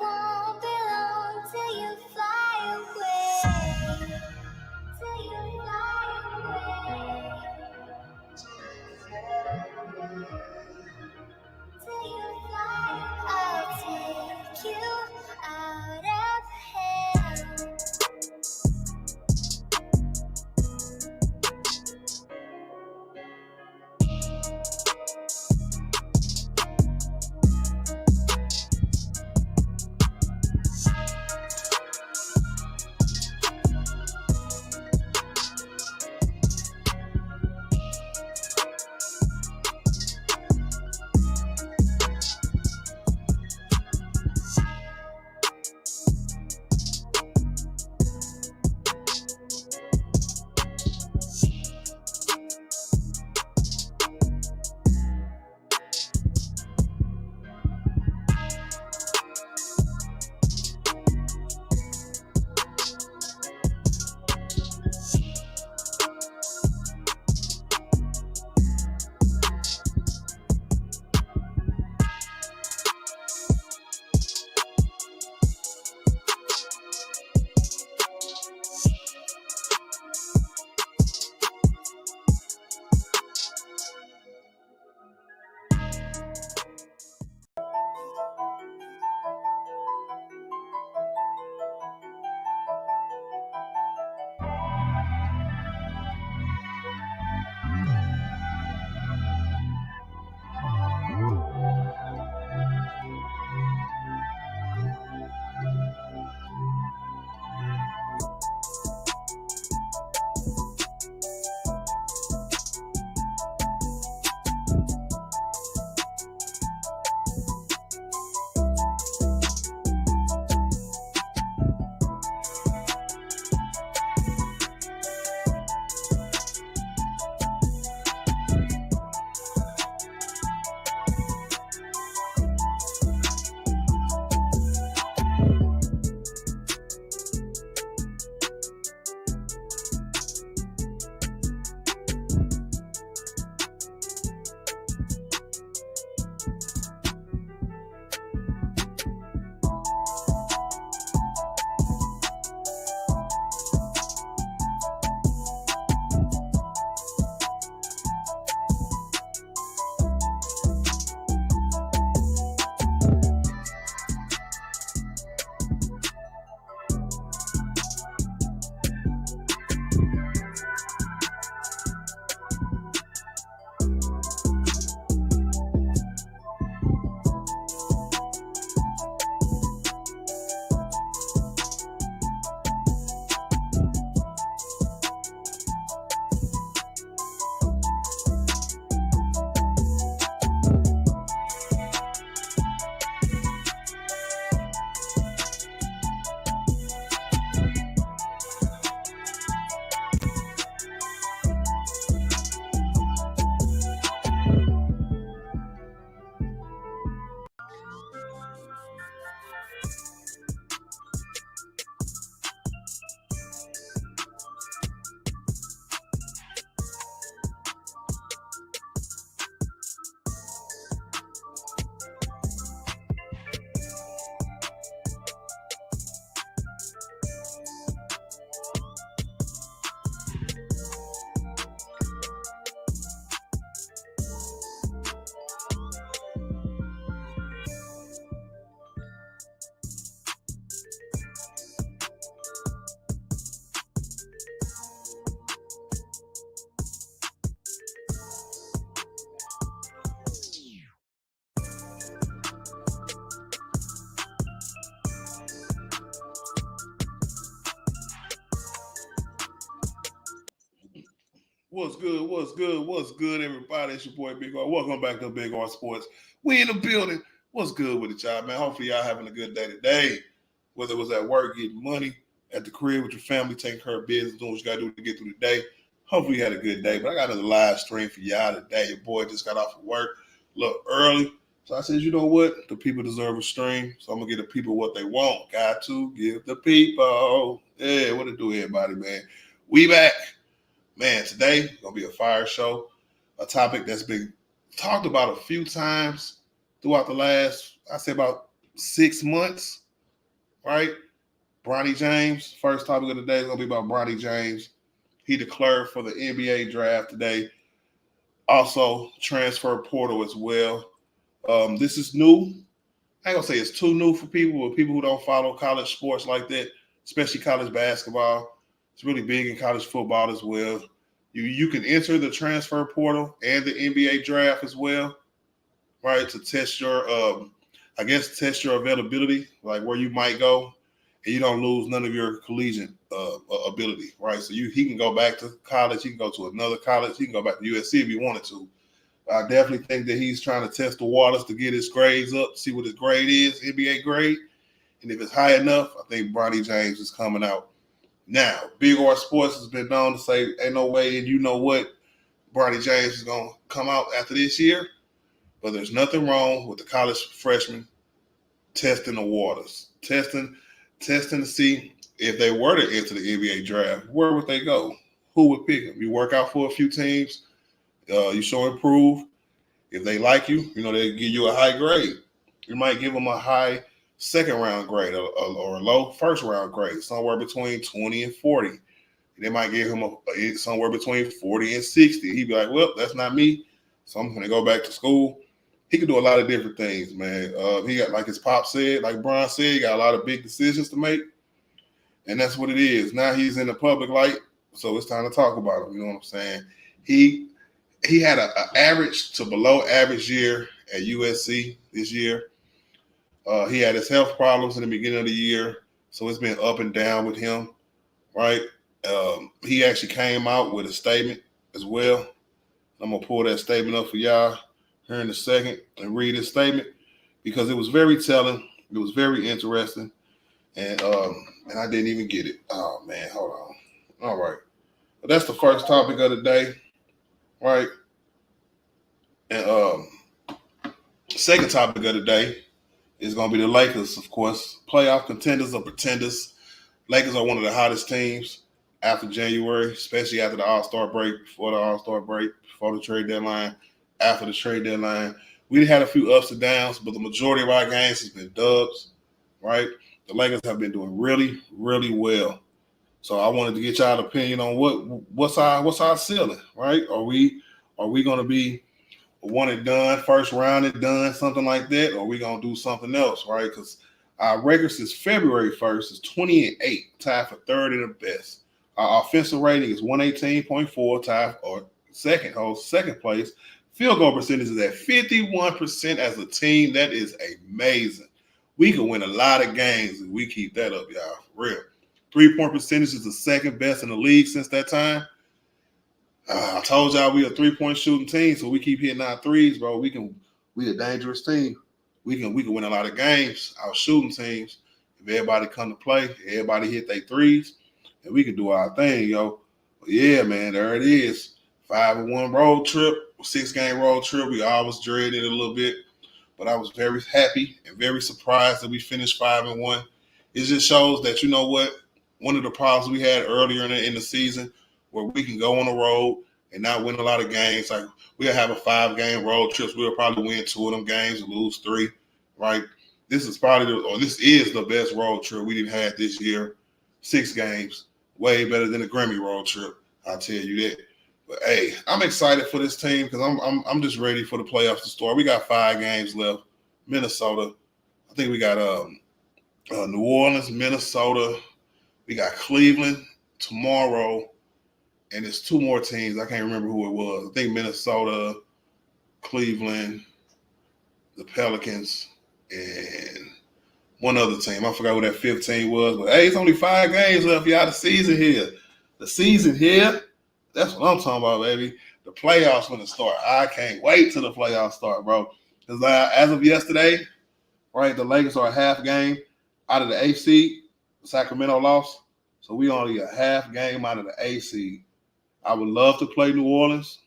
won't be long till you fly away. Till you fly away. Till you fly, I'll take you out of hell. What's good? What's good? What's good, everybody? It's your boy Big R. Welcome back to Big R Sports. We in the building. What's good with it, y'all, man? Hopefully y'all having a good day today. Whether it was at work, getting money, at the crib with your family, taking care of business, doing what you gotta do to get through the day. Hopefully you had a good day. But I got another live stream for y'all today. Your boy just got off of work a little early. So I said, you know what? The people deserve a stream. So I'm gonna give the people what they want. Got to give the people. Yeah, what to do, everybody, man? We back. Man, today gonna be a fire show, a topic that's been talked about a few times throughout the last, I say about 6 months. right? Bronny James. First topic of the day is going to be about Bronny James. He declared for the NBA draft today. Also, transfer portal as well. This is new. I ain't gonna say it's too new for people, but people who don't follow college sports like that, especially college basketball, it's really big in college football as well. You can enter the transfer portal and the NBA draft as well, right? To test your test your availability, like where you might go, and you don't lose none of your collegiate ability, right? So he can go back to college, he can go to another college, he can go back to USC if he wanted to. I definitely think that he's trying to test the waters to get his grades up, see what his grade is, NBA grade. And if it's high enough, I think Bronny James is coming out. Now, Big R Sports has been known to say, ain't no way, and you know what, Bronny James is going to come out after this year. But there's nothing wrong with the college freshman testing the waters, testing to see if they were to enter the NBA draft, where would they go? Who would pick them? You work out for a few teams. You show improve. If they like you, they give you a high grade. You might give them a high second round grade or a low first round grade, somewhere between 20 and 40. They might give him somewhere between 40 and 60. He'd be like, well, that's not me, so I'm going to go back to school. He can do a lot of different things, man. He got, like his pop said, like Bron said, he got a lot of big decisions to make, and that's what it is. Now he's in the public light, so it's time to talk about him. You know what I'm saying? He had an average to below average year at USC this year. He had his health problems in the beginning of the year, so it's been up and down with him, right? He actually came out with a statement as well. I'm going to pull that statement up for y'all here in a second and read his statement because it was very telling. It was very interesting, and I didn't even get it. Oh, man, hold on. All right. But that's the first topic of the day. Right. And second topic of the day is going to be the Lakers, of course. Playoff contenders or pretenders. Lakers are one of the hottest teams after January, especially after the All-Star break, before the All-Star break, before the trade deadline, after the trade deadline. We had a few ups and downs, but the majority of our games has been dubs, right? The Lakers have been doing really, really well. So I wanted to get y'all's opinion on what's our ceiling, right? Are we going to be one and done, first round and done, something like that, or are we going to do something else, right? Because our record since February 1st is 20-8, tied for third in the best. Our offensive rating is 118.4, tied or second place. Field goal percentage is at 51% as a team. That is amazing. We can win a lot of games if we keep that up, y'all, for real. 3-point percentage is the second best in the league since that time. I told y'all we a 3-point shooting team, so we keep hitting our threes, bro. We a dangerous team. We can win a lot of games, our shooting teams. If everybody come to play, everybody hit their threes, and we can do our thing, yo. But yeah, man, there it is. 5-1 road trip, 6-game road trip. We always dreaded it a little bit, but I was very happy and very surprised that we finished 5-1. It just shows that, you know what, one of the problems we had earlier in the season where we can go on the road and not win a lot of games. Like we'll have a 5-game road trip. We'll probably win 2 of them games and lose 3, right? This is the best road trip we didn't have this year. 6 games, way better than the Grammy road trip. I'll tell you that. But hey, I'm excited for this team because I'm just ready for the playoffs to start. We got 5 games left. Minnesota. I think we got New Orleans, Minnesota. We got Cleveland tomorrow. And it's 2 more teams. I can't remember who it was. I think Minnesota, Cleveland, the Pelicans, and one other team. I forgot who that 5th team was. But, hey, it's only 5 games left, y'all. The season here. That's what I'm talking about, baby. The playoffs when it start. I can't wait till the playoffs start, bro. Because as of yesterday, right, the Lakers are a half game out of the 8th seed. Sacramento lost. So we only a half game out of the 8th seed. I would love to play New Orleans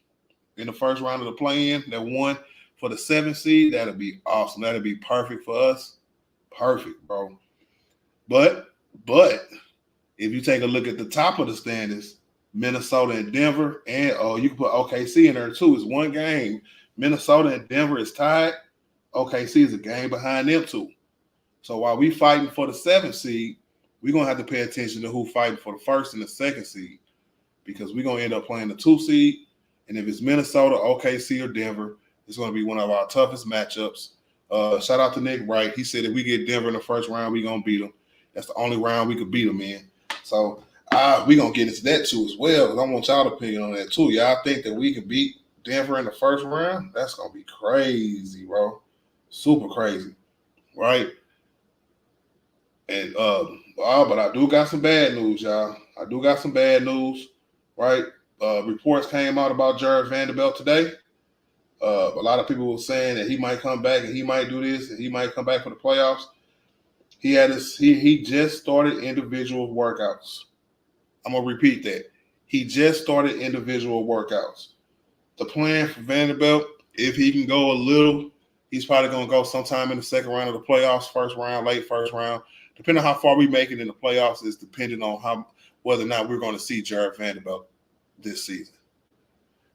in the first round of the play-in. That won for the 7th seed. That'd be awesome. That'd be perfect for us. Perfect, bro. But if you take a look at the top of the standings, Minnesota and Denver, and you can put OKC in there too. It's 1 game. Minnesota and Denver is tied. OKC is a game behind them too. So while we fighting for the 7th seed, we're gonna have to pay attention to who fighting for the 1st and the 2nd seed, because we're gonna end up playing the 2 seed. And if it's Minnesota, OKC, or Denver, it's gonna be one of our toughest matchups. Shout out to Nick Wright. He said if we get Denver in the 1st round, we're gonna beat them. That's the only round we could beat them in. So we're gonna get into that too as well. I want y'all opinion on that too. Y'all think that we can beat Denver in the 1st round? That's gonna be crazy, bro. Super crazy, right? And but I do got some bad news, y'all. I do got some bad news, right? Reports came out about Jared Vanderbilt today. A lot of people were saying that he might come back and he might do this and he might come back for the playoffs. He just started individual workouts. I'm gonna repeat that. He just started individual workouts. The plan for Vanderbilt, if he can go a little, he's probably gonna go sometime in the 2nd round of the playoffs, 1st round, late 1st round. Depending on how far we make it in the playoffs is depending on whether or not we're going to see Jared Vanderbilt this season.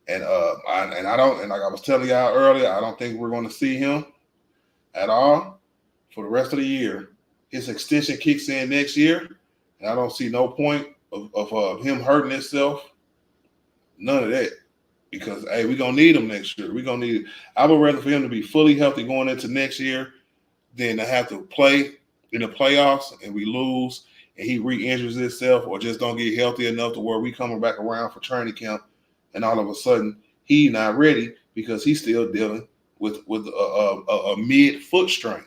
And I don't, and like I was telling y'all earlier, I don't think we're going to see him at all for the rest of the year. His extension kicks in next year, and I don't see no point of him hurting himself. None of that. Because hey, we're gonna need him next year. We're gonna need it. I would rather for him to be fully healthy going into next year than to have to play in the playoffs and we lose and he re-injures himself or just don't get healthy enough to where we coming back around for training camp and all of a sudden he not ready because he's still dealing with a mid foot strain.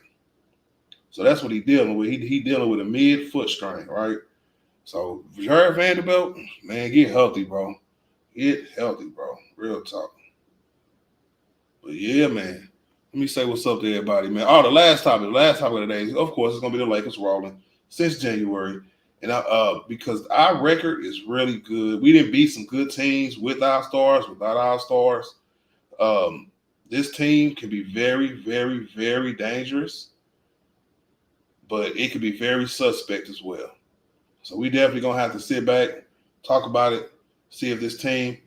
So that's what he's dealing with. He dealing with a mid foot strain, right? So Jared Vanderbilt, man, get healthy, bro. Get healthy, bro. Real talk. But yeah, man. Let me say what's up to everybody, man. Oh, the last topic of the day, of course, it's gonna be the Lakers rolling since January, and because our record is really good. We didn't beat some good teams with our stars, without our stars. This team can be very, very, very dangerous, but it can be very suspect as well. So we definitely gonna have to sit back, talk about it, see if this team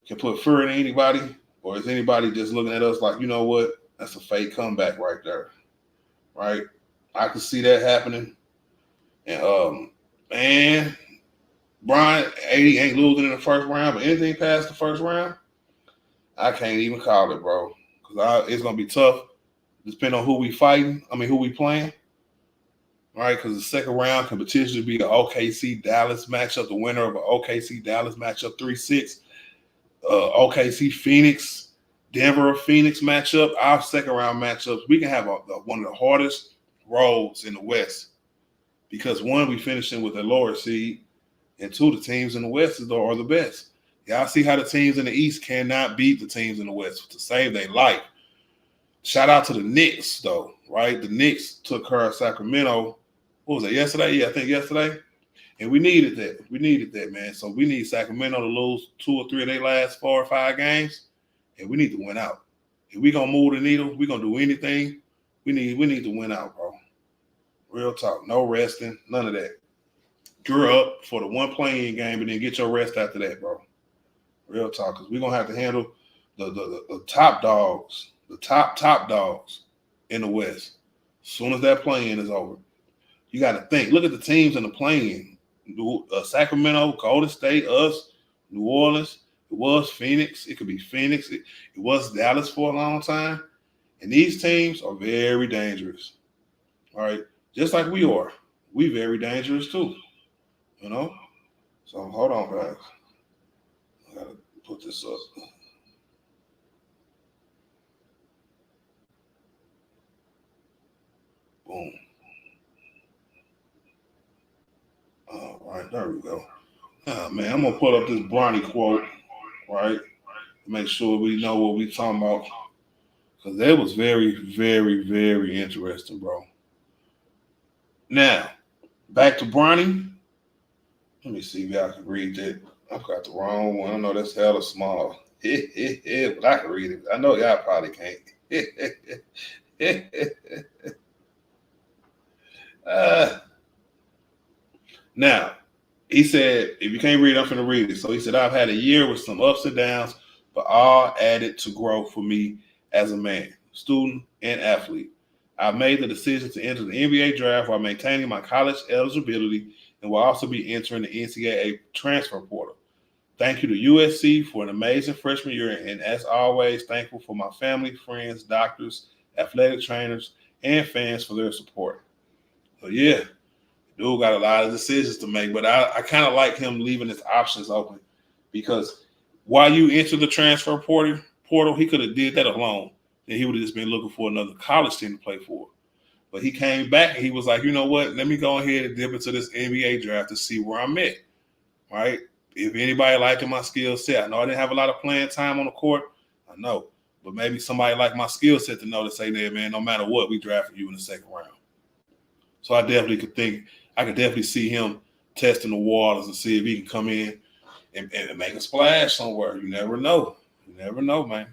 can put fear in anybody, or is anybody just looking at us like, you know what? That's a fake comeback right there, right? I can see that happening. And man, Brian 80 ain't losing in the 1st round, but anything past the 1st round, I can't even call it, bro. Because it's gonna be tough, depending on who we fighting. I mean, who we playing, right? Because the 2nd round can potentially be the OKC Dallas matchup, the winner of an OKC Dallas matchup 3-6, OKC Phoenix. Denver Phoenix matchup, our 2nd round matchups, we can have one of the hardest roads in the West because 1, we finishing with a lower seed, and 2, the teams in the West are the best. Y'all see how the teams in the East cannot beat the teams in the West to save their life. Shout out to the Knicks, though, right? The Knicks took care of Sacramento. What was it, yesterday? Yeah, I think yesterday. And we needed that. We needed that, man. So we need Sacramento to lose 2 or 3 of their last 4 or 5 games. And we need to win out. If we gonna move the needle, we gonna do anything. We need to win out, bro. Real talk. No resting, none of that. Gear up for the 1 playing game and then get your rest after that, bro. Real talk, because we're gonna have to handle the top dogs, the top dogs in the West. As soon as that play-in is over, you got to think. Look at the teams in the play-in: Sacramento, Golden State, us, New Orleans. It was Phoenix. It could be Phoenix. It was Dallas for a long time. And these teams are very dangerous. All right. Just like we are. We very dangerous too. You know? So hold on, guys. I gotta put this up. Boom. All right, there we go. Man, I'm gonna pull up this Bronny quote, right? Make sure we know what we talking about. Because that was very, very, very interesting, bro. Now, back to Bronny. Let me see if y'all can read that. I've got the wrong one. I know that's hella small. But I can read it. I know y'all probably can't. Now, he said, if you can't read, I'm going to read it. So he said, I've had a year with some ups and downs, but all added to growth for me as a man, student, and athlete. I made the decision to enter the NBA draft while maintaining my college eligibility and will also be entering the NCAA transfer portal. Thank you to USC for an amazing freshman year, and as always, thankful for my family, friends, doctors, athletic trainers, and fans for their support. So yeah, dude got a lot of decisions to make, but I kind of like him leaving his options open because while you enter the transfer portal, he could have did that alone, and he would have just been looking for another college team to play for. But he came back and he was like, you know what? Let me go ahead and dip into this NBA draft to see where I'm at. Right? If anybody liking my skill set, I know I didn't have a lot of playing time on the court. I know. But maybe somebody like my skill set to know to say, there, man, no matter what, we drafted you in the second round. So I could definitely see him testing the waters and see if he can come in and make a splash somewhere. You never know. You never know, man.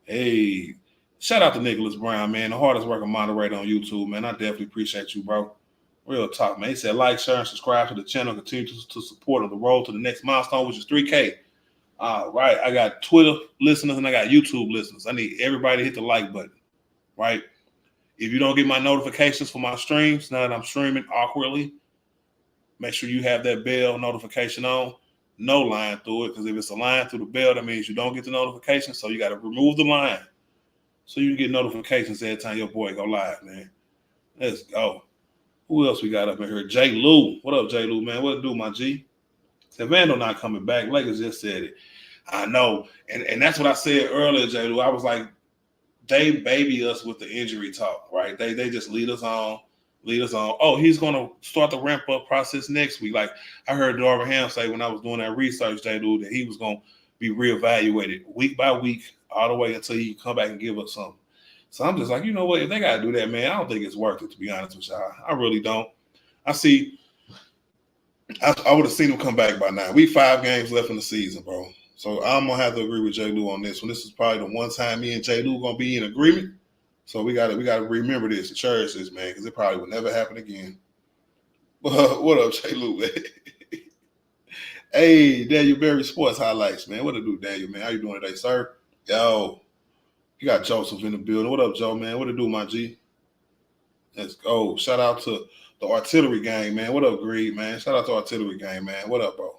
Hey, shout out to Nicholas Brown, man, the hardest working moderator on YouTube, man. I definitely appreciate you, bro. Real talk, man. He said, like, share, and subscribe to the channel. Continue to support on the road to the next milestone, which is 3K. All right. I got Twitter listeners and I got YouTube listeners. I need everybody to hit the like button, right? If you don't get my notifications for my streams, now that I'm streaming awkwardly, make sure you have that bell notification on. No line through it, because if it's a line through the bell, that means you don't get the notification. So you got to remove the line so you can get notifications every time your boy go live, man. Let's go. Who else we got up in here? J. Lou. What up, J. Lou, man? What it do, my G? Said Vandal not coming back. Lakers just said it. I know. And that's what I said earlier, J. Lou. I was like, they baby us with the injury talk, right? They just lead us on. Oh, he's going to start the ramp up process next week. Like I heard Darvin Ham say when I was doing that research, J. Lou, that he was going to be reevaluated week by week all the way until he come back and give us something. So I'm just like, you know what? If they got to do that, man, I don't think it's worth it, to be honest with y'all. I really don't. I would have seen him come back by now. We 5 games left in the season, bro. So I'm going to have to agree with J. Lou on this one. This is probably the one time me and J. Lou going to be in agreement. So we got to remember this and cherish this, man, because it probably will never happen again. What up, J. Lou, man? Hey, Daniel Berry Sports Highlights, man. What it do, Daniel, man? How you doing today, sir? Yo. You got Joseph in the building. What up, Joe, man? What it do, my G? Let's go. Shout out to the Artillery Gang, man. What up, Greed, man? Shout out to Artillery Gang, man. What up, bro?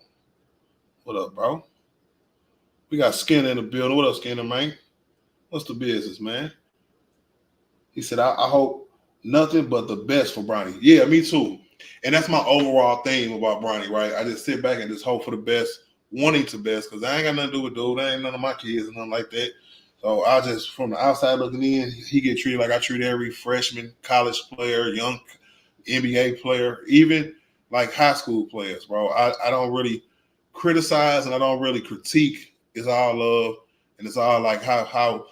What up, bro? We got Skinner in the building. What up, Skinner, man? What's the business, man? He said, I hope nothing but the best for Bronny. Yeah, me too. And that's my overall theme about Bronny, right? I just sit back and just hope for the best, wanting to best, because I ain't got nothing to do with dude. I ain't none of my kids and nothing like that. So I just, from the outside looking in, he get treated like I treat every freshman, college player, young NBA player, even like high school players, bro. I don't really criticize and I don't really critique. It's all love and it's all like how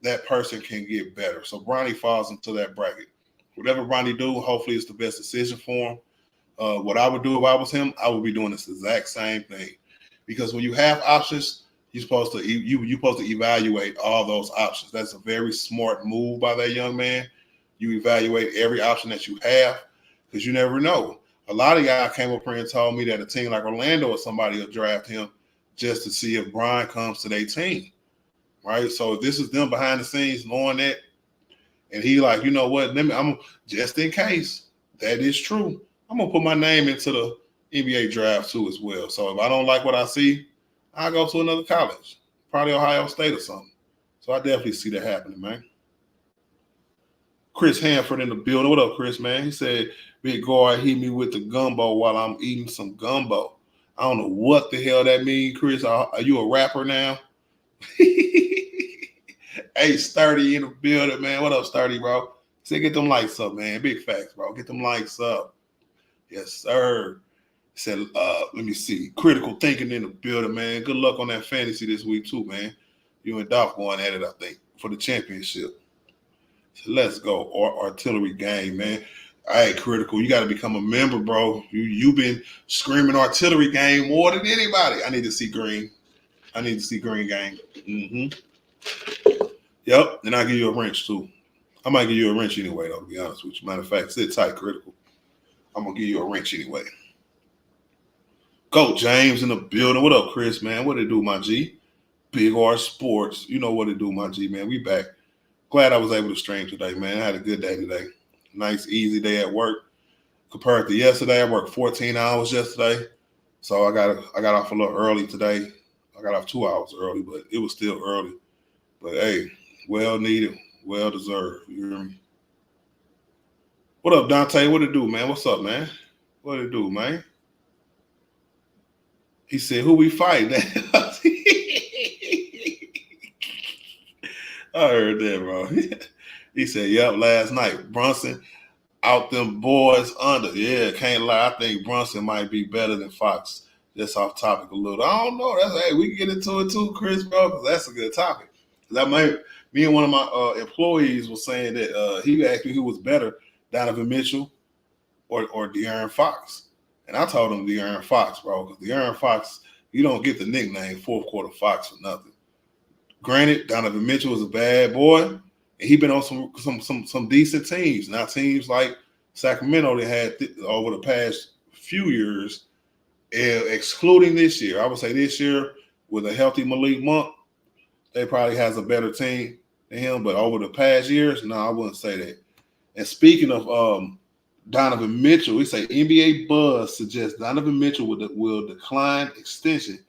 that person can get better. So Bronny falls into that bracket. Whatever Bronny do, hopefully it's the best decision for him. What I would do if I was him, I would be doing this exact same thing. Because when you have options, you're supposed to evaluate all those options. That's a very smart move by that young man. You evaluate every option that you have because you never know. A lot of y'all came up here and told me that a team like Orlando or somebody will draft him just to see if Brian comes to their team, right? So this is them behind the scenes knowing that, and he like, you know what? I'm just in case that is true. I'm gonna put my name into the NBA draft too as well. So if I don't like what I see, I'll go to another college, probably Ohio State or something. So I definitely see that happening, man. Chris Hanford in the building. What up, Chris, man? He said, big guard hit me with the gumbo while I'm eating some gumbo. I don't know what the hell that means, Chris. Are you a rapper now? Hey, Sturdy in the building, man. What up, Sturdy, bro? Say, get them likes up, man. Big facts, bro. Get them likes up. Yes, sir. Said, let me see. Critical thinking in the building, man. Good luck on that fantasy this week, too, man. You and Dolph going at it, I think, for the championship. So let's go. Artillery Gang, man. All right, Critical. You got to become a member, bro. You've been screaming Artillery Gang more than anybody. I need to see Green. I need to see Green Gang. Mm-hmm. Yep. And I'll give you a wrench, too. I might give you a wrench anyway, though, to be honest with you. Matter of fact, sit tight, Critical. I'm going to give you a wrench anyway. Go James in the building. What up, Chris, man? What it do, my G? Big R Sports. You know what it do, my G, man. We back. Glad I was able to stream today, man. I had a good day today. Nice, easy day at work. Compared to yesterday, I worked 14 hours yesterday. So I got off a little early today. I got off 2 hours early, but it was still early. But hey, well needed, well deserved. You hear me? What up, Dante? What it do, man? What's up, man? What it do, man? He said, "Who we fighting?" I heard that, bro. He said, "Yep, last night, Brunson out them boys under." Yeah, can't lie. I think Brunson might be better than Fox. Just off topic a little. I don't know. That's hey, we can get into it too, Chris, bro, because that's a good topic. That might me and one of my employees was saying that he asked me who was better, Donovan Mitchell or De'Aaron Fox, and I told him De'Aaron Fox, bro, because De'Aaron Fox, you don't get the nickname fourth quarter Fox for nothing. Granted, Donovan Mitchell was a bad boy, and he been on some decent teams. Now teams like Sacramento they had over the past few years, excluding this year. I would say this year with a healthy Malik Monk, they probably has a better team than him. But over the past years, no, I wouldn't say that. And speaking of Donovan Mitchell, we say NBA buzz suggests Donovan Mitchell will decline extension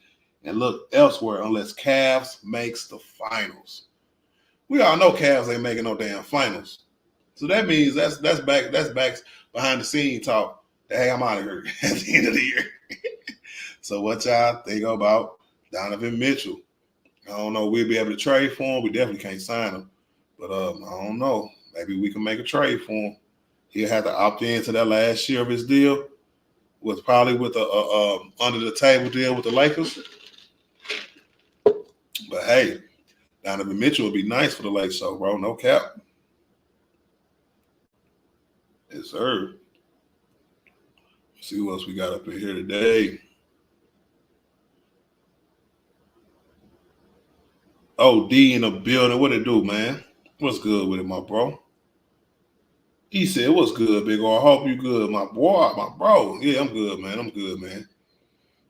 and look elsewhere unless Cavs makes the finals. We all know Cavs ain't making no damn finals. So that means that's back behind the scene talk. Hey, I'm out of here at the end of the year. So what y'all think about Donovan Mitchell? I don't know. We'll be able to trade for him. We definitely can't sign him. But I don't know. Maybe we can make a trade for him. He'll have to opt into that last year of his deal. Was probably with a under the table deal with the Lakers. But hey, Donovan Mitchell would be nice for the Lakers, so bro, no cap. Yes, sir. See what else we got up in here today. Oh, D in the building. What it do, man? What's good with it, my bro? He said, "What's good, big O? I hope you good, my boy, my bro." Yeah, I'm good, man. I'm good, man.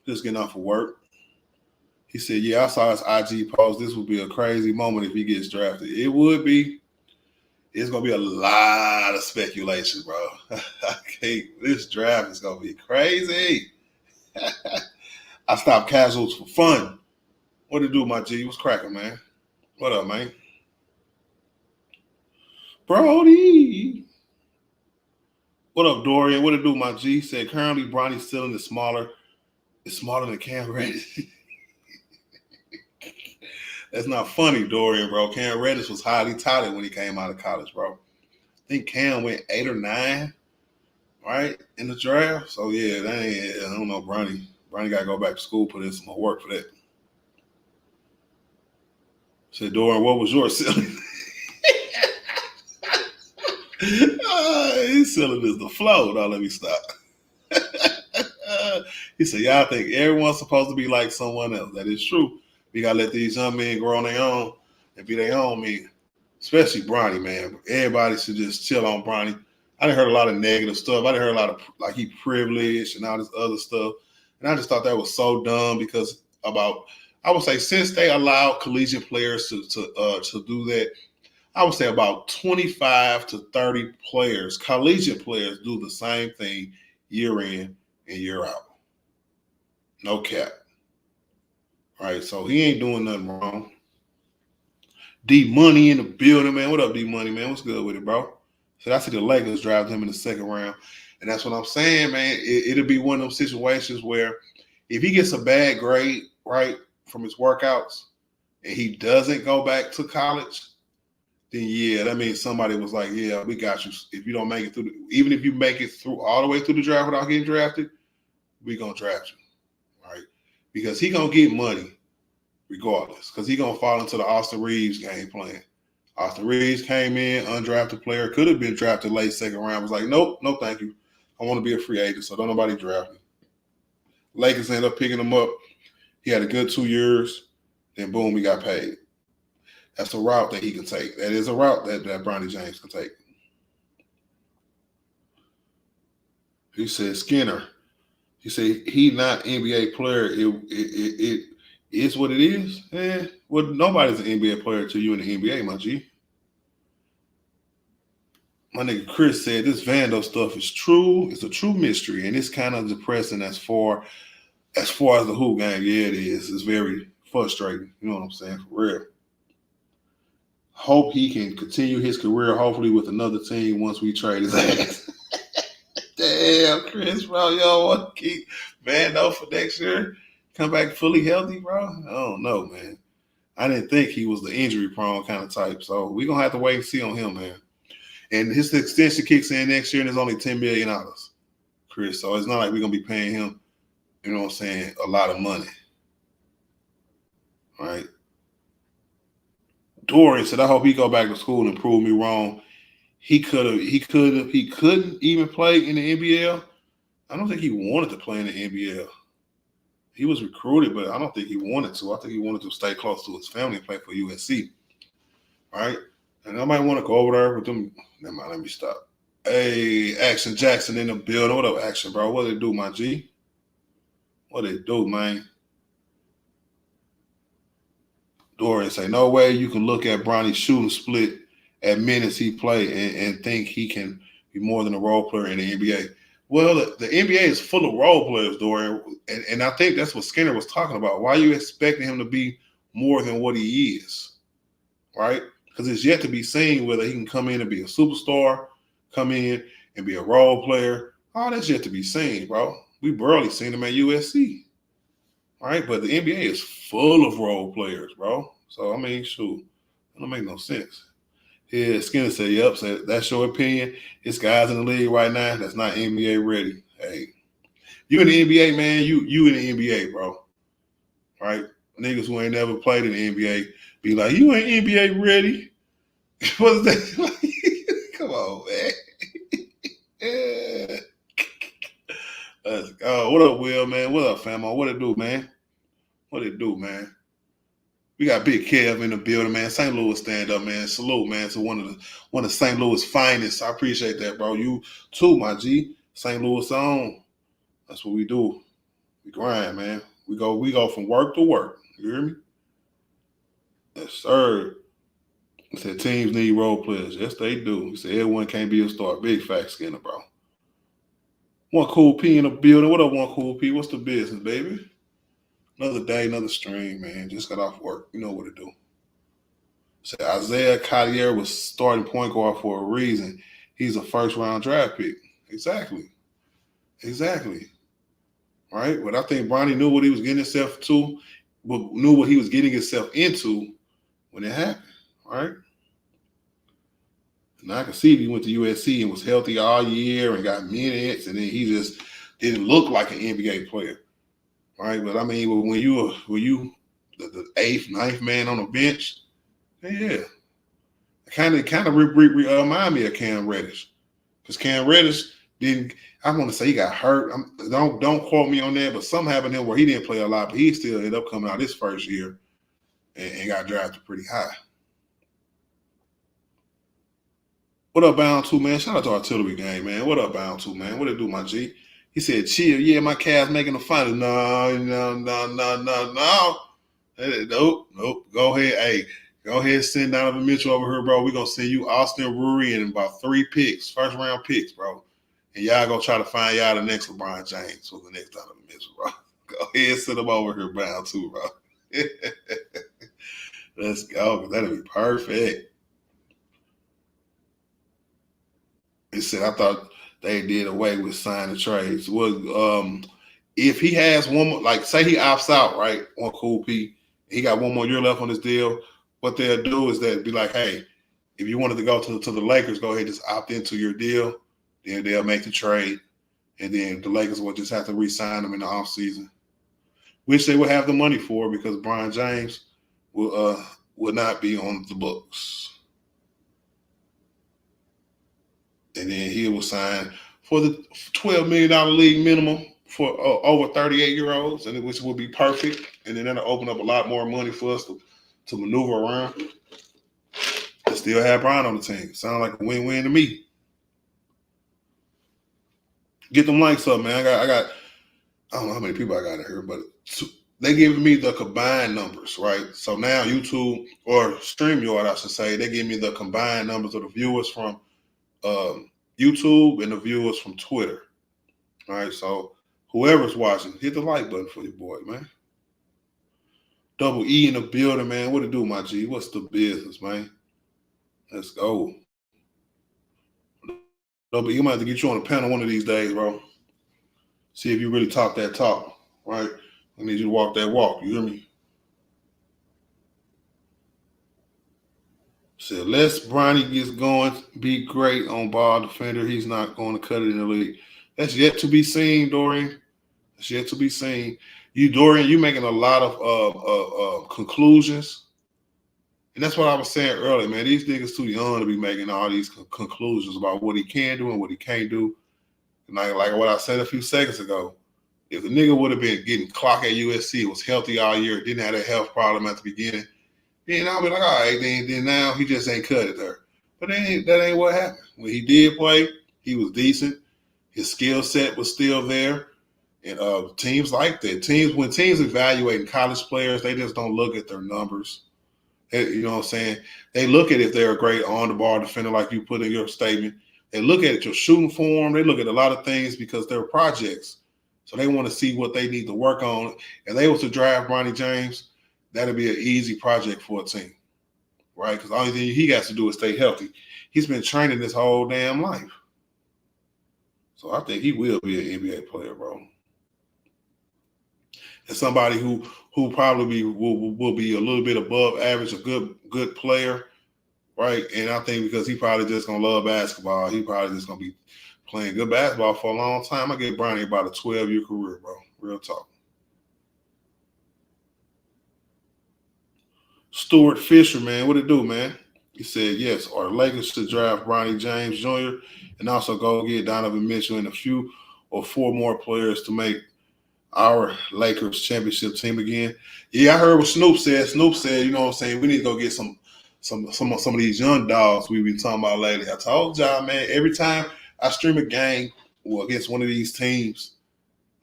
Just getting off of work. He said, "Yeah, I saw his IG post. This would be a crazy moment if he gets drafted. It would be. It's gonna be a lot of speculation, bro. This draft is gonna be crazy." I stopped casuals for fun. What it do, my G? What's cracking, man? What up, man? Brody. What up, Dorian? What it do, my G? Said currently Bronny's ceiling is smaller. It's smaller than Cam Reddish. That's not funny, Dorian, bro. Cam Reddish was highly touted when he came out of college, bro. I think Cam went 8 or 9, right, in the draft. So yeah, that ain't. I don't know, Bronny. Bronny got to go back to school, put in some more work for that. Said Dorian, what was your ceiling? His ceiling is the flow. Now let me stop. He said, "Y'all think everyone's supposed to be like someone else. That is true. We gotta let these young men grow on their own and be their own men. Especially Bronny, man. Everybody should just chill on Bronny. I done heard a lot of negative stuff. I done heard a lot of like he privileged and all this other stuff. And I just thought that was so dumb because I would say since they allowed collegiate players to do that, I would say about 25 to 30 players, collegiate players, do the same thing year in and year out. No cap. Right, so he ain't doing nothing wrong. D Money in the building, man. What up, D Money, man? What's good with it, bro? So I see the Lakers drafted him in the second round. And that's what I'm saying, man. It'll be one of those situations where if he gets a bad grade, right, from his workouts, and he doesn't go back to college, then yeah, that means somebody was like, yeah, we got you. If you don't make it through, even if you make it through all the way through the draft without getting drafted, we gonna draft you, right? Because he gonna get money regardless, because he gonna fall into the Austin Reeves game plan. Austin Reeves came in, undrafted player, could have been drafted late second round. Was like, nope, no, thank you. I want to be a free agent, so don't nobody draft me. Lakers ended up picking him up. He had a good 2 years. Then boom, he got paid. That's a route that he can take. That is a route that Bronny James can take. He said Skinner. He said he not NBA player. It is what it is. Well, nobody's an NBA player till you in the NBA, my G. My nigga Chris said this Vando stuff is true. It's a true mystery, and it's kind of depressing as far as the hoop game. Yeah, it is. It's very frustrating. You know what I'm saying? For real. Hope he can continue his career, hopefully with another team once we trade his ass. Damn, Chris, bro, yo, want to keep Vando for next year? Come back fully healthy, bro? I don't know, man. I didn't think he was the injury prone kind of type, so we're gonna have to wait and see on him, man. And his extension kicks in next year, and it's only $10 million, Chris. So it's not like we're gonna be paying him, you know what I'm saying, a lot of money. All right. Dorian said, I hope he go back to school and prove me wrong. He couldn't even play in the NBL. I don't think he wanted to play in the NBL. He was recruited, but I don't think he wanted to. I think he wanted to stay close to his family and play for USC. All right. And I might want to go over there with them. Never mind, let me stop. Hey, Action Jackson in the building. What up, Action, bro? What they do, my G? What they do, man? Dorian say, no way you can look at Bronny's shooting split at minutes he played and think he can be more than a role player in the NBA. Well, the NBA is full of role players, Dorian, and I think that's what Skinner was talking about. Why are you expecting him to be more than what he is, right? Because it's yet to be seen whether he can come in and be a superstar, come in and be a role player. All that's yet to be seen, bro. We barely seen him at USC. Right, but the NBA is full of role players, bro. So I mean, shoot, that don't make no sense. Yeah, Skinner said, "Yep, said that's your opinion. It's guys in the league right now that's not NBA ready. Hey, you in the NBA, man. You in the NBA, bro. Right? Niggas who ain't never played in the NBA be like, you ain't NBA ready. What's that? Come on, man. Yeah. Let's go. What up, Will, man? What up, famo? What it do, man? What it do, man? We got Big Kev in the building, man. St. Louis stand up, man. Salute, man, to one of St. Louis finest. I appreciate that, bro. You too, my G. St. Louis on. That's what we do. We grind, man. We go from work to work. You hear me? Yes, sir. He said teams need role players. Yes, they do. He said everyone can't be a star. Big fact, Skinner, bro. One Cool P in the building. What up, One Cool P? What's the business, baby? Another day, another stream, man. Just got off work. You know what to do. Say Isaiah Collier was starting point guard for a reason. He's a first-round draft pick. Exactly. Right? But I think Bronny knew what he was getting himself to, but knew what he was getting himself into when it happened. Right? And I can see if he went to USC and was healthy all year and got minutes, and then he just didn't look like an NBA player. Right? But I mean, when you the eighth, ninth man on the bench, yeah, kind of remind me of Cam Reddish, because Cam Reddish didn't. I want to say he got hurt. Don't quote me on that, but something happened to him where he didn't play a lot, but he still ended up coming out his first year and got drafted pretty high. What up, Bound 2, man? Shout out to Artillery Gang, man. What up, Bound 2, man? What it do, my G? He said, chill. Yeah, my Cavs making the final. No. Nope. Go ahead. Hey, go ahead and send Donovan Mitchell over here, bro. We're going to send you Austin Rury and about 3 picks, first-round picks, bro. And y'all going to try to find y'all the next LeBron James for the next Donovan Mitchell, bro. Go ahead and send him over here, Bound 2, bro. Let's go, because that'll be perfect. He said, I thought they did away with signing trades. Well, if he has one more, like say he opts out, right, on Cool P, he got one more year left on his deal, what they'll do is they'll be like, hey, if you wanted to go to the Lakers, go ahead, just opt into your deal. Then they'll make the trade. And then the Lakers will just have to re-sign him in the offseason, which they would have the money for because Bronny James will not be on the books. And then he will sign for the $12 million league minimum for over 38-year-olds, and which will be perfect. And then that'll open up a lot more money for us to maneuver around and still have Brian on the team. Sound like a win-win to me. Get them likes up, man. I don't know how many people I got in here, but they giving me the combined numbers, right? So now YouTube or StreamYard, I should say, they give me the combined numbers of the viewers from YouTube and the viewers from Twitter. All right, so whoever's watching, hit the like button for your boy, man. Double E in the building, man. What it do, my G? What's the business, man? Let's go. Double E, you might have to get you on a panel one of these days, bro. See if you really talk that talk, right? I need you to walk that walk. You hear me? So unless Bronny gets going, be great on ball defender, he's not going to cut it in the league. That's yet to be seen, Dorian. That's yet to be seen. Dorian, you making a lot of conclusions. And that's what I was saying earlier, man. These niggas too young to be making all these conclusions about what he can do and what he can't do. And like what I said a few seconds ago, if the nigga would have been getting clocked at USC, was healthy all year, didn't have a health problem at the beginning, then I'll be like, all right, then now he just ain't cut it there. But that ain't what happened. When he did play, he was decent. His skill set was still there. And teams like that. When teams evaluating college players, they just don't look at their numbers. You know what I'm saying? They look at if they're a great on-the-ball defender, like you put in your statement. They look at your shooting form. They look at a lot of things because they're projects. So they want to see what they need to work on. If they was to draft Bronny James, that'd be an easy project for a team, right? Because the only thing he has to do is stay healthy. He's been training this whole damn life. So I think he will be an NBA player, bro. And somebody who probably will be a little bit above average, a good player, right? And I think because he probably just gonna love basketball, he probably just gonna be playing good basketball for a long time. I give Bronny about a 12-year career, bro. Real talk. Stuart Fisher, man, what it do, man? He said, yes, or the Lakers should draft Bronny James Jr. and also go get Donovan Mitchell and a few or four more players to make our Lakers championship team again. Yeah, I heard what Snoop said. Snoop said, you know what I'm saying, we need to go get some of these young dogs we've been talking about lately. I told y'all, man, every time I stream a game against one of these teams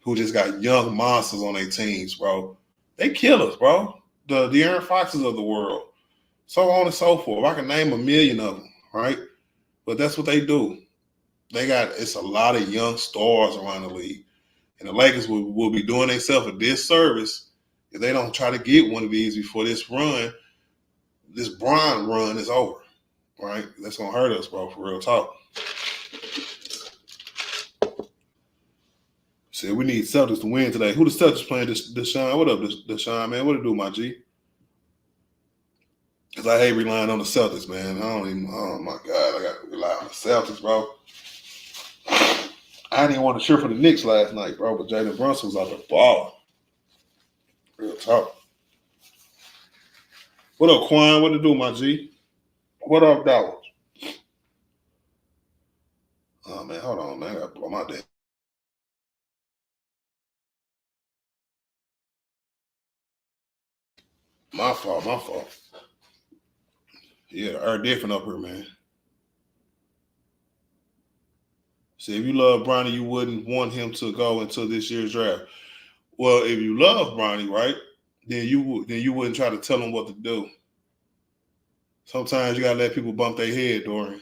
who just got young monsters on their teams, bro, they kill us, bro. The Aaron Foxes of the world. So on and so forth. I can name a million of them, right? But that's what they do. It's a lot of young stars around the league. And the Lakers will be doing themselves a disservice if they don't try to get one of these before this Bron run is over, right? That's going to hurt us, bro, for real talk. Said we need Celtics to win today. Who the Celtics playing? Deshaun? What up, Deshaun, man? What it do, my G? Because I hate relying on the Celtics, man. Oh, my God. I got to rely on the Celtics, bro. I didn't even want to cheer for the Knicks last night, bro, but Jalen Brunson was out there balling. Real talk. What up, Quan? What it do, my G? What up, Dallas? Oh, man, hold on, man. I got to blow my day. My fault. Yeah, the different up here, man. See, if you love Bronny, you wouldn't want him to go into this year's draft. Well, if you love Bronny, right, then you wouldn't try to tell him what to do. Sometimes you gotta let people bump their head, Dorian,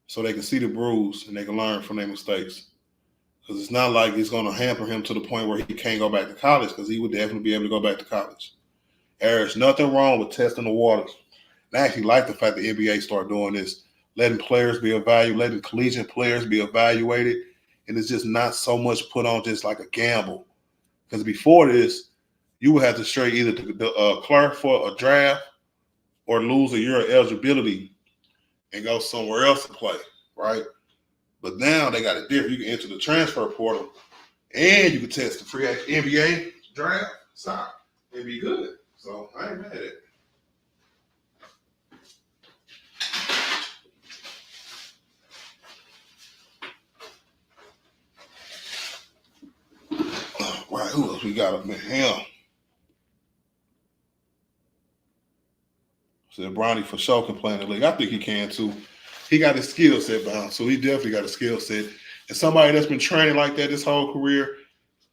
so they can see the bruise and they can learn from their mistakes. Because it's not like it's going to hamper him to the point where he can't go back to college, because he would definitely be able to go back to college. There's nothing wrong with testing the waters. And I actually like the fact the NBA started doing this, letting players be evaluated, letting collegiate players be evaluated, and it's just not so much put on just like a gamble. Because before this, you would have to straight either clerk for a draft or lose a year of eligibility and go somewhere else to play, right? But now they got it different. You can enter the transfer portal and you can test the free NBA draft stock and be good. So I ain't mad at it. Right, who else we got up in here? Said Bronny for sure can play in the league. I think he can too. He got his skill set down, so he definitely got a skill set. And somebody that's been training like that his whole career,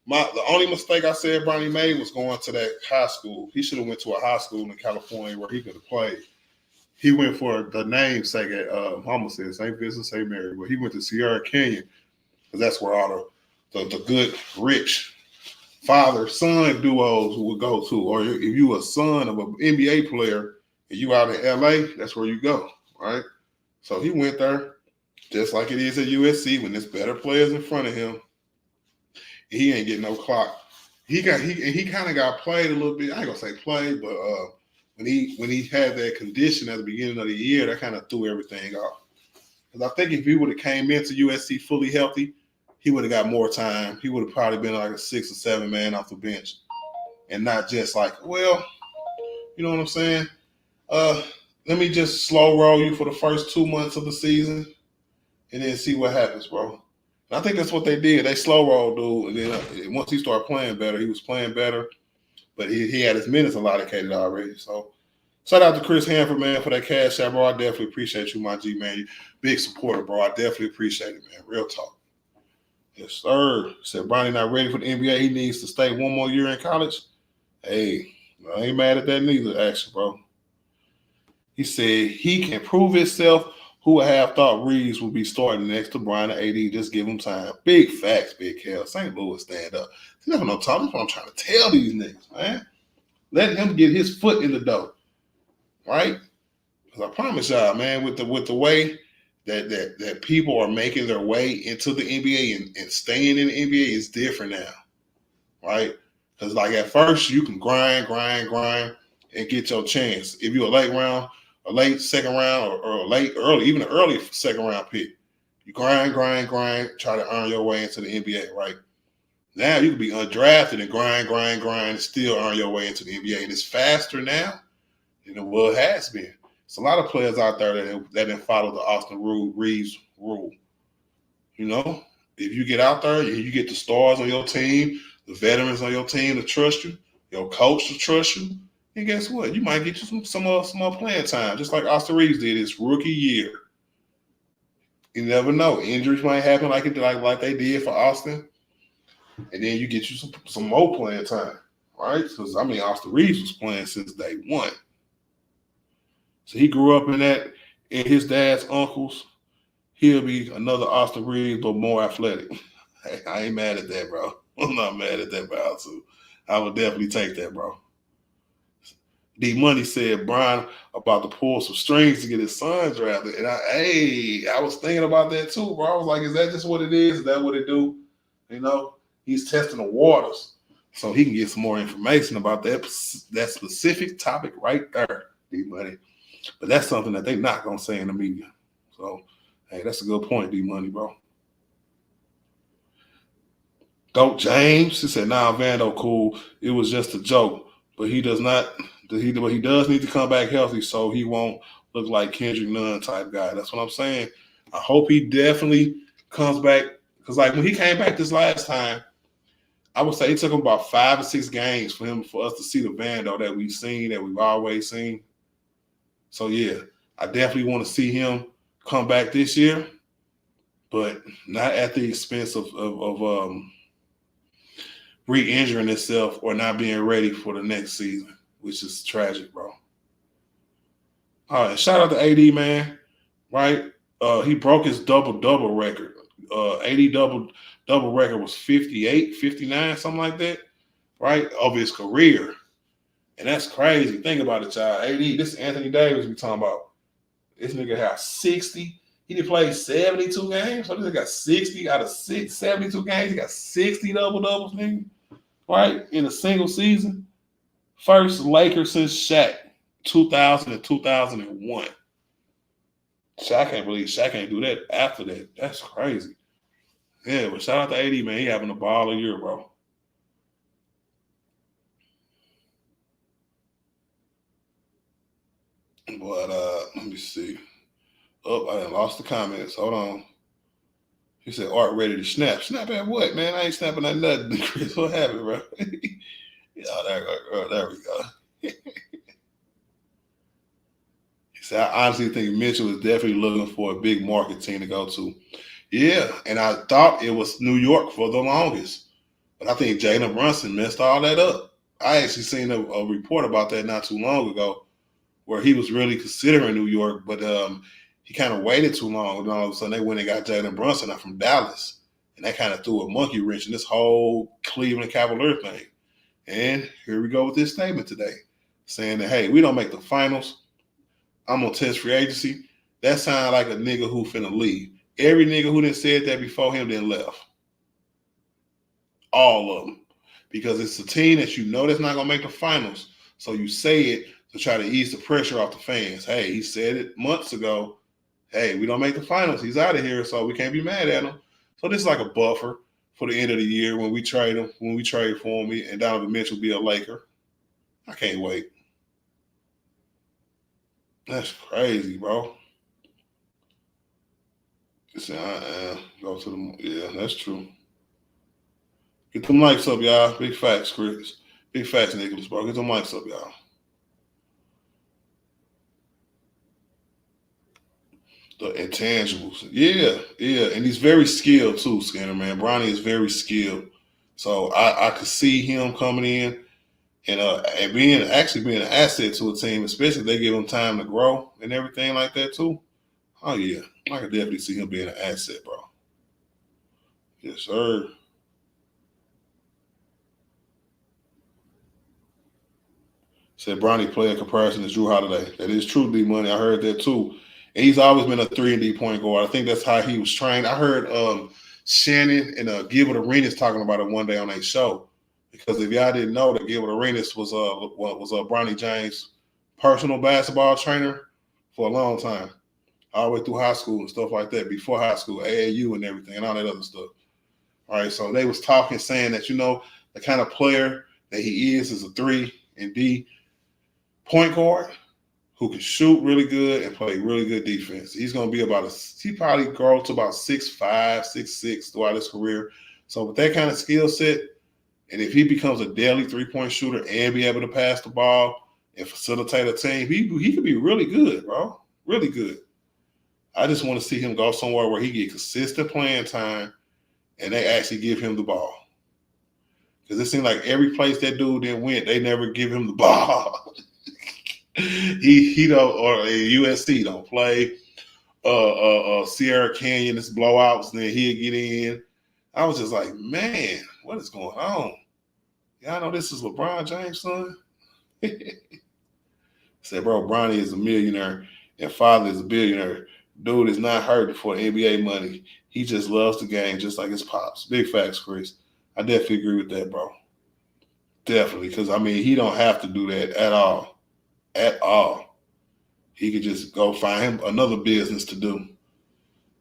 the only mistake I said Bronny made was going to that high school. He should have went to a high school in California where he could have played. he went for the namesake at almost said St. Vincent St. Mary, but he went to Sierra Canyon because that's where all the good rich father-son duos would go to. Or if you a son of an NBA player and you out in LA, that's where you go, right? So he went there, just like it is at USC when there's better players in front of him. He ain't getting no clock. He kind of got played a little bit. I ain't gonna say played, but when he had that condition at the beginning of the year, that kind of threw everything off. Because I think if he would have came into USC fully healthy, he would have got more time. He would have probably been like a 6 or 7 man off the bench, and not just like, well, you know what I'm saying? Let me just slow roll you for the first 2 months of the season, and then see what happens, bro. And I think that's what they did. They slow rolled dude, and then once he started playing better, he was playing better, but he had his minutes allocated already. So shout out to Chris Hanford, man, for that cash out, bro. I definitely appreciate you, my G, man. You big supporter, bro. I definitely appreciate it, man. Real talk. Yes, sir. Said Bronny not ready for the NBA. He needs to stay 1 more year in college. Hey, I ain't mad at that neither, actually, bro. He said he can prove himself. Who would have thought Reeves would be starting next to Brian and AD? Just give him time. Big facts, Big Cal. St. Louis stand up. See, that's what I'm talking. That's what I'm trying to tell these niggas, man. Let him get his foot in the door, right? Because I promise y'all, man, with the way that people are making their way into the NBA and staying in the NBA is different now, right? Because like at first you can grind, and get your chance. If you're a late second round, or early, even an early second round pick, you grind, try to earn your way into the NBA, right? Now you can be undrafted and grind, and still earn your way into the NBA, and it's faster now than it well has been. It's a lot of players out there that didn't follow the Austin Reeves rule. You know, if you get out there and you get the stars on your team, the veterans on your team to trust you, your coach to trust you, and guess what? You might get you some more playing time, just like Austin Reeves did his rookie year. You never know. Injuries might happen like they did for Austin, and then you get you some more playing time, right? Because Austin Reeves was playing since day one. So he grew up in his dad's uncles. He'll be another Austin Reeves, but more athletic. Hey, I ain't mad at that, bro. I'm not mad at that, bro. So I would definitely take that, bro. D Money said Brian about to pull some strings to get his son drafted. And I was thinking about that too, bro. I was like, is that just what it is? Is that what it do? You know, he's testing the waters so he can get some more information about that specific topic right there, D Money. But that's something that they're not going to say in the media. So, hey, that's a good point, D Money, bro. Dope James, he said, nah, Vando cool. It was just a joke. But he does need to come back healthy so he won't look like Kendrick Nunn type guy. That's what I'm saying. I hope he definitely comes back. Because, like, when he came back this last time, I would say it took him about 5 or 6 games for us to see the Vando that we've always seen. So, yeah, I definitely want to see him come back this year, but not at the expense of re-injuring himself or not being ready for the next season, which is tragic, bro. All right, shout out to AD, man, right? He broke his double-double record. AD double record was 58, 59, something like that, right, of his career. And that's crazy. Think about it, y'all. AD, this is Anthony Davis we talking about. This nigga has 60. He did play 72 games. So this nigga got 60 out of 72 games. He got 60 double-doubles, nigga. Right? In a single season. First Lakers since Shaq, 2000 and 2001. Shaq can't believe Shaq can't do that after that. That's crazy. Yeah, but shout out to AD, man. He having a ball of year, bro. But let me see. Oh, I lost the comments. Hold on. He said, Art ready to snap. Snap at what, man? I ain't snapping at nothing, Chris. What happened, bro? There we go. He said, I honestly think Mitchell is definitely looking for a big market team to go to. Yeah, and I thought it was New York for the longest. But I think Jalen Brunson messed all that up. I actually seen a report about that not too long ago, where he was really considering New York, but he kind of waited too long. And all of a sudden, they went and got Jalen Brunson out from Dallas, and that kind of threw a monkey wrench in this whole Cleveland Cavalier thing. And here we go with this statement today, saying that, hey, we don't make the finals, I'm gonna test free agency. That sounds like a nigga who finna leave. Every nigga who done said that before him then left. All of them. Because it's a team that you know that's not gonna make the finals. So you say it to try to ease the pressure off the fans. Hey, he said it months ago. Hey, we don't make the finals. He's out of here, so we can't be mad at him. So this is like a buffer for the end of the year when we trade him, when we trade for him, and Donovan Mitchell will be a Laker. I can't wait. That's crazy, bro. Go to the that's true. Get them likes up, y'all. Big facts, Chris. Big facts, Nicholas, bro. Get them likes up, y'all. The intangibles. Yeah. And he's very skilled too, Skinner, man. Bronny is very skilled. So I could see him coming in and being an asset to a team, especially if they give him time to grow and everything like that too. Oh yeah. I could definitely see him being an asset, bro. Yes, sir. Said Bronny player comparison to Drew Holiday. That is true, D Money. I heard that too. And he's always been a 3-and-D point guard. I think that's how he was trained. I heard Shannon and Gilbert Arenas talking about it one day on a show. Because if y'all didn't know that Gilbert Arenas was Bronny James' personal basketball trainer for a long time, all the way through high school and stuff like that, before high school, AAU and everything, and all that other stuff. All right, so they was talking, saying that, the kind of player that he is a 3-and-D point guard who can shoot really good and play really good defense. He's going to be he probably grow to about 6'5", 6'6" throughout his career. So with that kind of skill set, and if he becomes a daily 3-point shooter and be able to pass the ball and facilitate a team, he could be really good, bro. Really good. I just want to see him go somewhere where he get consistent playing time and they actually give him the ball. Because it seems like every place that dude then went, they never give him the ball. he don't, or USC don't play. Sierra Canyon, this blowouts, then he'll get in. I was just like, man, what is going on? Y'all know this is LeBron James' son? Said, bro, Bronny is a millionaire and father is a billionaire. Dude is not hurting for NBA money. He just loves the game just like his pops. Big facts, Chris. I definitely agree with that, bro. Definitely, because, he don't have to do that at all. At all. He could just go find him another business to do.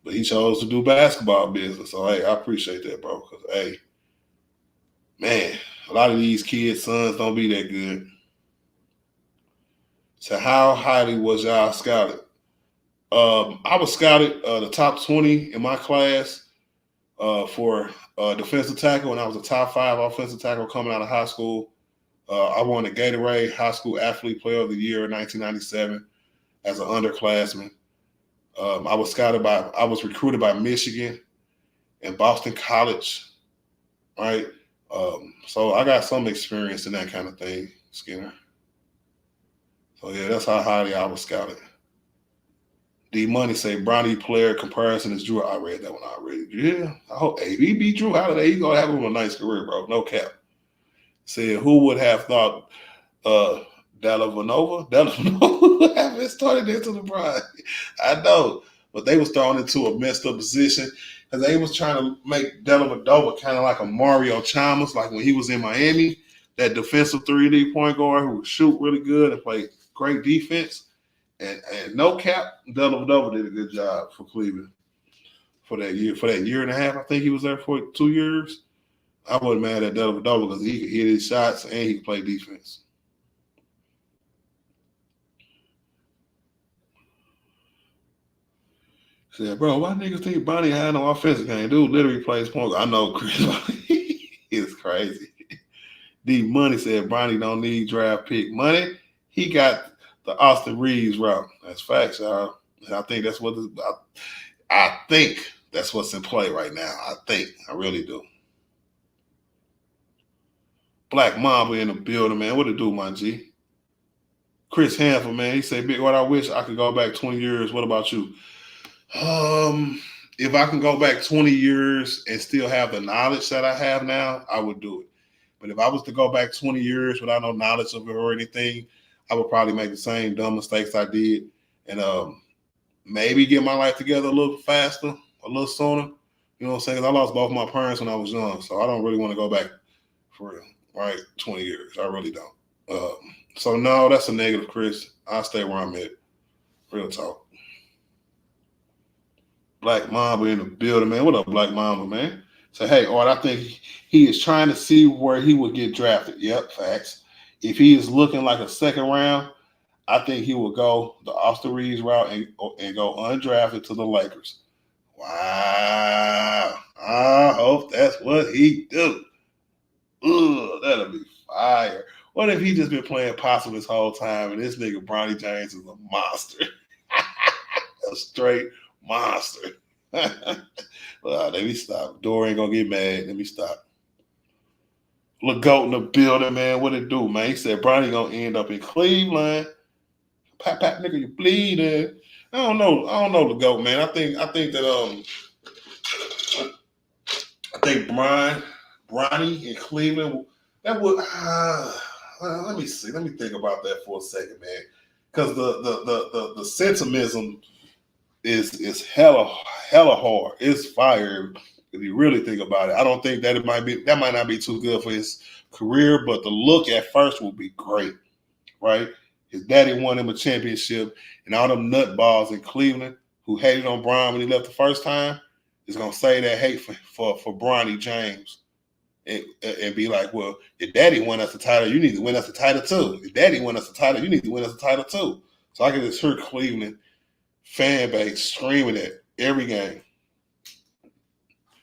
But he chose to do basketball business. So, hey, I appreciate that, bro. Because, hey, man, a lot of these kids' sons don't be that good. So how highly was y'all scouted? I was scouted the top 20 in my class for defensive tackle, and I was a top 5 offensive tackle coming out of high school. I won the Gatorade High School Athlete Player of the Year in 1997 as an underclassman. I was recruited by Michigan and Boston College, right? So I got some experience in that kind of thing, Skinner. So yeah, that's how highly I was scouted. D Money say Bronny player comparison is Drew. I read that one already. Yeah, I hope if he beat Drew Holiday, he's gonna have him a nice career, bro. No cap. Said who would have thought Dellavedova would have been started into the Bron? I know, but they was thrown into a messed up position because they was trying to make Dellavedova kind of like a Mario Chalmers, like when he was in Miami, that defensive 3-D point guard who would shoot really good and play great defense. And no cap, Dellavedova did a good job for Cleveland for that year and a half. I think he was there for 2 years. I wasn't mad at Dellavedova because he could hit his shots and he could play defense. Said, bro, why niggas think Bronny had no offensive game? Dude literally plays point guard. I know, Chris. It's crazy. D Money said Bronny don't need draft pick money. He got the Austin Reeves route. That's facts, y'all. And I think that's I think that's what's in play right now. I really do. Black Mamba in the building, man. What it do, my G? Chris Hanford, man, he said, "Big, what I wish I could go back 20 years. What about you?" If I can go back 20 years and still have the knowledge that I have now, I would do it. But if I was to go back 20 years without no knowledge of it or anything, I would probably make the same dumb mistakes I did and maybe get my life together a little faster, a little sooner. You know what I'm saying? 'Cause I lost both my parents when I was young, so I don't really want to go back for real, right? 20 years. I really don't. So no, that's a negative, Chris. I'll stay where I'm at. Real talk. Black Mamba in the building, man. What up, Black Mamba, man? Say, hey, Art, I think he is trying to see where he would get drafted. Yep, facts. If he is looking like a second round, I think he will go the Austin Reeves route and go undrafted to the Lakers. Wow. I hope that's what he do. Ugh, that'll be fire. What if he just been playing possum this whole time and this nigga Bronny James is a monster? A straight monster. Well, let me stop. Dore ain't gonna get mad. Let me stop. Look, goat in the building, man. What it do, man? He said Bronny gonna end up in Cleveland. Pat, pat, nigga, you bleeding. I don't know the goat, man. I think Bronny in Cleveland. That would. Let me see. Let me think about that for a second, man. Because the sentimentalism is hella hard. It's fire if you really think about it. I don't think that might not be too good for his career, but the look at first will be great, right? His daddy won him a championship, and all them nutballs in Cleveland who hated on Bron when he left the first time is gonna say that hate for Bronny James. And be like, well, your daddy won us the title, you need to win us the title too. Your daddy won us the title, you need to win us the title too. So I can just hear Cleveland fan base screaming at every game.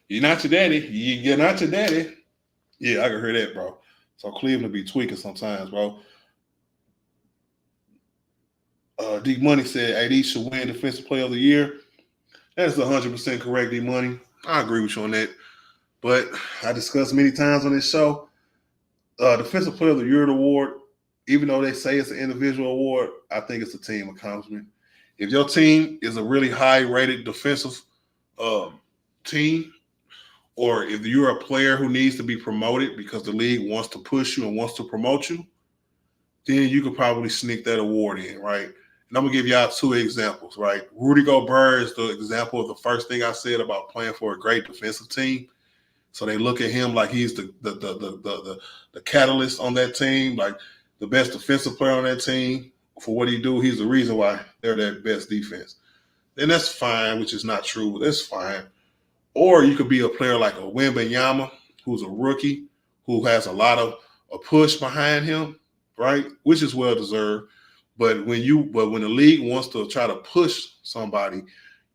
You're not your daddy. You're not your daddy. Yeah, I can hear that, bro. So Cleveland be tweaking sometimes, bro. D Money said AD should win Defensive Player of the Year. That's 100% correct, D Money. I agree with you on that. But I discussed many times on this show, Defensive Player of the Year award, even though they say it's an individual award, I think it's a team accomplishment. If your team is a really high-rated defensive team, or if you're a player who needs to be promoted because the league wants to push you and wants to promote you, then you could probably sneak that award in, right? And I'm going to give y'all two examples, right? Rudy Gobert is the example of the first thing I said about playing for a great defensive team. So they look at him like he's the catalyst on that team, like the best defensive player on that team. For what he do, he's the reason why they're their best defense. And that's fine, which is not true, but that's fine. Or you could be a player like a Wembanyama, who's a rookie, who has a lot of a push behind him, right? Which is well deserved. But when the league wants to try to push somebody,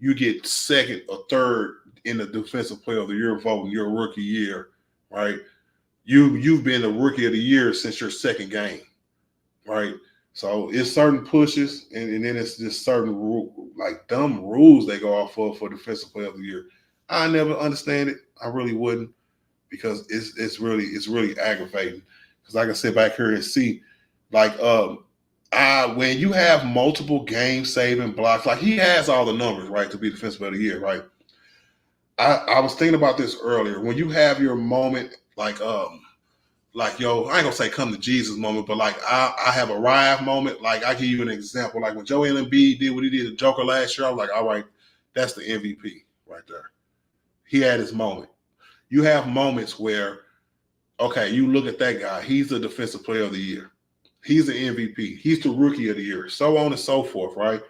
you get second or third in the Defensive Player of the Year vote in your rookie year, right? You've been the Rookie of the Year since your second game, right? So it's certain pushes, and then it's just certain like dumb rules they go off for Defensive Player of the Year. I never understand it. I really wouldn't, because it's really aggravating. Because I can sit back here and see, like when you have multiple game saving blocks, like he has all the numbers, right, to be Defensive Player of the Year, right? I was thinking about this earlier. When you have your moment, like yo, I ain't gonna say come to Jesus moment, but like I have arrived moment. Like I give you an example. Like when Joel Embiid did what he did to Joker last year, I was like, all right, that's the MVP right there. He had his moment. You have moments where, okay, you look at that guy. He's the Defensive Player of the Year. He's the MVP. He's the Rookie of the Year. So on and so forth, right?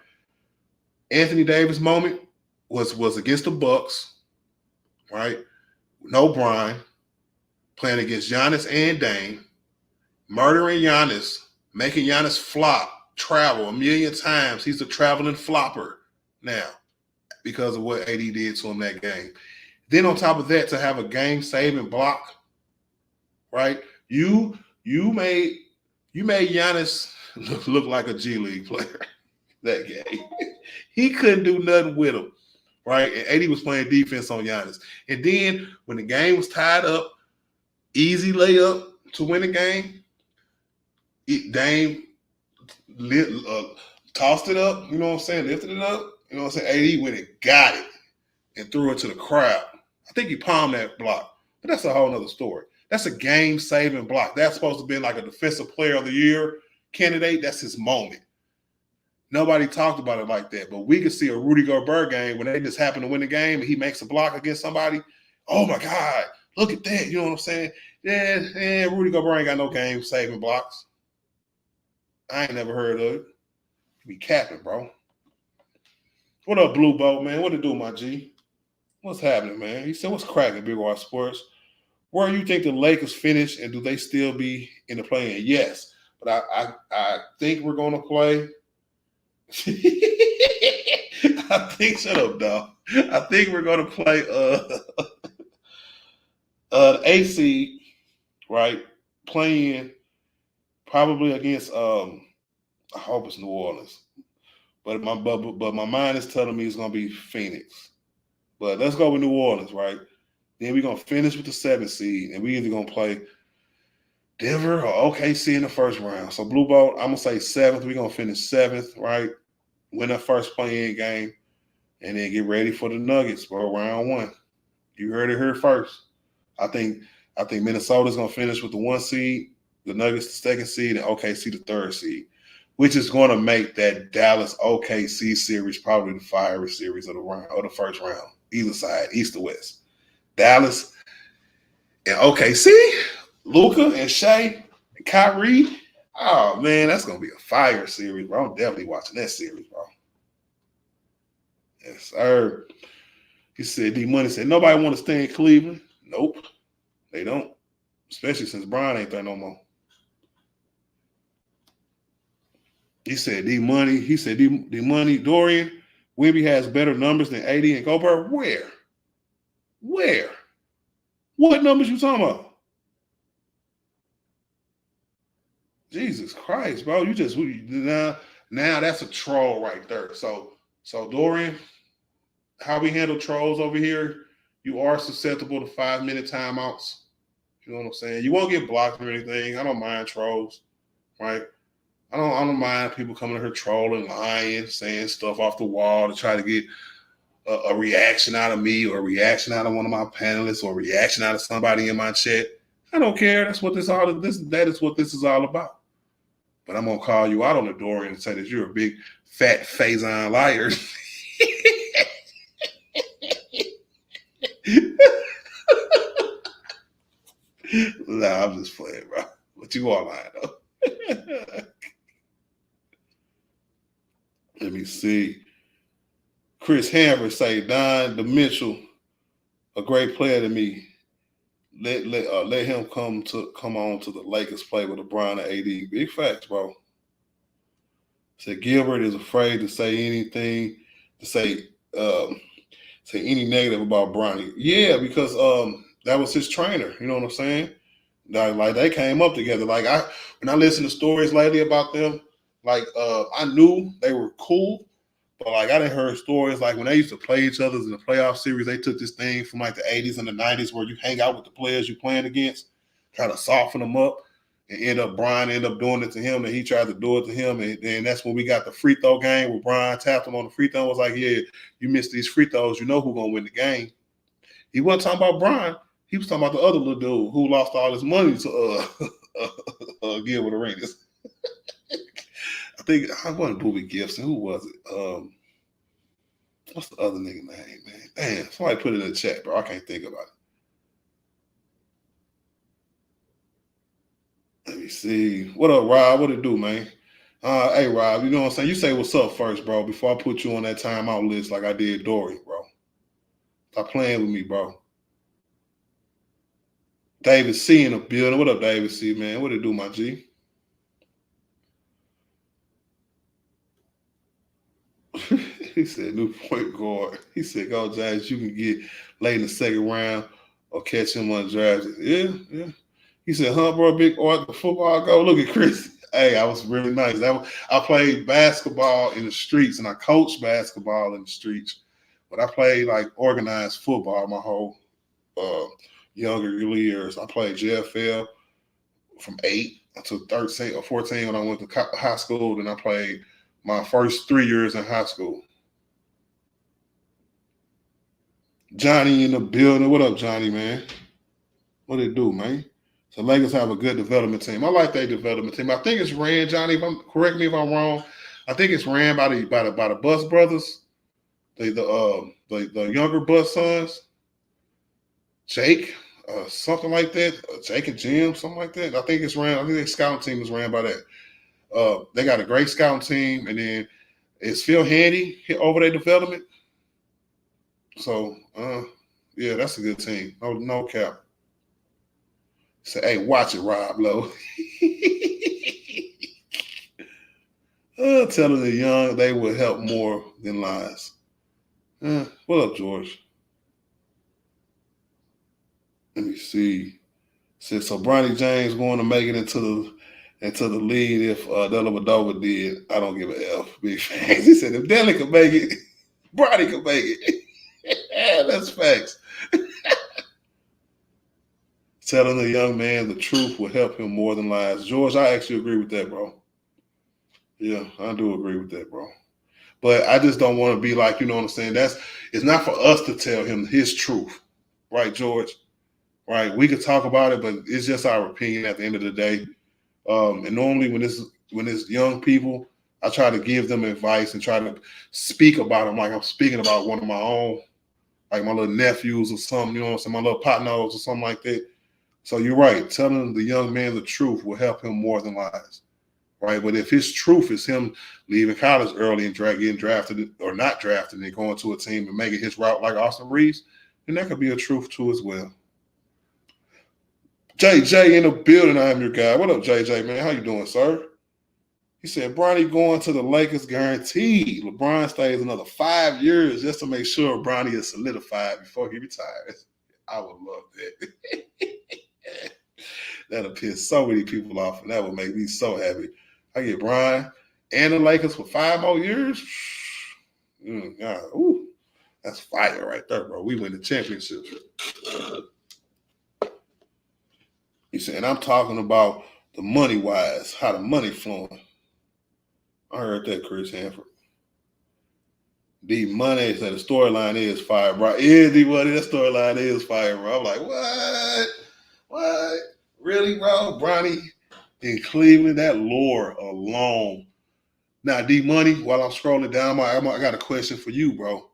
Anthony Davis' moment was against the Bucks, right? No Brian, playing against Giannis and Dame, murdering Giannis, making Giannis flop, travel a million times. He's a traveling flopper now because of what AD did to him that game. Then on top of that, to have a game-saving block, right? You made Giannis look like a G League player that game. He couldn't do nothing with him, right? And AD was playing defense on Giannis. And then when the game was tied up, easy layup to win the game, Dame tossed it up, you know what I'm saying, lifted it up, you know what I'm saying. AD went and got it and threw it to the crowd. I think he palmed that block, but that's a whole nother story. That's a game-saving block. That's supposed to be like a defensive player of the year candidate. That's his moment. Nobody talked about it like that, but we could see a Rudy Gobert game when they just happen to win the game and he makes a block against somebody. Oh my God, look at that. You know what I'm saying? Yeah, Rudy Gobert ain't got no game-saving blocks. I ain't never heard of it. Be capping, bro. What up, Blue Boat, man? What it do, my G? What's happening, man? He said, what's cracking, Big R Sports? Where do you think the Lakers finish, and do they still be in the play-in? Yes, but I think we're going to play. I think, shut up, dog. I think we're going to play the 8th seed, right? Playing probably against I hope it's New Orleans. But my mind is telling me it's gonna be Phoenix. But let's go with New Orleans, right? Then we're gonna finish with the 7th seed, and we either gonna play Denver or OKC in the first round. So Blue Boat, I'm gonna say 7th. We're gonna finish 7th, right? Win that first play-in game, and then get ready for the Nuggets for round 1. You heard it here first. I think Minnesota's gonna finish with the 1 seed, the Nuggets the 2nd seed, and OKC the 3rd seed, which is going to make that Dallas OKC series probably the fiery series of the round or the first round, either side, east or west. Dallas and OKC, Luka and Shea and Kyrie. Oh man, that's gonna be a fire series, bro. I'm definitely watching that series, bro. Yes, sir. He said, D Money said, nobody want to stay in Cleveland. Nope, they don't. Especially since Brian ain't there no more. He said, D Money, Dorian, Wemby has better numbers than AD and Gobert. Where? What numbers you talking about? Jesus Christ, bro. Now that's a troll right there. So Dorian, how we handle trolls over here, you are susceptible to 5-minute timeouts. You know what I'm saying? You won't get blocked or anything. I don't mind trolls, right? I don't mind people coming to her trolling, lying, saying stuff off the wall to try to get a reaction out of me or a reaction out of one of my panelists or a reaction out of somebody in my chat. I don't care. That is what this is all about. But I'm gonna call you out on the door and say that you're a big fat Faison liar. Nah, I'm just playing, bro. But you are lying though. Let me see. Chris Hammer say Don Mitchell, a great player to me. Let him come on to the Lakers play with LeBron and AD. Big facts, bro. Said Gilbert is afraid to say anything, to say any negative about Bronny. Yeah, because that was his trainer. You know what I'm saying? Like they came up together. Like when I listen to stories lately about them, like I knew they were cool, but like I didn't hear stories like when they used to play each other in the playoff series. They took this thing from like the 80s and the 90s where you hang out with the players you're playing against, kind of soften them up, and Brian ended up doing it to him, and he tried to do it to him, and then that's when we got the free throw game where Brian tapped him on the free throw and was like, "Yeah, you missed these free throws. You know who's gonna win the game." He wasn't talking about Brian. He was talking about the other little dude who lost all his money to Gilbert Arenas. I think I wasn't Booby Gibson. Who was it? What's the other nigga name, man? Damn, somebody put it in the chat, bro. I can't think about it. Let me see. What up, Rob? What it do, man? Hey, Rob, you know what I'm saying? You say what's up first, bro, before I put you on that timeout list like I did Dory, bro. Stop playing with me, bro. David C in the building. What up, David C, man? What it do, my G? He said, new point guard. He said, go, James, you can get late in the second round or catch him undrafted. Yeah. He said, huh, bro, big art, the football go. Look at Chris. Hey, I was really nice. I played basketball in the streets, and I coached basketball in the streets. But I played, like, organized football my whole younger years. I played JFL from 8 until 13 or 14 when I went to high school. Then I played my first 3 years in high school. Johnny in the building. What up, Johnny, man? What it do, man? So Lakers have a good development team. I like their development team. I think it's ran, Johnny. Correct me if I'm wrong. I think it's ran by the Bus brothers, the younger Bus sons, Jake, something like that. Jake and Jim, something like that. I think it's ran. I think their scouting team is ran by that. They got a great scouting team, and then it's Phil Handy over their development. So, yeah, that's a good team. No cap. Say, hey, watch it, Rob Lowe. Telling the young they will help more than lies. What up, George? Let me see. Said so. Bronny James going to make it into the lead if Dellavedova did. I don't give a F. Big facts. He said if Delly can make it, Bronny can make it. Yeah, that's facts. Telling the young man the truth will help him more than lies. George, I actually agree with that, bro. Yeah, I do agree with that, bro. But I just don't want to be like, you know what I'm saying? It's not for us to tell him his truth. Right, George? Right. We could talk about it, but it's just our opinion at the end of the day. And normally when it's young people, I try to give them advice and try to speak about them like I'm speaking about one of my own, like my little nephews or something, you know what I'm saying? My little partners or something like that. So you're right. Telling the young man the truth will help him more than lies. Right. But if his truth is him leaving college early and getting drafted or not drafted and going to a team and making his route like Austin Reeves, then that could be a truth too as well. JJ in the building. I am your guy. What up, JJ, man? How you doing, sir? He said, Bronny going to the Lakers guaranteed. LeBron stays another 5 years just to make sure Bronny is solidified before he retires. I would love that. That'll piss so many people off, and that would make me so happy. I get Brian and the Lakers for 5 more years. God, ooh, that's fire right there, bro. We win the championship. He said, and I'm talking about the money wise, how the money flowing. I heard that, Chris Hanford. D Money said the storyline is fire, bro. Yeah, D Money, that storyline is fire, bro. I'm like, what? What? Really, bro? Bronny in Cleveland, that lore alone. Now, D Money, while I'm scrolling down, I got a question for you, bro.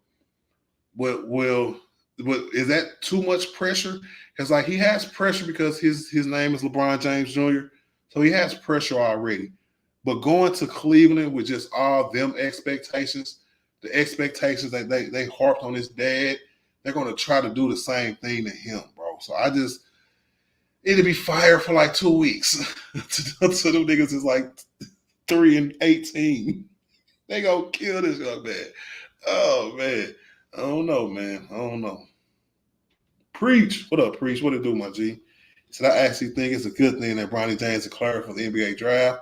Is that too much pressure? Because like he has pressure because his name is LeBron James Jr., so he has pressure already. But going to Cleveland with just all them expectations, the expectations that they harped on his dad, they're going to try to do the same thing to him, bro. So it'll be fire for like 2 weeks. to them niggas is like 3-18. They gonna kill this young man. Oh man. I don't know, man. I don't know. Preach. What up, Preach? What it do, my G? He said, I actually think it's a good thing that Bronny James declared for the NBA draft.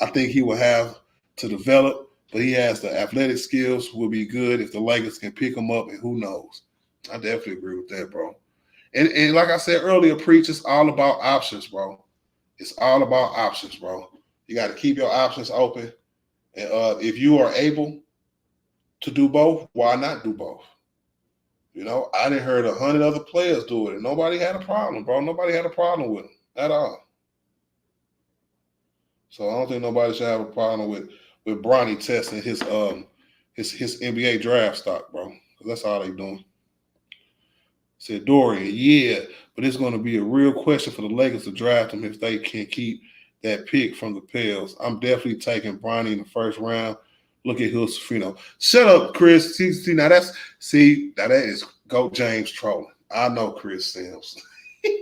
I think he will have to develop, but he has the athletic skills, will be good if the Lakers can pick him up, and who knows. I definitely agree with that, bro. And like I said earlier, Preach, it's all about options, bro. It's all about options, bro. You got to keep your options open. And if you are able to do both, why not do both? You know, I didn't heard 100 other players do it, and nobody had a problem, bro. Nobody had a problem with them at all. So I don't think nobody should have a problem with Bronny testing his NBA draft stock, bro. Because that's all they doing. Said Dorian, yeah, but it's going to be a real question for the Lakers to draft him if they can keep that pick from the Pels. I'm definitely taking Bronny in the first round. Look at Hilsefino. Shut up, Chris. See, now that is Goat James trolling. I know Chris Sims.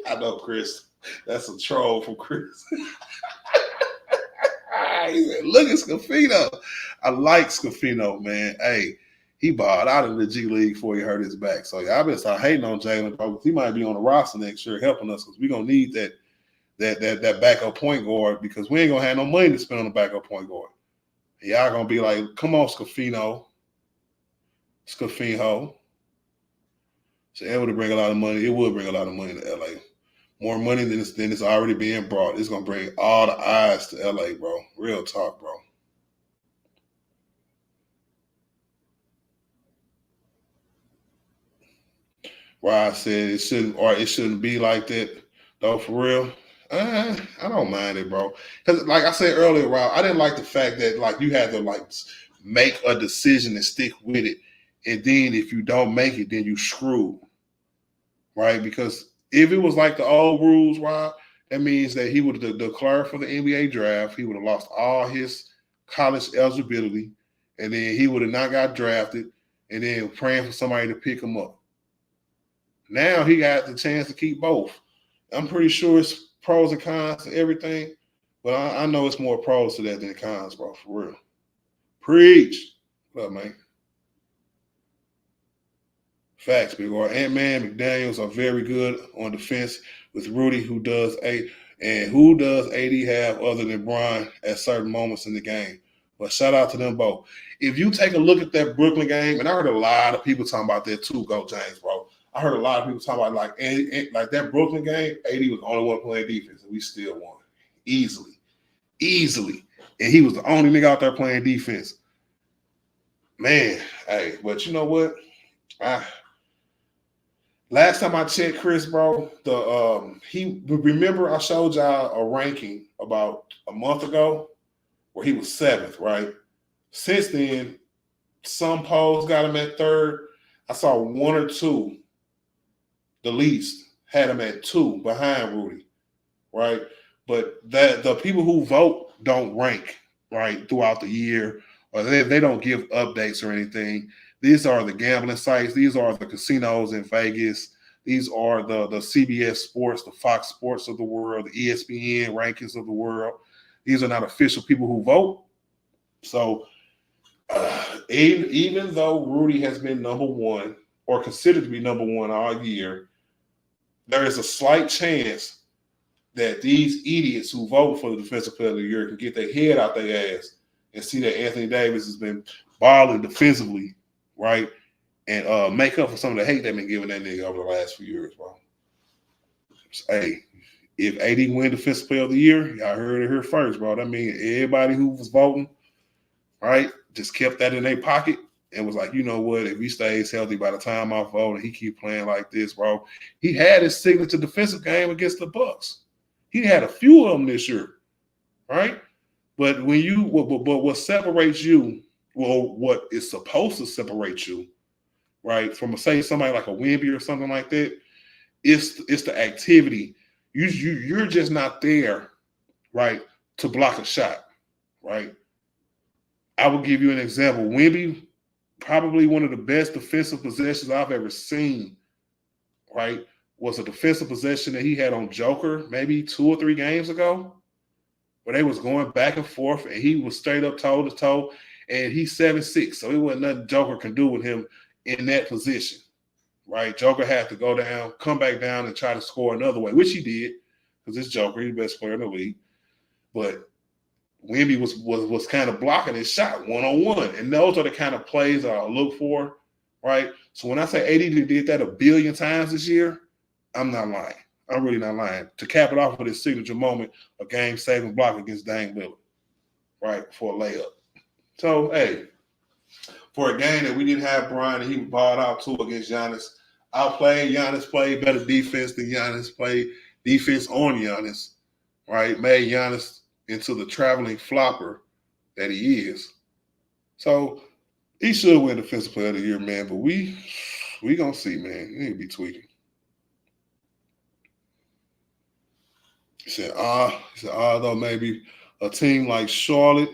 I know Chris. That's a troll from Chris. He said, look at Scafino. I like Scafino, man. Hey, he balled out in the G League before he hurt his back. So y'all better start hating on Jalen, bro. He might be on the roster next year helping us because we're gonna need that backup point guard because we ain't gonna have no money to spend on the backup point guard. Y'all gonna be like, come on, Scafino. So it would bring a lot of money. It would bring a lot of money to LA. More money than it's already being brought. It's gonna bring all the eyes to LA, bro. Real talk, bro. Why I said it shouldn't be like that, though. For real, I don't mind it, bro. Because like I said earlier, Rob, I didn't like the fact that like you had to like make a decision and stick with it, and then if you don't make it, then you screwed, right? Because if it was like the old rules, Rob, that means that he would have declared for the NBA draft. He would have lost all his college eligibility, and then he would have not got drafted, and then praying for somebody to pick him up. Now he got the chance to keep both. I'm pretty sure it's pros and cons to everything, but I know it's more pros to that than cons, bro. For real. Preach. What up, man? Facts, big boy. Ant-Man, McDaniels are very good on defense with Rudy, who does AD have other than Bron at certain moments in the game. But shout out to them both. If you take a look at that Brooklyn game, and I heard a lot of people talking about that too, Go James, bro. I heard a lot of people talking about like that Brooklyn game, AD was the only one playing defense, and we still won. Easily. And he was the only nigga out there playing defense. Man, hey, but you know what? Last time I checked, Chris, bro, remember I showed y'all a ranking about a month ago where he was 7th, right? Since then, some polls got him at 3rd. I saw 1 or 2, the least, had him at 2 behind Rudy, right? But the people who vote don't rank, right, throughout the year, or they don't give updates or anything. These are the gambling sites. These are the casinos in Vegas. These are the CBS Sports, the Fox Sports of the world, the ESPN rankings of the world. These are not official people who vote. So even though Rudy has been number 1 or considered to be number 1 all year, there is a slight chance that these idiots who vote for the Defensive Player of the Year can get their head out their ass and see that Anthony Davis has been balling defensively, right? And make up for some of the hate they've been giving that nigga over the last few years, bro. Hey, if AD win Defensive Player of the Year, y'all heard it here first, bro. That means everybody who was voting, right, just kept that in their pocket and was like, you know what, if he stays healthy by the time I vote and he keep playing like this, bro. He had his signature defensive game against the Bucks. He had a few of them this year, right? But what separates you, well, what is supposed to separate you, right, from say somebody like a Wemby or something like that, it's the activity. You're just not there, right, to block a shot, right? I will give you an example. Wemby, probably one of the best defensive possessions I've ever seen, right, was a defensive possession that he had on Joker maybe 2 or 3 games ago, where they was going back and forth, and he was straight up toe to toe, and he's 7'6", so it wasn't nothing Joker can do with him in that position, right? Joker had to go down, come back down, and try to score another way, which he did, because it's Joker, he's the best player in the league. But Wemby was kind of blocking his shot one-on-one, and those are the kind of plays that I look for, right? So when I say AD did that 1 billion times this year, I'm not lying. I'm really not lying. To cap it off with his signature moment, a game-saving block against Dame Lillard, right, for a layup. So, hey, for a game that we didn't have Brian, he balled out too against Giannis. Outplayed Giannis, played better defense than Giannis, played defense on Giannis, right? Made Giannis into the traveling flopper that he is. So he should win Defensive Player of the Year, man. But we gonna see, man. He need to be tweaking. He said, although maybe a team like Charlotte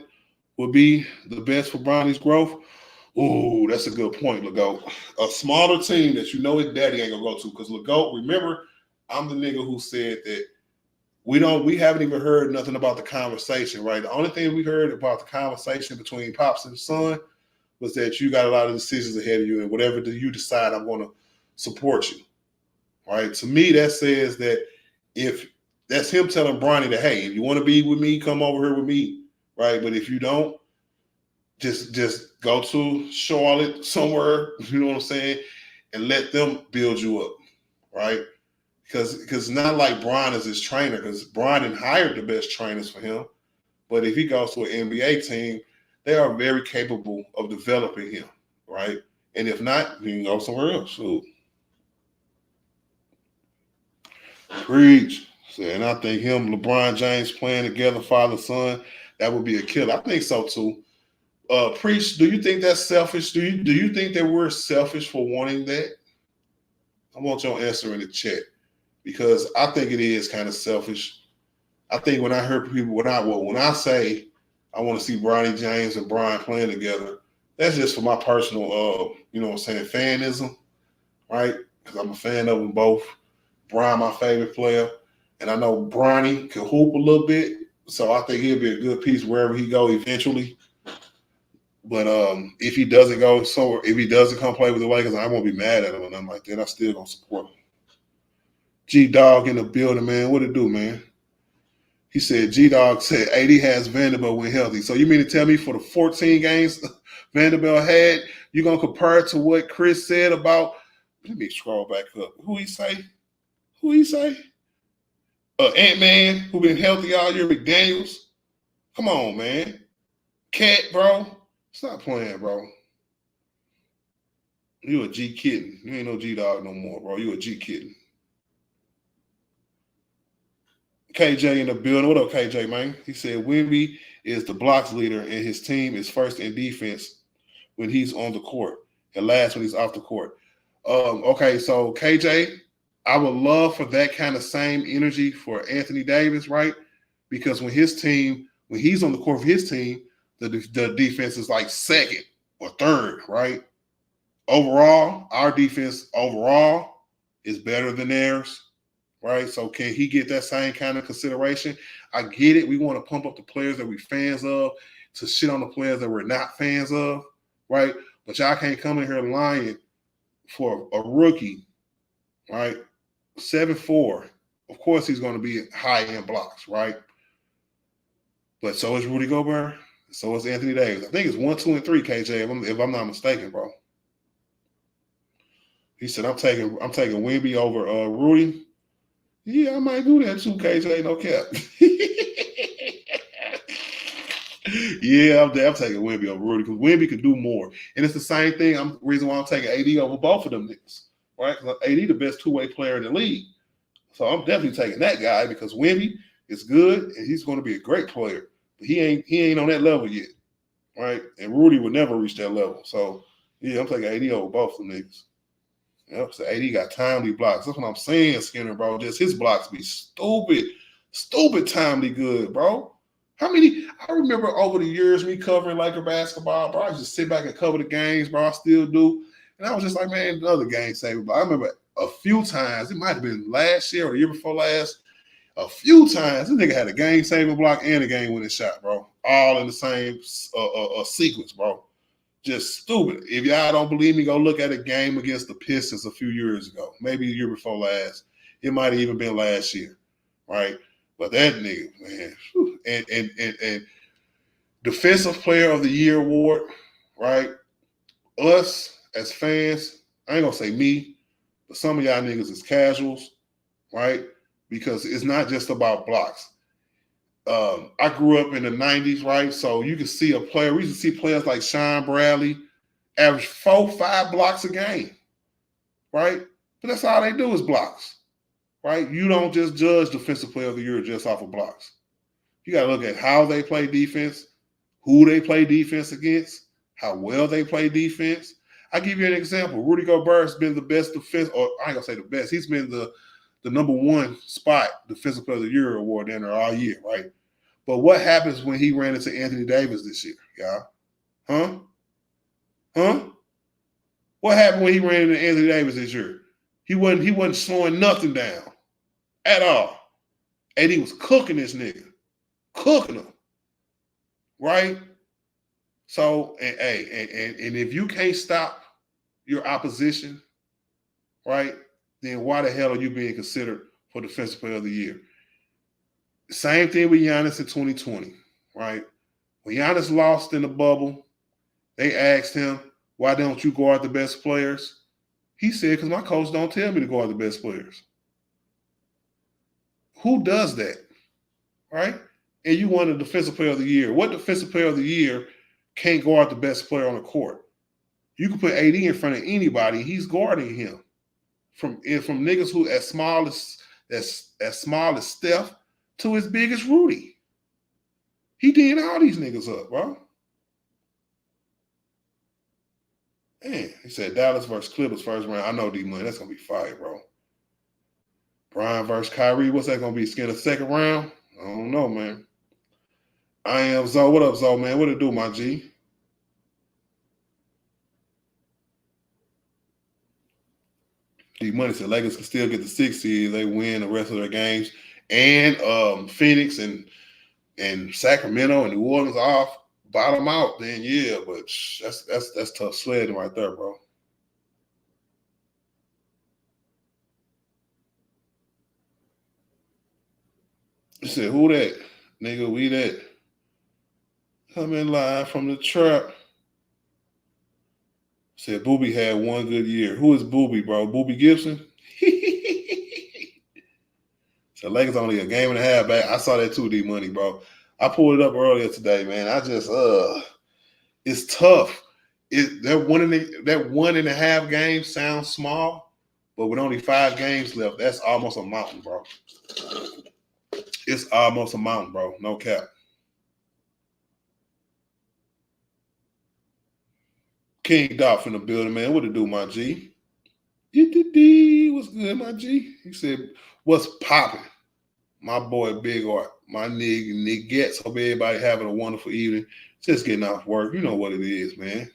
would be the best for Bronny's growth. Ooh, that's a good point, Legault. A smaller team that you know his daddy ain't gonna go to. Because Legault, remember, I'm the nigga who said that we haven't even heard nothing about the conversation, right? The only thing we heard about the conversation between Pops and son was that you got a lot of decisions ahead of you, and whatever you decide, I'm gonna support you. Right? To me, that says that if that's him telling Bronny that, hey, if you want to be with me, come over here with me. Right? But if you don't, just go to Charlotte somewhere, you know what I'm saying, and let them build you up, right? because it's not like Bron is his trainer, because Bron didn't hire the best trainers for him. But if he goes to an NBA team, they are very capable of developing him, right? And if not, he can go somewhere else. So, preach. And I think him, LeBron James playing together, father, son, that would be a killer. I think so too. Preach, do you think that's selfish? Do you think that we're selfish for wanting that? I want your answer in the chat, because I think it is kind of selfish. I think when I hear people, when I say I want to see Bronny James and Brian playing together, that's just for my personal, fanism, right? Because I'm a fan of them both. Brian, my favorite player, and I know Bronny can hoop a little bit, so I think he'll be a good piece wherever he go eventually. But if he doesn't go somewhere, if he doesn't come play with the Lakers, I won't be mad at him or nothing like that. I still gonna support him. G Dog in the building, man. What it do, man? He said, G Dog said AD has Vanderbilt when healthy. So you mean to tell me for the 14 games Vanderbilt had, you're gonna compare it to what Chris said about? Let me scroll back up. Who he say? Ant-Man, who been healthy all year, McDaniels. Come on, man. Cat, bro. Stop playing, bro. You a G kitten. You ain't no G Dog no more, bro. You a G kitten. KJ in the building. What up, KJ, man? He said Wemby is the blocks leader and his team is first in defense when he's on the court and last when he's off the court. Okay, so KJ, I would love for that kind of same energy for Anthony Davis, right? Because when he's on the court for his team, the defense is like second or third, right? Overall, our defense overall is better than theirs, right? So can he get that same kind of consideration? I get it. We want to pump up the players that we're fans of to shit on the players that we're not fans of, right? But y'all can't come in here lying for a rookie, right? 7'4". Of course he's going to be high-end blocks, right? But so is Rudy Gobert. So is Anthony Davis. I think it's 1, 2, and 3, KJ, if I'm not mistaken, bro. He said, I'm taking Wemby over Rudy. Yeah, I might do that too, KJ. No cap. Yeah, I'm taking Wemby over Rudy because Wemby could do more. And it's the same thing. The reason why I'm taking AD over both of them niggas, right? Because AD the best two-way player in the league. So I'm definitely taking that guy because Wemby is good and he's going to be a great player. But he ain't on that level yet, right? And Rudy would never reach that level. So, yeah, I'm taking AD over both of them niggas. Yep, so AD got timely blocks. That's what I'm saying, Skinner, bro. Just his blocks be stupid timely good, bro. I remember over the years me covering Laker basketball, bro. I just sit back and cover the games, bro. I still do. And I was just like, man, another game saver. But I remember a few times, it might have been last year or the year before last, a few times, this nigga had a game-saving block and a game-winning shot, bro. All in the same sequence, bro. Just stupid. If y'all don't believe me, go look at a game against the Pistons a few years ago. Maybe the year before last. It might have even been last year, right? But that nigga, man. Whew. And Defensive Player of the Year award, right? Us as fans, I ain't going to say me, but some of y'all niggas is casuals, right? Because it's not just about blocks. I grew up in the 90s, right? So you can see a player. We used to see players like Sean Bradley average 4-5 blocks a game, right? But that's all they do is blocks, right? You don't just judge Defensive Player of the Year just off of blocks. You got to look at how they play defense, who they play defense against, how well they play defense. I give you an example. Rudy Gobert's been the best defense, or I ain't gonna say the best. He's been the number one spot Defensive Player of the Year award in there all year, right? But what happens when he ran into Anthony Davis this year, y'all? Huh? What happened when he ran into Anthony Davis this year? He wasn't slowing nothing down at all. And he was cooking this nigga. Cooking him. Right? So, and if you can't stop your opposition, right, then why the hell are you being considered for Defensive Player of the Year? Same thing with Giannis in 2020, right? When Giannis lost in the bubble, they asked him, why don't you guard the best players? He said, because my coach don't tell me to guard the best players. Who does that, right? And you won the defensive player of the year. What defensive player of the year can't guard the best player on the court? You can put AD in front of anybody. He's guarding him. From niggas who as small as Steph to as big as Rudy. He did all these niggas up, bro. Man, he said Dallas versus Clippers first round. I know D-Money. That's gonna be fire, bro. Brian versus Kyrie. What's that gonna be? Skin the second round? I don't know, man. I am Zoe. What up, Zoe, man? What it do, my G? D-Money said Lakers can still get the 6 seed. They win the rest of their games. And Phoenix and Sacramento and New Orleans off, bottom out, then yeah, but that's tough sledding right there, bro. He said, who that? Nigga, we that. Coming live from the trap. Said Booby had one good year. Who is Booby, bro? Booby Gibson? So Lakers only a game and a half back. I saw that too, D-Money, bro. I pulled it up earlier today, man. I just it's tough. That 1.5 games sounds small, but with only 5 games left, that's almost a mountain, bro. It's almost a mountain, bro. No cap. King Dolph in the building, man. What it do, my G? What's good, my G? He said, what's popping? My boy Big Art, my nigga Nick Getz. Hope everybody having a wonderful evening. Just getting off work. You know what it is, man.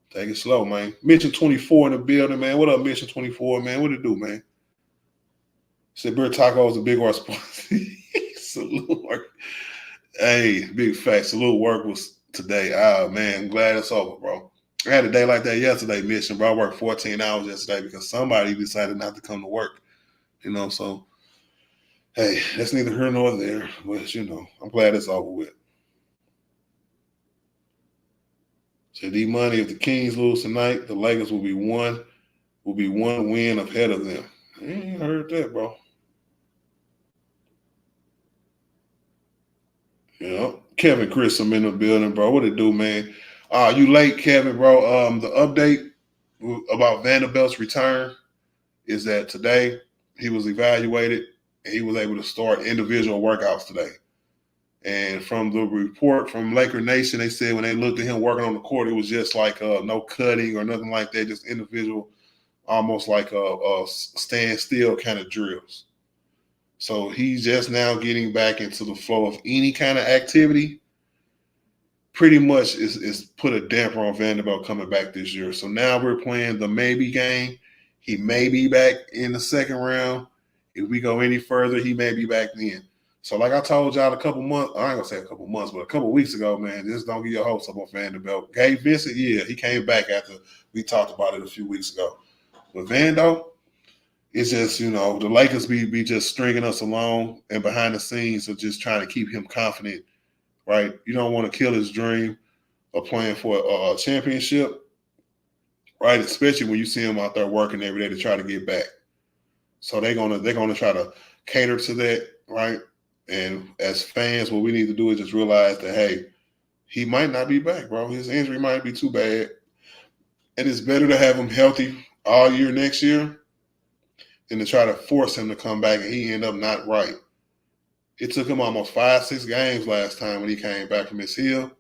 Take it slow, man. Mission 24 in the building, man. What up, Mission 24, man? What it do, man? Said Beer Tacos and Big Art Sports. Salute work. Hey, big fact. Salute work was today. Ah, man, I'm glad it's over, bro. I had a day like that yesterday, Mission, bro. I worked 14 hours yesterday because somebody decided not to come to work. You know, so hey, that's neither here nor there. But you know, I'm glad it's over with. So D-Money, if the Kings lose tonight, the Lakers will be one win ahead of them. I ain't heard that, bro. You know, Kevin Chris, I'm in the building, bro. What it do, man? You late, Kevin, bro. The update about Vanderbilt's return is that today he was evaluated and he was able to start individual workouts today. And from the report from Laker Nation, they said when they looked at him working on the court, it was just like no cutting or nothing like that, just individual, almost like a stand still kind of drills. So he's just now getting back into the flow of any kind of activity. Pretty much is put a damper on Vanderbilt coming back this year. So now we're playing the maybe game. He may be back in the second round. If we go any further, he may be back then. So like I told y'all a couple months, I ain't gonna say a couple months, but a couple weeks ago, man, just don't get your hopes up on Vanderbilt. Gabe Vincent, yeah, he came back after we talked about it a few weeks ago. But Vando, it's just, you know, the Lakers be just stringing us along and behind the scenes of just trying to keep him confident, right? You don't want to kill his dream of playing for a championship, right? Especially when you see him out there working every day to try to get back. So they're gonna try to cater to that, right? And as fans, what we need to do is just realize that, hey, he might not be back, bro. His injury might be too bad. And it's better to have him healthy all year next year than to try to force him to come back and he end up not right. It took him almost 5-6 games last time when he came back from his heel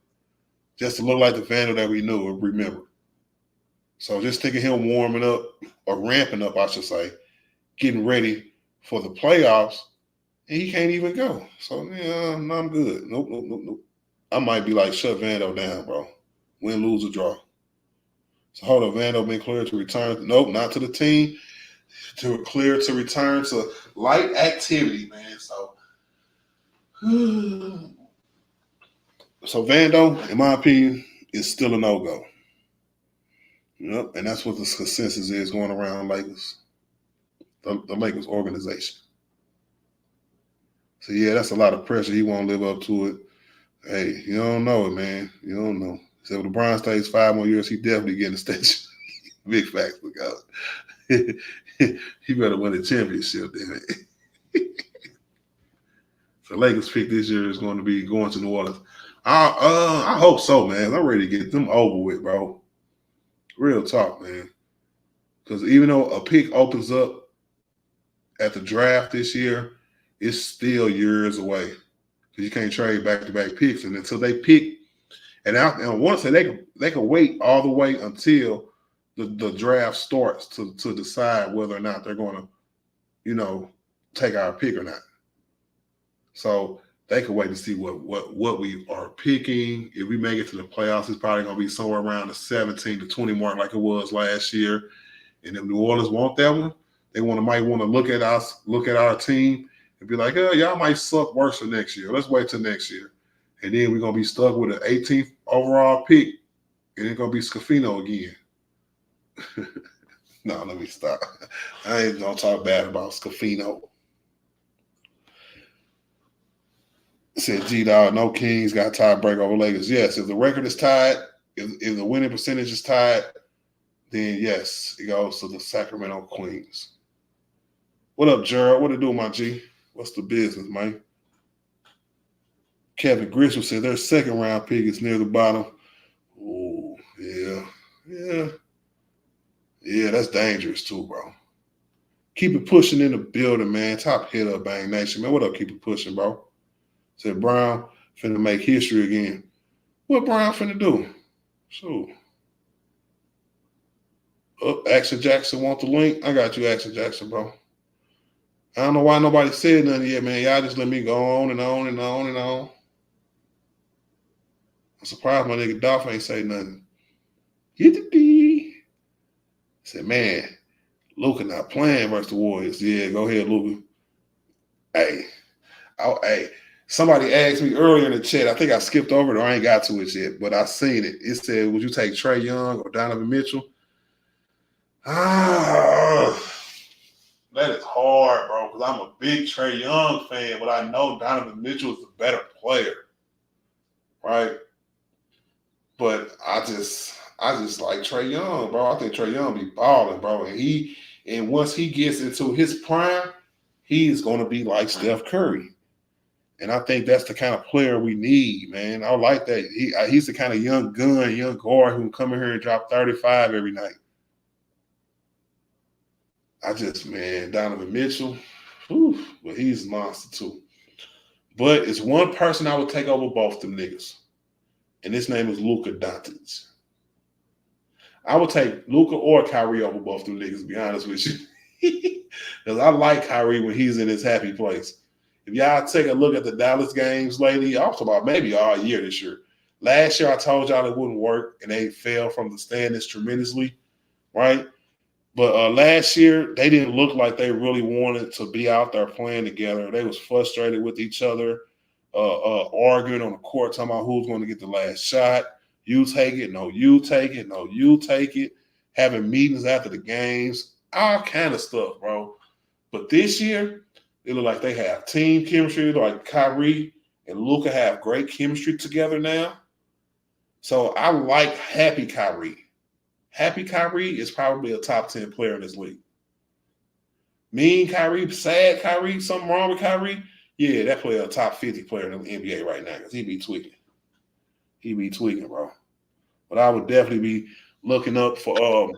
just to look like the Vandal that we knew and remember. So just thinking him warming up, or ramping up, I should say, getting ready for the playoffs, and he can't even go. So, yeah, no, I'm good. Nope. I might be like, shut Vando down, bro. Win, lose, or draw. So, hold on, Vando been cleared to return. Nope, not to the team. To clear to return to light activity, man. So Vando, in my opinion, is still a no-go. Yep, and that's what the consensus is going around Lakers, the Lakers organization. So yeah, that's a lot of pressure. He won't live up to it. Hey, you don't know it, man. You don't know. So if LeBron stays 5 more years, he definitely getting a statue. Big facts, because he better win a championship, damn it. The Lakers pick this year is going to be going to New Orleans. I hope so, man. I'm ready to get them over with, bro. Real talk, man. Because even though a pick opens up at the draft this year, it's still years away. Because you can't trade back-to-back picks. And until they pick, and once they can wait all the way until the draft starts to decide whether or not they're going to, take our pick or not. So they can wait to see what we are picking. If we make it to the playoffs, it's probably going to be somewhere around the 17 to 20 mark like it was last year. And if New Orleans want that one, they might want to look at us, look at our team, and be like, oh, y'all might suck worse than next year. Let's wait till next year. And then we're going to be stuck with an 18th overall pick, and it's going to be Scafino again. No, let me stop. I ain't going to talk bad about Scafino. Said G-Dog, no Kings, got tied break over Lakers. Yes, if the record is tied, if the winning percentage is tied, then yes, it goes to the Sacramento Queens. What up, Gerald? What it do, my G? What's the business, man? Kevin Grisham said their second round pick is near the bottom. Oh, yeah. Yeah, that's dangerous too, bro. Keep it pushing in the building, man. Top hit up, Bang Nation, man. What up, keep it pushing, bro? Said Brown finna make history again. What Brown finna do? So, Action Jackson want the link? I got you, Action Jackson, bro. I don't know why nobody said nothing yet, man. Y'all just let me go on and on and on and on. I'm surprised my nigga Dolph ain't say nothing. Hit the D. Said, man, Luka not playing versus the Warriors. Yeah, go ahead, Luka. Hey, somebody asked me earlier in the chat. I think I skipped over it or I ain't got to it yet, but I seen it. It said, would you take Trae Young or Donovan Mitchell? That is hard, bro, because I'm a big Trae Young fan, but I know Donovan Mitchell is the better player, right? But I just like Trae Young, bro. I think Trae Young be balling, bro. And once he gets into his prime, he's going to be like Steph Curry. And I think that's the kind of player we need, man. I like that. He's the kind of young gun, young guard who can come in here and drop 35 every night. Donovan Mitchell, but he's a monster too. But it's one person I would take over both them niggas. And his name is Luka Doncic. I would take Luka or Kyrie over both them niggas, to be honest with you. Because I like Kyrie when he's in his happy place. If y'all take a look at the Dallas games lately, I'm talking about maybe all year this year. Last year I told y'all it wouldn't work, and they fell from the standings tremendously, right? But last year, they didn't look like they really wanted to be out there playing together. They was frustrated with each other, arguing on the court, talking about who's going to get the last shot. You take it. No, you take it. No, you take it. Having meetings after the games, all kind of stuff, bro. But this year, it look like they have team chemistry. Like Kyrie and Luka have great chemistry together now. So I like happy Kyrie. Happy Kyrie is probably a top 10 player in this league. Mean Kyrie, sad Kyrie, something wrong with Kyrie? Yeah, that player a top 50 player in the NBA right now because he be tweaking. He be tweaking, bro. But I would definitely be looking up for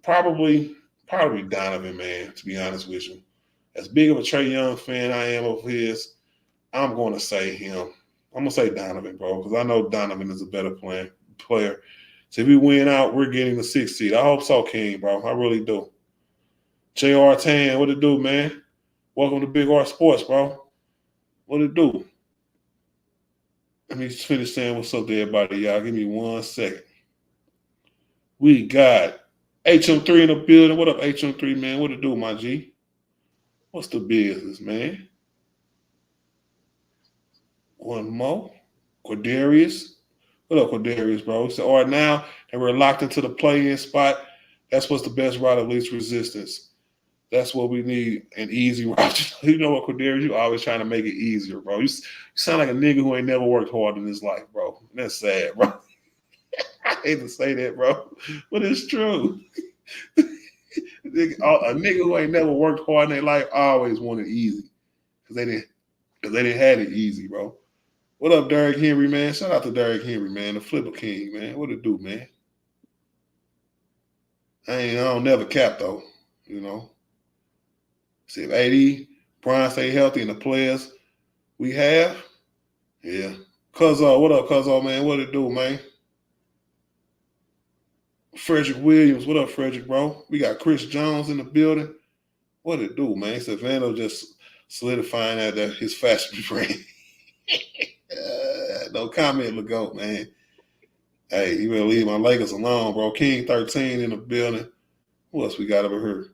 probably Donovan, man, to be honest with you. As big of a Trae Young fan I am of his, I'm going to say him. I'm going to say Donovan, bro, because I know Donovan is a better player. So if we win out, we're getting the 6th seed. I hope so, King, bro. I really do. JR Tan, what it do, man? Welcome to Big R Sports, bro. What it do? Let me just finish saying what's up to everybody, y'all. Give me 1 second. We got HM3 in the building. What up, HM3, man? What it do, my G? What's the business, man? One more. Cordarius. What up, Cordarius, bro? So, all right, now that we're locked into the play-in spot, that's what's the best route of least resistance. That's what we need, an easy route. You know what, Cordarius? You always trying to make it easier, bro. You sound like a nigga who ain't never worked hard in his life, bro. That's sad, bro. I hate to say that, bro, but it's true. A nigga who ain't never worked hard in their life always wanted easy because they didn't because they didn't have it easy, bro. What up, Derrick Henry, man? Shout out to Derrick Henry, man, the Flipper King, man. What it do, man? I don't never cap though, you know. See if AD, Brian stay healthy and the players we have, yeah. Cuzzo, what up, Cuzzo, man? What it do, man? Frederick Williams, what up, Frederick, bro? We got Chris Jones in the building. What it do, man? Savannah just solidifying that his fashion brand. No comment, Legault, man. Hey, you better leave my Lakers alone, bro. King 13 in the building. Who else we got over here?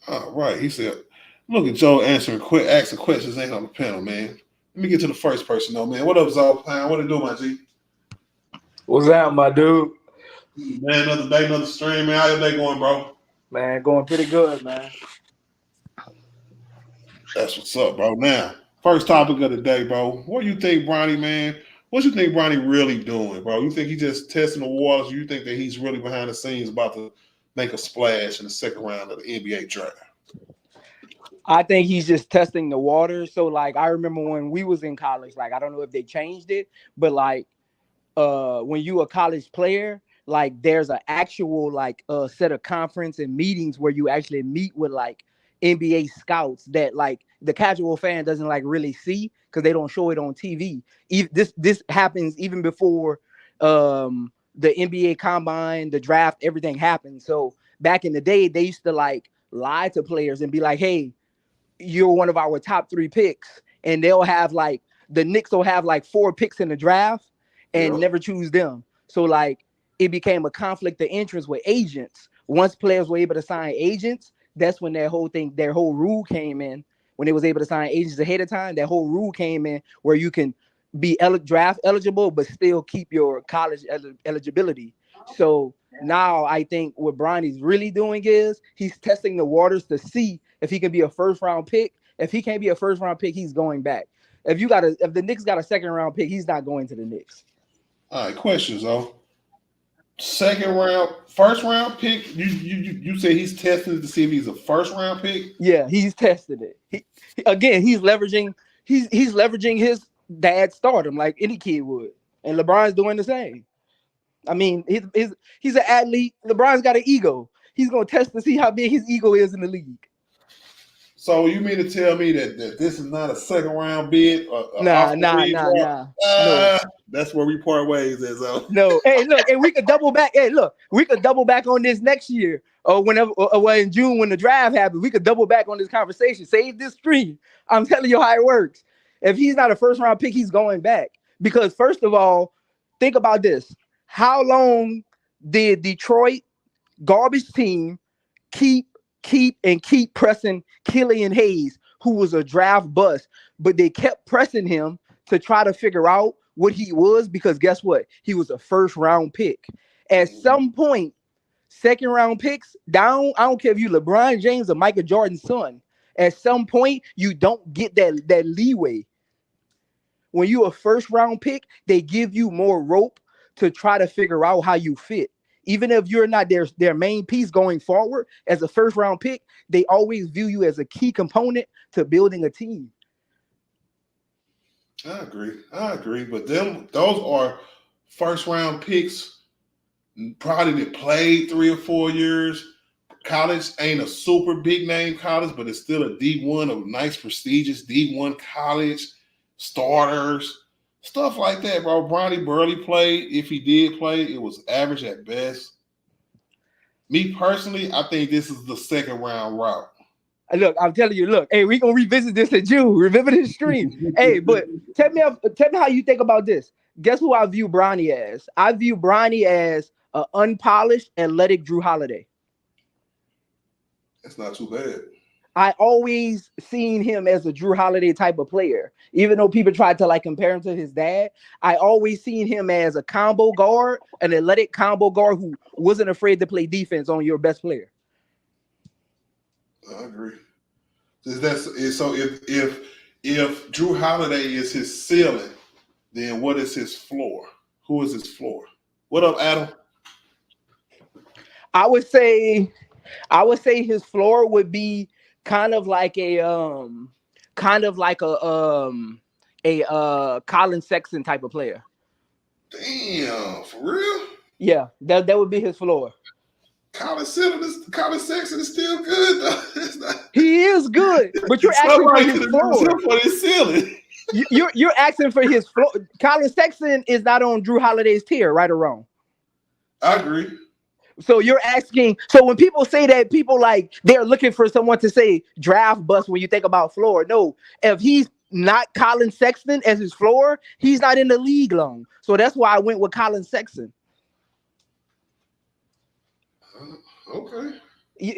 All right, he said, look at Joe asking questions ain't on the panel, man. Let me get to the first person, though, man. What up, Zoe Pound? What it do, my G? What's up, my dude? Man, another day, another stream, man. How your day going, bro? Man, going pretty good, man. That's what's up, bro. Now, first topic of the day, bro. What do you think, Bronny, man? What you think Bronny really doing, bro? You think he just testing the waters? Or you think that he's really behind the scenes about to make a splash in the second round of the NBA draft? I think he's just testing the water. So, like, I remember when we was in college, like, I don't know if they changed it, but like, when you a college player, like, there's an actual like set of conference and meetings where you actually meet with like NBA scouts that like the casual fan doesn't like really see because they don't show it on TV. This happens even before the NBA combine, the draft, everything happens. So back in the day, they used to like lie to players and be like, "Hey, you're one of our top 3 picks," and they'll have like the Knicks will have like 4 picks in the draft and never choose them. So like it became a conflict of interest with agents. Once players were able to sign agents, that's when their whole rule came in. When they was able to sign agents ahead of time, that whole rule came in where you can be draft eligible but still keep your college eligibility. So now I think what Bronny's really doing is he's testing the waters to see if he can be a first round pick. If he can't be a first round pick, he's going back. If the Knicks got a second round pick, he's not going to the Knicks. All right, questions though. Second round, first round pick. You say he's testing to see if he's a first round pick. Yeah, he's tested it. He's leveraging his dad's stardom like any kid would, and LeBron's doing the same. I mean, he's an athlete. LeBron's got an ego. He's gonna test to see how big his ego is in the league. So you mean to tell me that this is not a second round bid? Nah. No. That's where we part ways, Izzo. No. Hey, look, and we could double back. Hey, look, we could double back on this next year or whenever, or in June when the draft happens. We could double back on this conversation. Save this stream. I'm telling you how it works. If he's not a first round pick, he's going back. Because first of all, think about this. How long did Detroit garbage team keep pressing Killian Hayes, who was a draft bust, but they kept pressing him to try to figure out what he was, because guess what? He was a first round pick. At some point, second round picks down, I don't care if you LeBron James or Michael Jordan's son, at some point, you don't get that leeway. When you're a first round pick, they give you more rope to try to figure out how you fit. Even if you're not their main piece going forward as a first round pick, they always view you as a key component to building a team. I agree. But those are first round picks, probably that played 3 or 4 years. College ain't a super big name college, but it's still a D1, a nice prestigious D1 college, starters, stuff like that, bro. Bronny barely played. If he did play, it was average at best. Me personally, I think this is the second round route. Look, I'm telling you, hey, we're going to revisit this in June. Remember this stream. Hey, but tell me how you think about this. Guess who I view Bronny as? I view Bronny as an unpolished, athletic Drew Holiday. That's not too bad. I always seen him as a Drew Holiday type of player. Even though people tried to like compare him to his dad, I always seen him as a combo guard, an athletic combo guard who wasn't afraid to play defense on your best player. I agree. So if Drew Holiday is his ceiling, then what is his floor? Who is his floor? What up, Adam? I would say his floor would be kind of like a kind of like a Colin Sexton type of player. Damn, for real? Yeah, that would be his floor. Colin Sexton is still good though. It's not, He is good, but you're asking for somebody his could have used floor. him for his ceiling. You're asking for his floor. Colin Sexton is not on Drew Holiday's tier, right or wrong. I agree. So you're asking. So when people say that, people like they're looking for someone to say draft bust when you think about floor. No, if he's not Colin Sexton as his floor, he's not in the league long. So that's why I went with Colin Sexton. Okay.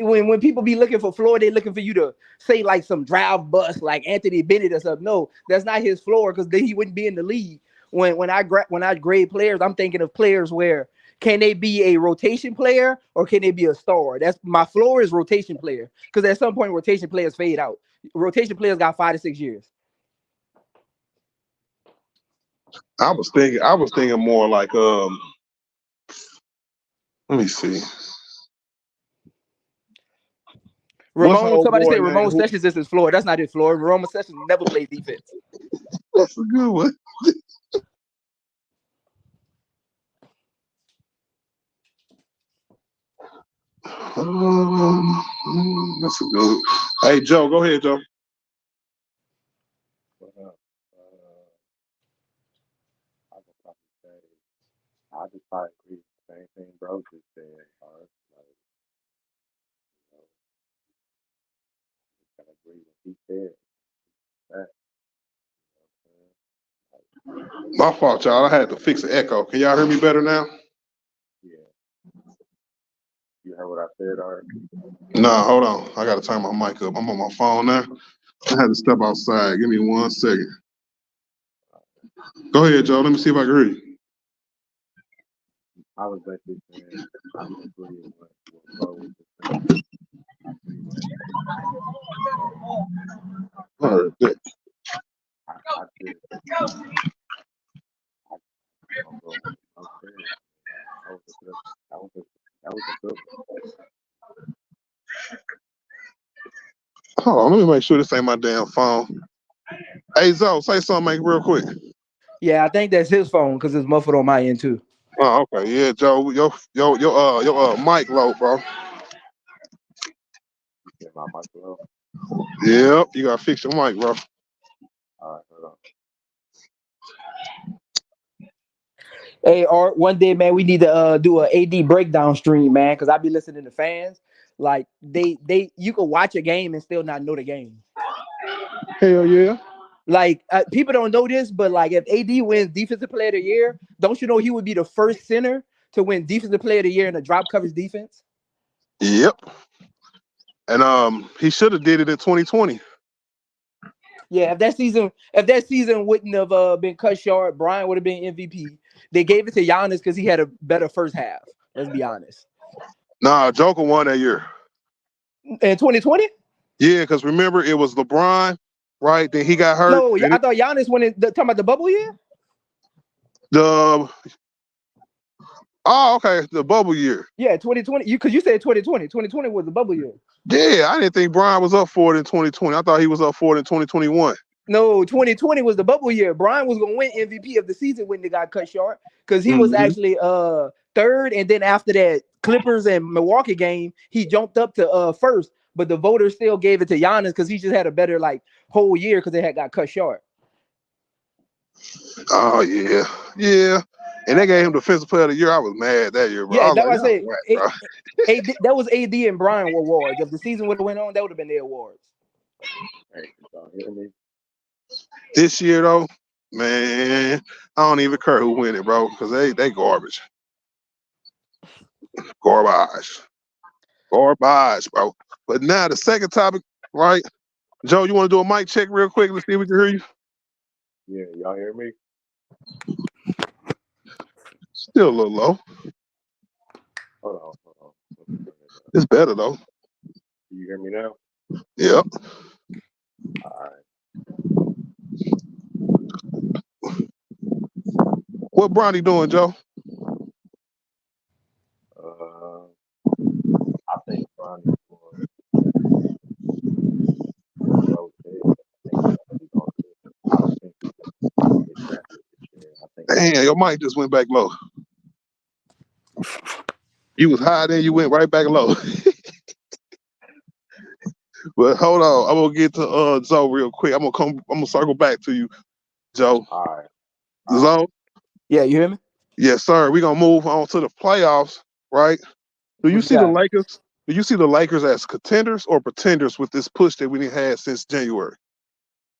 When people be looking for floor, they're looking for you to say like some draft bust like Anthony Bennett or something. No, that's not his floor because then he wouldn't be in the league. When I grade players, I'm thinking of players where can they be a rotation player or can they be a star? That's my floor is rotation player because at some point rotation players fade out. Rotation players got 5 to 6 years. I was thinking more like let me see. Somebody said Ramon Sessions is his floor. That's not his floor. Ramon Sessions never played defense. That's a good one. That's a good. Hey Joe, go ahead, Joe. I just probably agree with the same thing bro just said. Gotta agree with what he said. That, My fault, y'all. I had to fix the echo. Can y'all hear me better now? yeah. You heard what I said already? Nah, hold on. I gotta turn my mic up. I'm on my phone now. I had to step outside. Give me 1 second. Go ahead, Joe. Let me see if I can hear you. I was basically saying I agree with what bro was just saying. I heard that. I just don't know what I'm saying. That was a good one. Hold on, let me make sure this ain't my damn phone. Hey, Zoe, say something, make it real quick. Yeah, I think that's his phone because it's muffled on my end too. Oh, okay. Yeah, Joe, your mic low, bro. You my mic low? Yep, you gotta fix your mic, bro. All right, hold on. Hey, Art, one day, man, we need to do a AD breakdown stream, man, because I be listening to fans. Like you could watch a game and still not know the game. Hell yeah. Like people don't know this, but like if AD wins Defensive Player of the Year, don't you know he would be the first center to win Defensive Player of the Year in a drop coverage defense? Yep. And he should have did it in 2020. Yeah, if that season wouldn't have been cut short, Brian would have been MVP. They gave it to Giannis because he had a better first half. Let's be honest. Nah, Joker won that year. In 2020? Yeah, because remember it was LeBron, right? Then he got hurt. No, I thought Giannis went talking about the bubble year. Okay, the bubble year. Yeah, 2020. Because you said 2020. 2020 was the bubble year. Yeah, I didn't think Brian was up for it in 2020. I thought he was up for it in 2021. No, 2020 was the bubble year. Brian was gonna win MVP of the season when they got cut short because he was actually third, and then after that Clippers and Milwaukee game, he jumped up to first. But the voters still gave it to Giannis because he just had a better like whole year because they had got cut short. Oh yeah, yeah. And they gave him Defensive Player of the Year. I was mad that year, bro. Yeah, I was that like, was say that was AD and Brian awards. If the season would have went on, that would have been their awards. Hey, y'all hear me? This year though, man, I don't even care who win it, bro, because they garbage. Garbage, bro. But now the second topic, right? Joe, you want to do a mic check real quick? Let's see if we can hear you. Yeah, y'all hear me? Still a little low. Hold on. It's better though. Do you hear me now? Yep. All right. What Bronny doing, Joe? I think Bronny was bro said. I think Damn, your mic just went back low. You was high, then you went right back low. But hold on, I'm gonna get to Zoe real quick. I'm gonna circle back to you, Joe. All right. All right. Zoe, Yeah, you hear me? yes, sir. We're gonna move on to the playoffs, right? Do you What you see the got? Lakers? Do you see the Lakers as contenders or pretenders with this push that we had since January?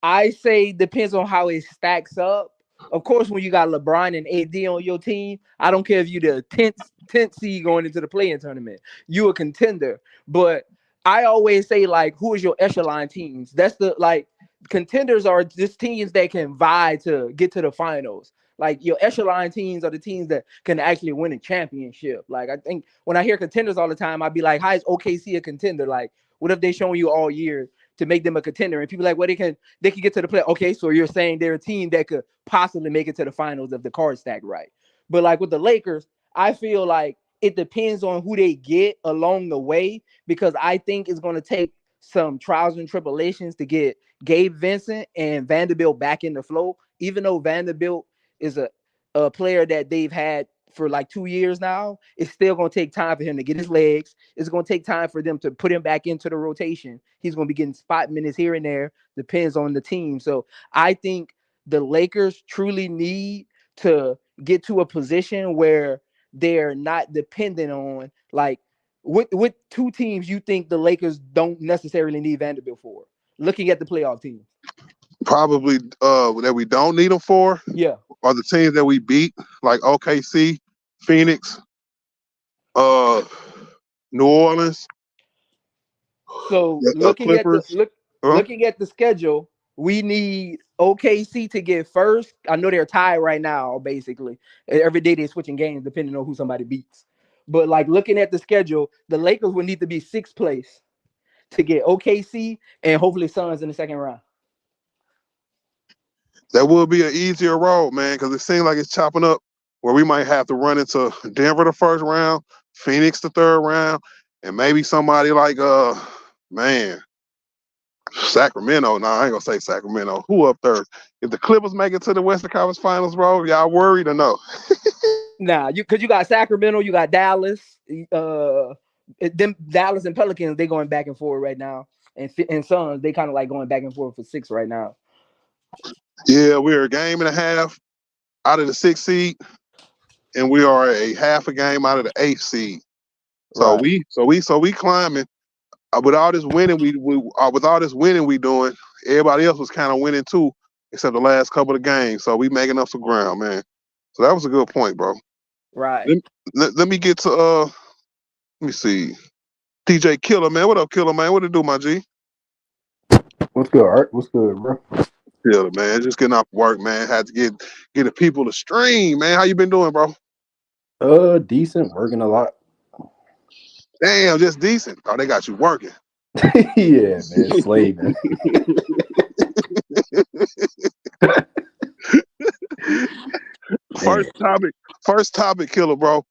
I say depends on how it stacks up. Of course, when you got LeBron and AD on your team, I don't care if you the tenth seed going into the play-in tournament. You a contender. But I always say like, who is your echelon teams? That's the like contenders are just teams that can vie to get to the finals. Like your echelon teams are the teams that can actually win a championship. Like I think when I hear contenders all the time, I'd be like, how is OKC a contender? Like, what have they shown you all year to make them a contender? And people are like, well, they can get to the play. Okay, so you're saying they're a team that could possibly make it to the finals if the card stack right. But like with the Lakers, I feel like it depends on who they get along the way, because I think it's going to take some trials and tribulations to get Gabe Vincent and Vanderbilt back in the flow. Even though Vanderbilt is a player that they've had for like 2 years now, it's still going to take time for him to get his legs. It's going to take time for them to put him back into the rotation. He's going to be getting spot minutes here and there, depends on the team. So I think the Lakers truly need to get to a position where they're not dependent on like with two teams you think the Lakers don't necessarily need Vanderbilt for, looking at the playoff teams. Probably that we don't need them for Yeah. are the teams that we beat, like OKC, Phoenix, uh, New Orleans, So Clippers. looking at the schedule, we need OKC to get first. I know they're tied right now, basically. Every day they're switching games depending on who somebody beats. But like looking at the schedule, the Lakers would need to be sixth place to get OKC and hopefully Suns in the second round. That would be an easier road, man, because it seems like it's chopping up where we might have to run into Denver the first round, Phoenix the third round, and maybe somebody like man, Sacramento. No, I ain't gonna say Sacramento. Who up there? If the Clippers make it to the Western Conference Finals, bro, y'all worried or no? Nah, because you got Sacramento, you got Dallas, them Dallas and Pelicans, they going back and forth right now, and Suns, they kind of like going back and forth for six right now. Yeah, we're a game and a half out of the sixth seed, and we are a half a game out of the eighth seed. So Right. we climbing. With all this winning with all this winning we doing, everybody else was kind of winning too, except the last couple of games. So we making up some ground, man. So that was a good point, bro. Right. Let me get to let me see. DJ Killer, man. What up, Killer, man? What it do, my G? What's good, Art? What's good, bro? Killer, man. Just getting off work, man. Had to get the people to stream, man. How you been doing, bro? Decent, working a lot. Damn, just decent. Oh, they got you working. Yeah, man, slaving. First topic, Killer, bro.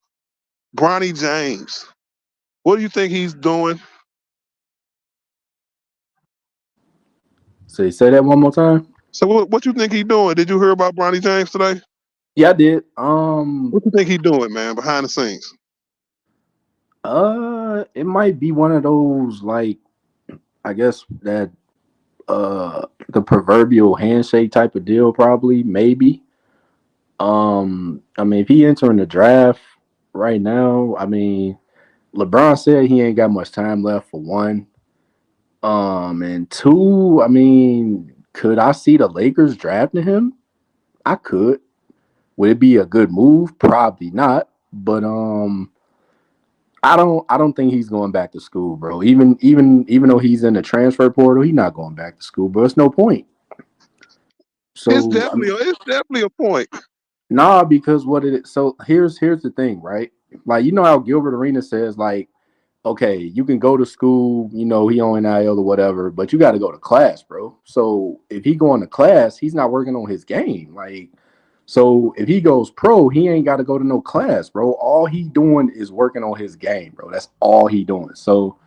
Bronny James. What do you think he's doing? So you say that one more time? So what you think he doing? Did you hear about Bronny James today? Yeah, I did. What you think he doing, man, behind the scenes? It might be one of those like I guess that the proverbial handshake type of deal, probably, maybe. I mean, if he entering the draft right now, I mean, LeBron said he ain't got much time left for one. And two, I mean, could I see the Lakers drafting him? I could. Would it be a good move? Probably not. But I don't think he's going back to school, bro. Even though he's in the transfer portal, he's not going back to school, bro. It's no point. It's So I mean, definitely a point. nah, because what it is. So here's the thing, right? Like, you know how Gilbert Arenas says, like, okay, you can go to school, you know, he on NIL or whatever, but you got to go to class, bro. So if he going to class, he's not working on his game. Like, so if he goes pro, he ain't got to go to no class, bro. All he doing is working on his game, bro. That's all he doing. So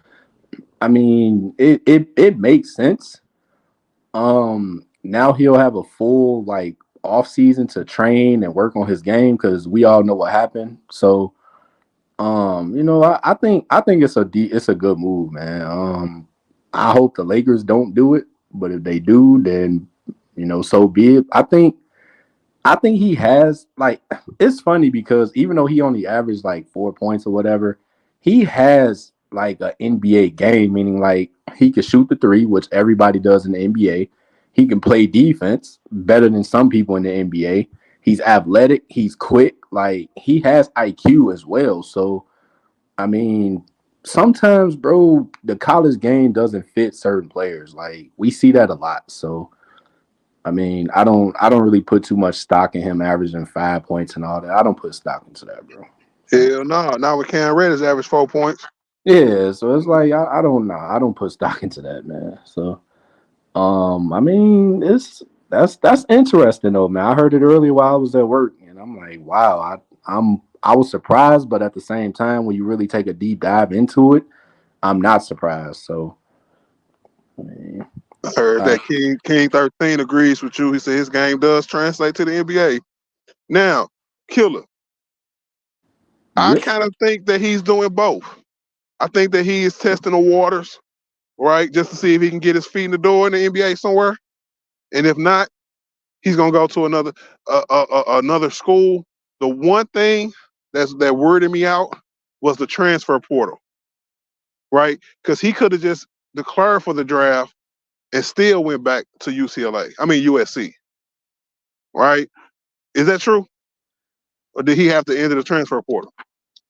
I mean, it makes sense. Now he'll have a full like off season to train and work on his game because we all know what happened. So I think it's a good move, man. I hope the Lakers don't do it, but if they do, then so be it. I think he has like it's funny because even though he only averaged like 4 points or whatever, he has like an NBA game, meaning like he can shoot the three, which everybody does in the NBA. He can play defense better than some people in the NBA. He's athletic, he's quick, like he has IQ as well. So I mean, sometimes, bro, the college game doesn't fit certain players. Like we see that a lot. So I mean, I don't really put too much stock in him averaging 5 points and all that. I don't put stock into that, bro. So Hell no. Now with Cam Reddish average 4 points. yeah, so it's like I don't know. I don't put stock into that, man. So I mean, that's interesting though, man. I heard it earlier while I was at work, and I'm like, wow, I was surprised, but at the same time, when you really take a deep dive into it, I'm not surprised. So I mean, I heard uh, that King 13 agrees with you. He said his game does translate to the NBA. Now, Killer, I yeah, kind of think that he's doing both. I think that he is testing the waters, right, just to see if he can get his feet in the door in the NBA somewhere. And if not, he's gonna go to another school. The one thing that weirded me out was the transfer portal, right? Because he could have just declared for the draft and still went back to UCLA. I mean USC, right? Is that true, or did he have to enter the transfer portal?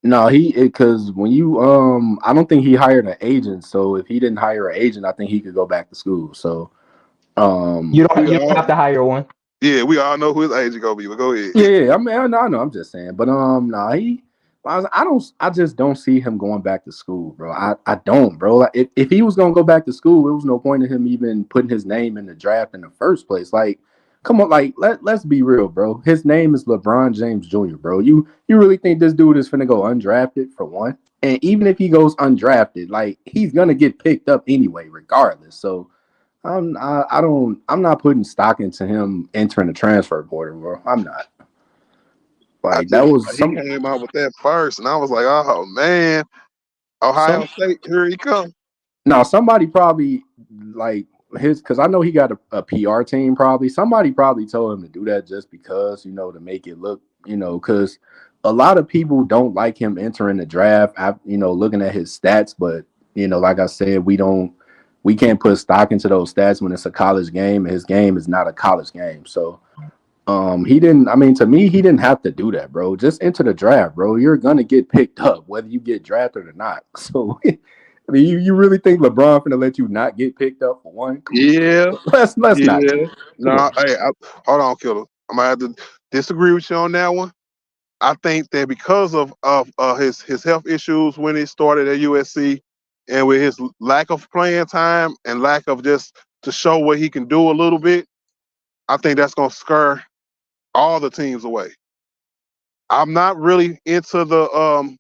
no, he because when you I don't think he hired an agent. So if he didn't hire an agent, I think he could go back to school. So um, You don't We you don't all, have to hire one. yeah, we all know who his agent gonna be. But go ahead. yeah, I mean, I know, I'm just saying, but no, I just don't see him going back to school, bro. I don't, bro. Like, if he was gonna go back to school, it was no point in him even putting his name in the draft in the first place. Like, come on, like let's be real, bro. His name is LeBron James Jr., bro. You really think this dude is finna go undrafted for one? And even if he goes undrafted, like he's gonna get picked up anyway, regardless. So I'm not putting stock into him entering the transfer portal, bro. I'm not. I Like that just was he came out with that first, and I was like, oh man, Ohio some State, here he comes. now somebody probably like his because I know he got a PR team probably. Somebody probably told him to do that just because, to make it look, because a lot of people don't like him entering the draft, looking at his stats, but like I said, we can't put stock into those stats when it's a college game and his game is not a college game. So he didn't. I mean, to me, he didn't have to do that, bro. Just enter the draft, bro. You're gonna get picked up whether you get drafted or not. So, I mean, you really think LeBron finna let you not get picked up for one? Come on, Yeah, bro. Let's not do yeah. it. Come No, on. hey, hold on, Killer. I'm gonna have to disagree with you on that one. I think that because of his health issues when he started at USC, and with his lack of playing time and lack of just to show what he can do a little bit, I think that's gonna scare all the teams away. I'm not really into the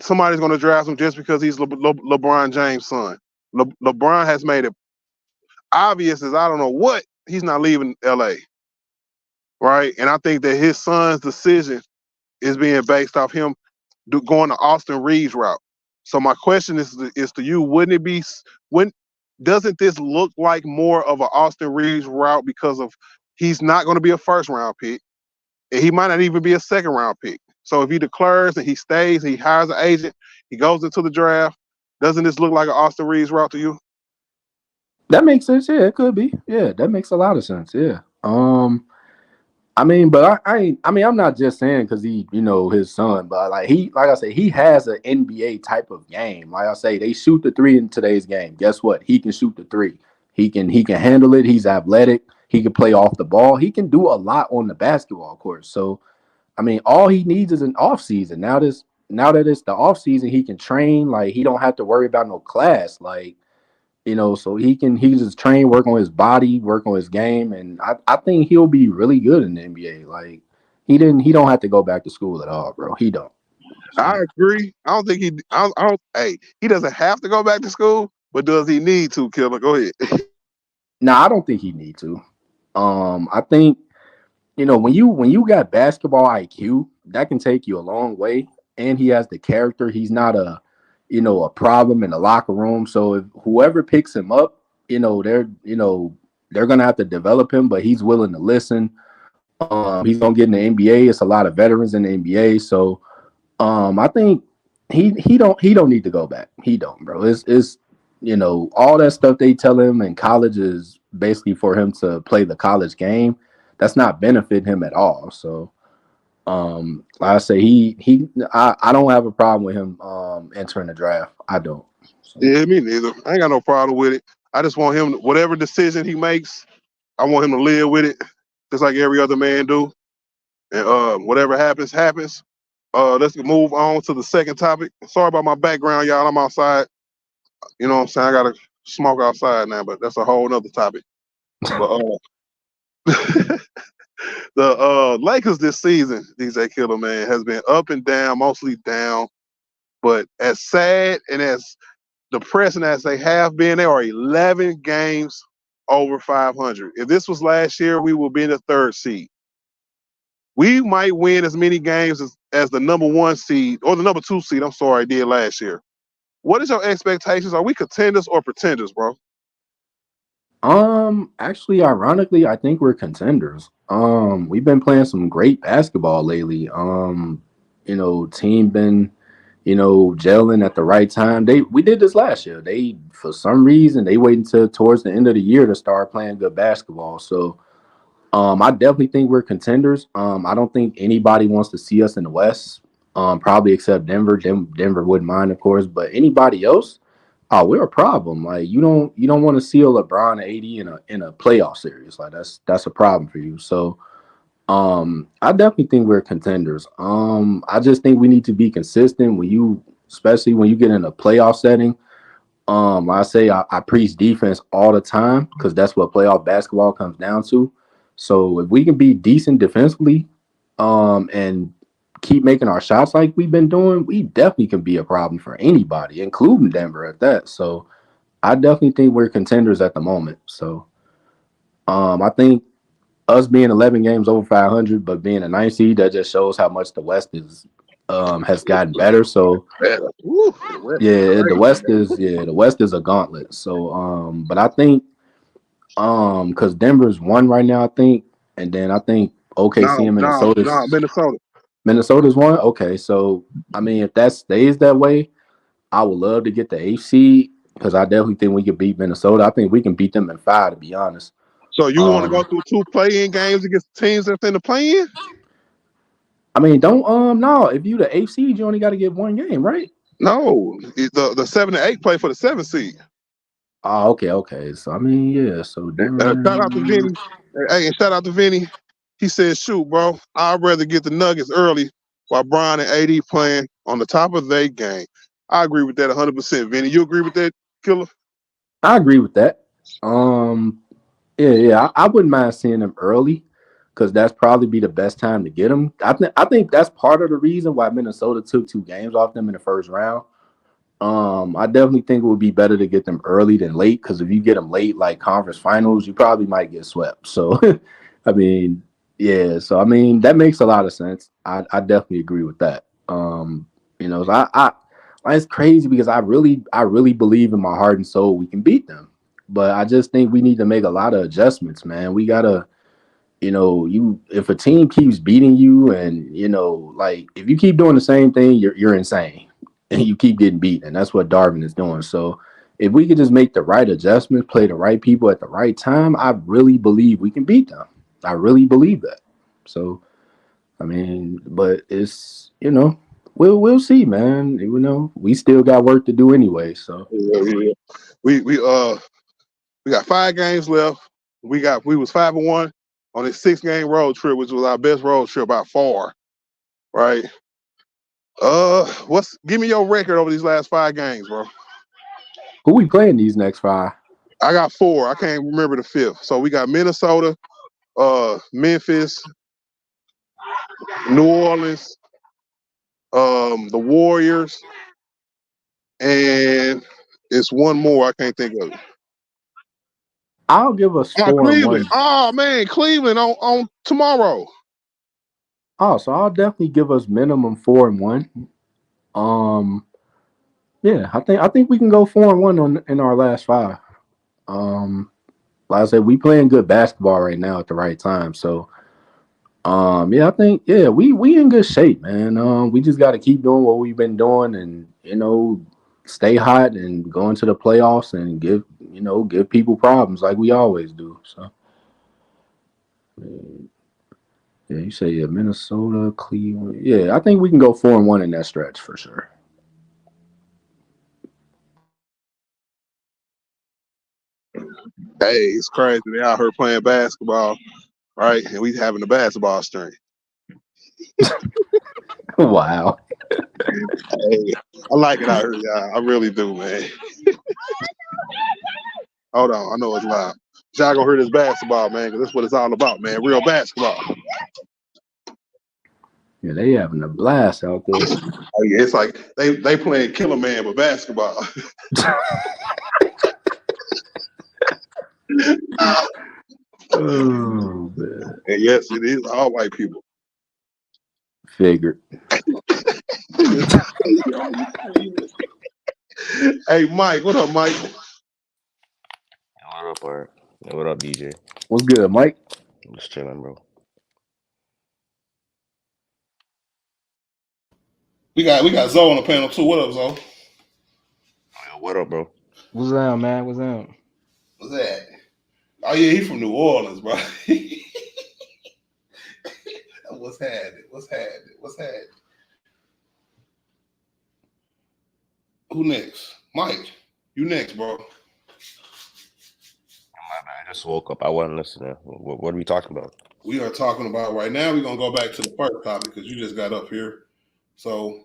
somebody's gonna draft him just because he's LeBron James' son. LeBron has made it obvious as I don't know what he's not leaving LA, right? And I think that his son's decision is being based off him going the Austin Reeves route. So my question is to you: wouldn't it be when doesn't this look like more of an Austin Reeves route because of he's not going to be a first round pick and he might not even be a second round pick. So if he declares and he stays, he hires an agent, he goes into the draft. Doesn't this look like an Austin Reeves route to you? That makes sense. Yeah, it could be. Yeah, that makes a lot of sense. Yeah. I mean, but I mean, I'm not just saying because he, his son, but like I said, he has an NBA type of game. Like I say, they shoot the three in today's game. Guess what? He can shoot the three. He can handle it. He's athletic. He can play off the ball. He can do a lot on the basketball court. So, I mean, all he needs is an off season. Now that it's the off season, he can train. Like he don't have to worry about no class. Like so he just train, work on his body, work on his game, and I think he'll be really good in the NBA. Like he don't have to go back to school at all, bro. He don't. So I agree. I don't think he. I don't. Hey, he doesn't have to go back to school, but does he need to? Killer, go ahead. now I don't think he need to. I think when you got basketball IQ, that can take you a long way. And he has the character. He's not a problem in the locker room. So if whoever picks him up, they're gonna have to develop him, but he's willing to listen. He's gonna get in the NBA. It's a lot of veterans in the NBA. So I think he don't need to go back. He don't, bro. It's all that stuff they tell him in college is basically for him to play the college game. That's not benefit him at all. So like I say I don't have a problem with him entering the draft. I don't. So. Yeah, me neither. I ain't got no problem with it. I just want him, whatever decision he makes, I want him to live with it, just like every other man do. And whatever happens, happens. Let's move on to the second topic. Sorry about my background, y'all. I'm outside. You know what I'm saying? I gotta smoke outside now, but that's a whole nother topic. But the Lakers this season, DJ Killer, man, has been up and down, mostly down. But as sad and as depressing as they have been, they are 11 games over 500. If this was last year, we would be in the third seed. We might win as many games as the number one seed or the number two seed, I'm sorry, did last year. What is your expectations? Are we contenders or pretenders, bro? Actually, ironically, I think we're contenders. We've been playing some great basketball lately. Team been, gelling at the right time. We did this last year. They for some reason they wait until towards the end of the year to start playing good basketball. So I definitely think we're contenders. I don't think anybody wants to see us in the West. Probably except Denver. Denver wouldn't mind, of course, but anybody else, oh, we're a problem. Like you don't want to see a LeBron and AD in a playoff series. Like that's a problem for you. So I definitely think we're contenders. I just think we need to be consistent especially when you get in a playoff setting. I preach defense all the time because that's what playoff basketball comes down to. So if we can be decent defensively, and keep making our shots like we've been doing, we definitely can be a problem for anybody, including Denver at that. So I definitely think we're contenders at the moment. So I think us being 11 games over 500, but being a 9 seed, that just shows how much the West is has gotten better. So Woo, the West is yeah, the crazy. West is a gauntlet. So but I think because Denver's one right now, I think, and then I think OKC No, and no, no, Minnesota. Minnesota's one. Okay, so I mean, if that stays that way, I would love to get the eighth seed because I definitely think we could beat Minnesota. I think we can beat them in five, to be honest. So you want to go Um, through two play-in games against teams that's in the play-in? I mean, don't no. If you the eighth seed, you only got to get one game, right? No, the 7 and 8 play for the 7 seed. Oh, okay. So I mean, yeah. So Denver. Shout out to Vinny. Hey, and shout out to Vinny. He said, "Shoot, bro, I'd rather get the Nuggets early while Brian and AD playing on the top of their game." I agree with that 100%. Vinny, you agree with that, Killer? I agree with that. Um, yeah. I wouldn't mind seeing them early because that's probably be the best time to get them. I think that's part of the reason why Minnesota took two games off them in the first round. I definitely think it would be better to get them early than late because if you get them late, like conference finals, you probably might get swept. So, I mean, yeah. So, I mean, that makes a lot of sense. I definitely agree with that. So it's crazy because I really believe in my heart and soul we can beat them, but I just think we need to make a lot of adjustments, man. We gotta, if a team keeps beating you and like if you keep doing the same thing, you're insane and you keep getting beaten. And that's what Darvin is doing. So if we could just make the right adjustments, play the right people at the right time, I really believe we can beat them. I really believe that. So I mean, but we'll see, man. We still got work to do anyway. So Yeah. We got 5 games left. We was 5-1 on a 6-game road trip, which was our best road trip by far. Right. Give me your record over these last 5 games, bro. who we playing these next five? I got 4. I can't remember the fifth. So we got Minnesota, Memphis, New Orleans, the Warriors, and it's one more I can't think of. I'll give us Oh, 4-1. Cleveland. Oh man, Cleveland on tomorrow. Oh, so I'll definitely give us minimum 4-1. Yeah, I think we can go 4-1 in our last 5. Like I said, we playing good basketball right now at the right time. So yeah, I think we in good shape, man. We just got to keep doing what we've been doing, and stay hot and go into the playoffs and give people problems like we always do. So yeah, you say Minnesota, Cleveland. Yeah, I think we can go 4-1 in that stretch for sure. Hey, it's crazy. They out here playing basketball, right? And we having a basketball string. Wow. Hey, I like it out here, y'all. I really do, man. Hold on, I know it's loud. Y'all gonna hear this basketball, man, because that's what it's all about, man. Real basketball. Yeah, they having a blast out there. Oh yeah, it's like they playing Killer Man with basketball. Oh man. And yes, it is all white people. Figured. Hey, Mike, what up, Mike? What up, Art? What up, DJ? What's good, Mike? I'm just chilling, bro. We got Zoe on the panel too. What up, Zoe? What up, bro? What's up, man? What's up? What's that? Oh yeah, he from New Orleans, bro. What's happening? What's happening? What's happening? Who next? Mike, you next, bro. My bad. I just woke up. I wasn't listening. What are we talking about? We are talking about right now. We're gonna go back to the first topic because you just got up here. So,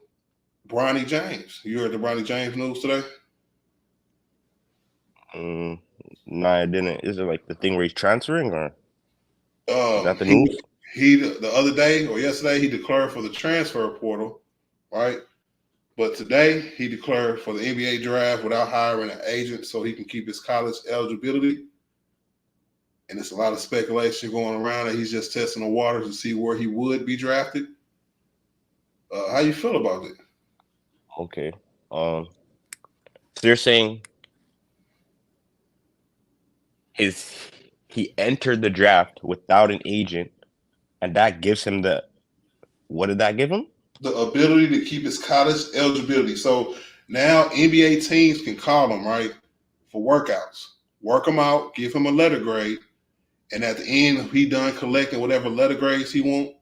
Bronny James. You heard the Bronny James news today? No, I didn't. Is it like the thing where he's transferring, or is that the He news? the other day or yesterday he declared for the transfer portal, right? But today he declared for the NBA draft without hiring an agent so he can keep his college eligibility. And there's a lot of speculation going around that he's just testing the waters to see where he would be drafted. How you feel about it? Okay. So you're saying he entered the draft without an agent, and that gives him what did that give him? The ability to keep his college eligibility. So now NBA teams can call him, right, for workouts. Work him out, give him a letter grade, and at the end, he done collecting whatever letter grades he want,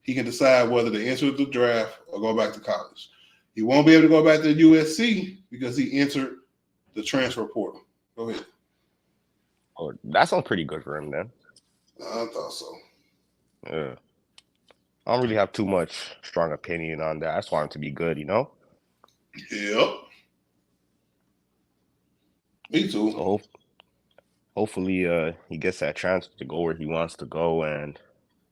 he can decide whether to enter the draft or go back to college. He won't be able to go back to USC because he entered the transfer portal. Go ahead. Oh, that sounds pretty good for him then. I thought so. Yeah. I don't really have too much strong opinion on that. I just want it to be good, you know? Yep. Me too. So hopefully he gets that chance to go where he wants to go and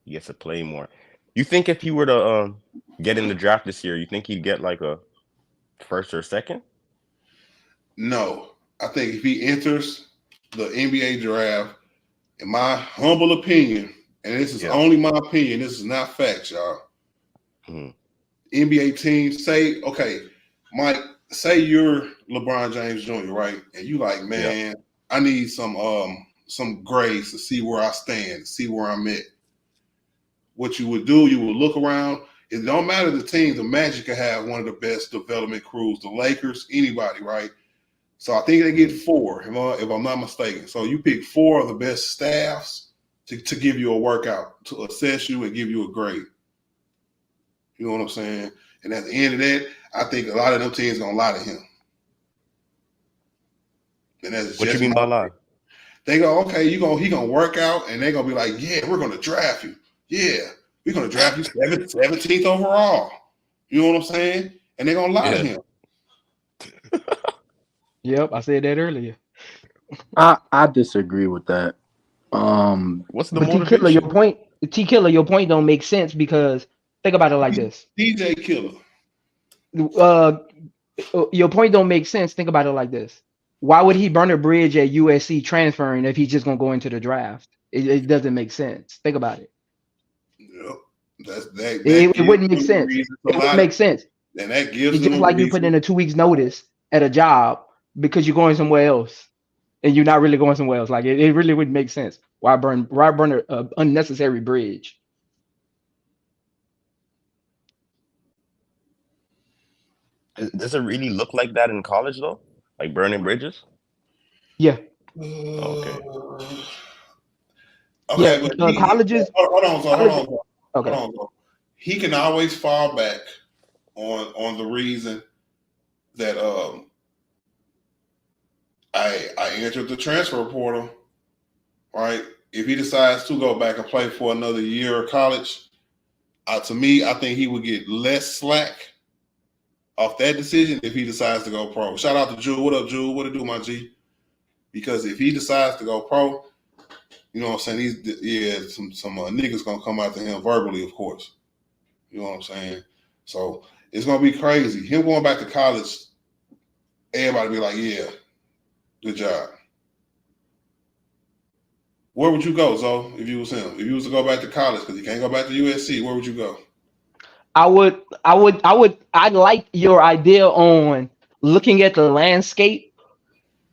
he gets to play more. You think if he were to get in the draft this year, you think he'd get like a first or second? No. I think if he enters the NBA draft, in my humble opinion, and this is only my opinion, this is not facts, y'all. Mm-hmm. NBA teams say, okay, Mike, say you're LeBron James Jr., right? And you like, man, I need some grades to see where I stand, see where I'm at. What you would do, you would look around. It don't matter the teams. The Magic could have one of the best development crews. The Lakers, anybody, right? So I think they get 4, if I'm not mistaken. So you pick 4 of the best staffs to give you a workout, to assess you and give you a grade. You know what I'm saying? And at the end of that, I think a lot of them teams gonna lie to him. And that's what you mean by lie? They go, okay, he gonna work out, and they're gonna be like, yeah, we're gonna draft you. Yeah, we're gonna draft you 17th overall. You know what I'm saying? And they're gonna lie to him. Yep, I said that earlier. I disagree with that. What's the But motivation? T Killer, your point don't make sense because think about it like this. DJ Killer. Your point don't make sense. Think about it like this. Why would he burn a bridge at USC transferring if he's just gonna go into the draft? It doesn't make sense. Think about it. Yep. That It gives wouldn't make them a sense. reason It to wouldn't lie, make sense. and that gives It's them just a like you put in reason. a 2 weeks notice at a job because you're going somewhere else and you're not really going somewhere else. Like it really wouldn't make sense. Why burn a unnecessary bridge? Does it really look like that in college though? Like burning bridges? Yeah. Okay. Yeah. Okay, but Colleges, hold on, so hold colleges. on, so, hold Okay. on. So. He can always fall back on the reason that I entered the transfer portal, right? If he decides to go back and play for another year of college, to me, I think he would get less slack off that decision if he decides to go pro. Shout out to Jewel. What up, Jewel? What it do, my G? Because if he decides to go pro, you know what I'm saying? Some niggas gonna come after him verbally, of course. You know what I'm saying? So it's gonna be crazy. Him going back to college, everybody be like, yeah, good job. Where would you go, Zoe, if you was him? If you was to go back to college, because you can't go back to USC, where would you go? I like your idea on looking at the landscape,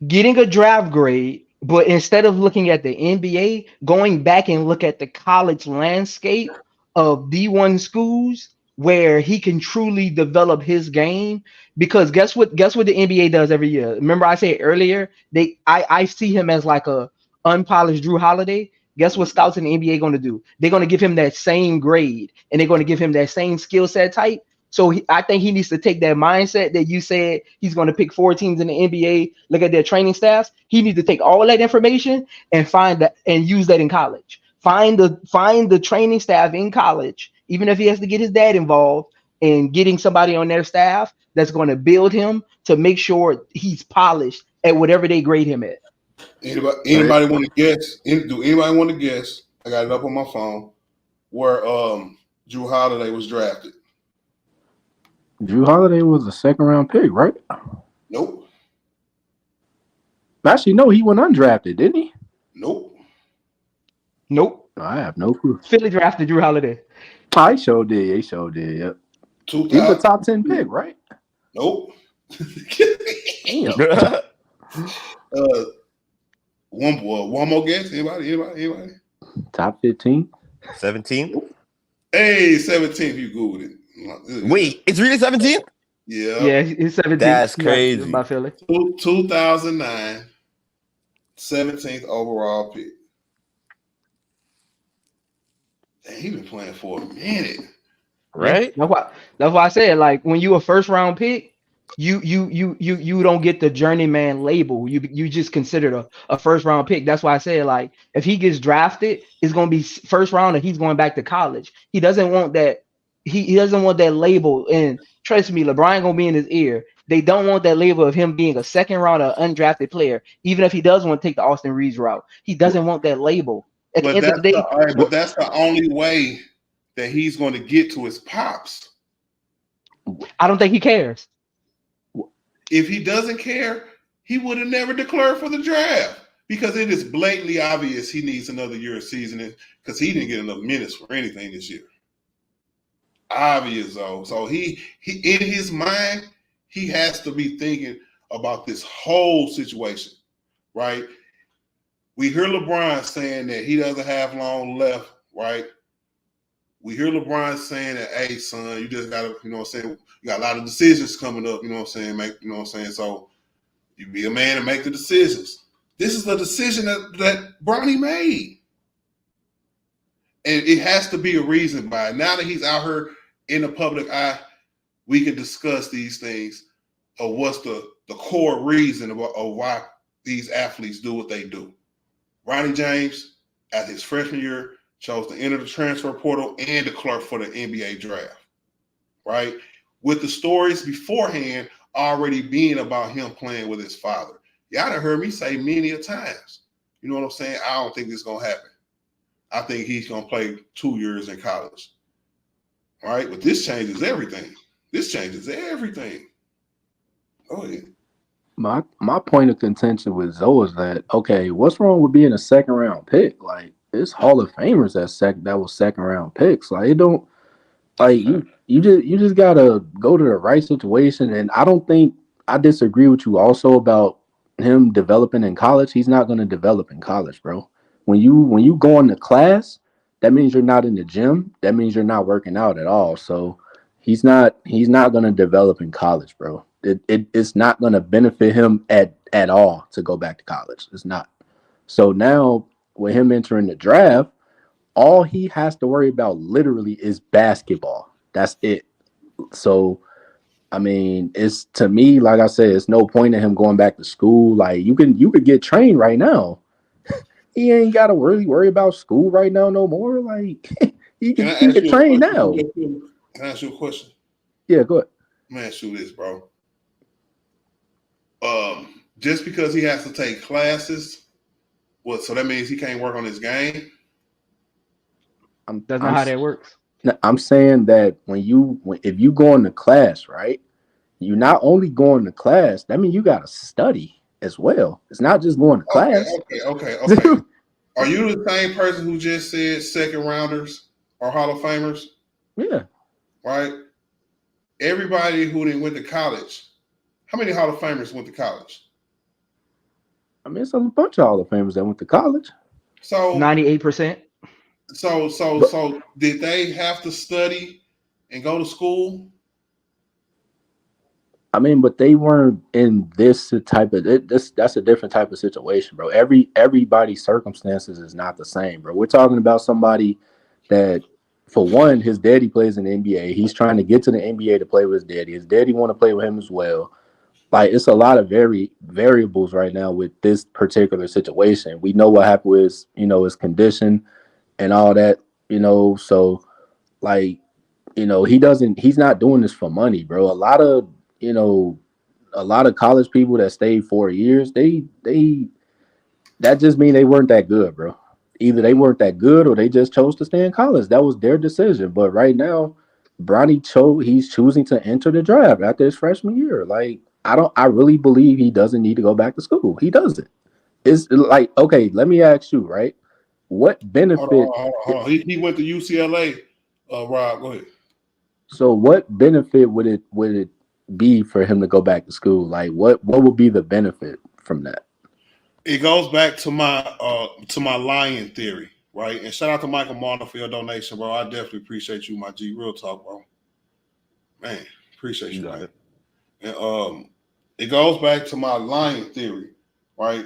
getting a draft grade, but instead of looking at the NBA, going back and look at the college landscape of D1 schools where he can truly develop his game. Because guess what the NBA does every year? Remember I said earlier, I see him as like a unpolished Drew Holiday. Guess what scouts in the NBA going to do? They're going to give him that same grade and they're going to give him that same skill set type. So I think he needs to take that mindset that you said he's going to pick 4 teams in the NBA, look at their training staffs. He needs to take all that information and find that and use that in college. Find the training staff in college, even if he has to get his dad involved in getting somebody on their staff that's going to build him to make sure he's polished at whatever they grade him at. But Anybody want to guess? Do anybody want to guess? I got it up on my phone where Drew Holiday was drafted. Drew Holiday was a second round pick, right? Nope. Actually, no, he went undrafted, didn't he? Nope. Nope. I have no clue. Philly drafted Drew Holiday. Oh, he sure did. He sure did. Yep. He was a 2000. top 10 pick, right? Nope. Damn. One more guess. Anybody? Top 15. 17? Hey, 17th. You googled it. Wait, it's really 17? Yeah. Yeah, he's 17. That's crazy. By Philly. 2009, 17th overall pick. Dang, he been playing for a minute. Right? That's why I said, like, when you a first round pick, you don't get the journeyman label. You just considered a first round pick. That's why I said, like, if he gets drafted, it's gonna be first round and he's going back to college. He doesn't want that. He doesn't want that label. And trust me, LeBron gonna be in his ear. They don't want that label of him being a second round or undrafted player, even if he does want to take the Austin Reeves route. He doesn't want that label. At the But end of the day, that's the only way that he's going to get to his pops. I don't think he cares. If he doesn't care, he would have never declared for the draft because it is blatantly obvious he needs another year of seasoning because he didn't get enough minutes for anything this year. Obvious though. So he in his mind, he has to be thinking about this whole situation, right? We hear LeBron saying that he doesn't have long left, right? We hear LeBron saying that, hey, son, you just gotta, you know what I'm saying, you got a lot of decisions coming up, you know what I'm saying, you know what I'm saying? So you be a man and make the decisions. This is the decision that Bronny made. And it has to be a reason by it. Now that he's out here in the public eye, we can discuss these things of what's the core reason of why these athletes do what they do. Bronny James, at his freshman year, chose to enter the transfer portal and declare for the NBA draft, right? With the stories beforehand already being about him playing with his father. Y'all done heard me say many a times, you know what I'm saying? I don't think this is going to happen. I think he's going to play 2 years in college, right? But this changes everything. This changes everything. Go ahead. My point of contention with Zoe is that okay, what's wrong with being a second round pick? Like it's Hall of Famers that was second round picks. Like it don't That's a like fact. you just gotta go to the right situation. And I don't think I disagree with you also about him developing in college. He's not gonna develop in college, bro. When you go into class, that means you're not in the gym. That means you're not working out at all. So he's not gonna develop in college, bro. It's not gonna benefit him at all to go back to college. It's not. So now with him entering the draft, all he has to worry about literally is basketball. That's it. So I mean, it's to me, like I said, it's no point in him going back to school. Like you could get trained right now. He ain't gotta really worry about school right now no more. Like he Can can I he ask can you a train question? now. Can I ask you a question? Yeah, go ahead. Let me ask you this, bro. Just because he has to take classes, what? So that means he can't work on his game. I'm That's not I'm how that works. I'm saying that if you go into class, right? You not only going to class, that means you gotta study as well. It's not just going to Okay, class. okay. Are you the same person who just said second rounders or Hall of Famers? Yeah. Right? Everybody who didn't went to college. How many Hall of Famers went to college? I mean, it's a bunch of Hall of Famers that went to college. So 98%. But so did they have to study and go to school? I mean, but they weren't in this type of that's a different type of situation, bro. Everybody's circumstances is not the same, bro. We're talking about somebody that, for one, his daddy plays in the NBA. He's trying to get to the NBA to play with his daddy. His daddy want to play with him as well. Like it's a lot of variables right now with this particular situation. We know what happened with his condition and all that, so like he's not doing this for money, bro. You know, a lot of college people that stayed 4 years, they that just mean they weren't that good, bro. Either they weren't that good or they just chose to stay in college. That was their decision. But right now, he's choosing to enter the draft after his freshman year. Like I really believe he doesn't need to go back to school. He doesn't. It's like, okay, let me ask you, right? What Hold on, benefit hold on, hold on. He went to UCLA. Rob, go ahead. So what benefit would it be for him to go back to school? Like what would be the benefit from that? It goes back to my lion theory, right? And shout out to Michael Marner for your donation, bro. I definitely appreciate you, my G. Real talk, bro. Man, appreciate You you, got man. it. And it goes back to my lion theory, right?